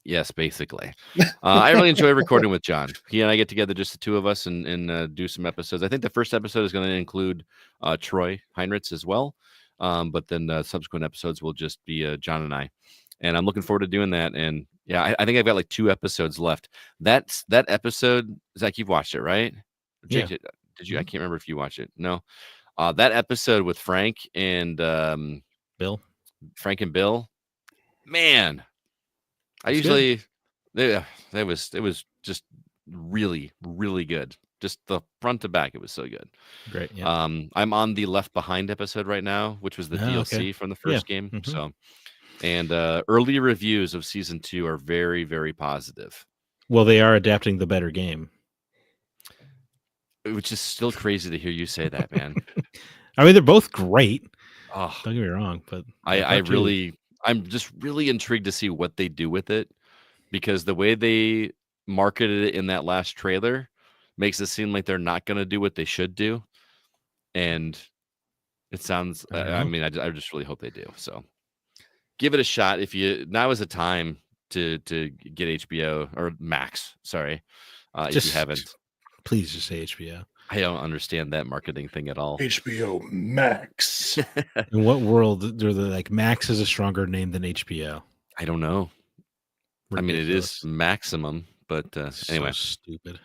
Yes, basically. I really enjoy recording with John. He and I get together, just the two of us, and do some episodes. I think the first episode is going to include Troy Heinrichs as well, but then subsequent episodes will just be John and I. And I'm looking forward to doing that. And yeah, I think I've got like 2 episodes left. That episode, Zach, you've watched it, right? Jake, Yeah. did you? I can't remember if you watched it. No. That episode with Frank and Bill. Man, I It's usually it was just really, really good. Just the front to back, it was so good. Great. Yeah. I'm on the Left Behind episode right now, which was the Oh, DLC okay. from the Yeah. first game. Mhm. So, and early reviews of season 2 are very, very positive, Well, they are adapting the better game. which is still crazy to hear you say that, man. I mean, they're both great. Oh, Don't get me wrong, but I'm just really intrigued to see what they do with it, because the way they marketed it in that last trailer makes it seem like they're not going to do what they should do. And it sounds, I don't I know. mean, I just really hope they do. So give it a shot. Now is the time to get HBO or Max. Sorry. If you Just haven't, please just say HBO. I don't understand that marketing thing at all. HBO Max. In what world are they like Max is a stronger name than HBO? I don't know. I mean, it is Ridiculous. maximum, but anyway. So stupid.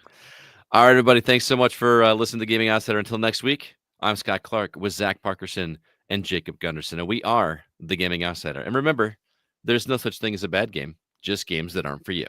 All right, everybody. Thanks so much for listening to Gaming Outsider. Until next week, I'm Scott Clark with Zach Parkerson and Jacob Gunderson, and we are the Gaming Outsider. And remember, there's no such thing as a bad game, just games that aren't for you.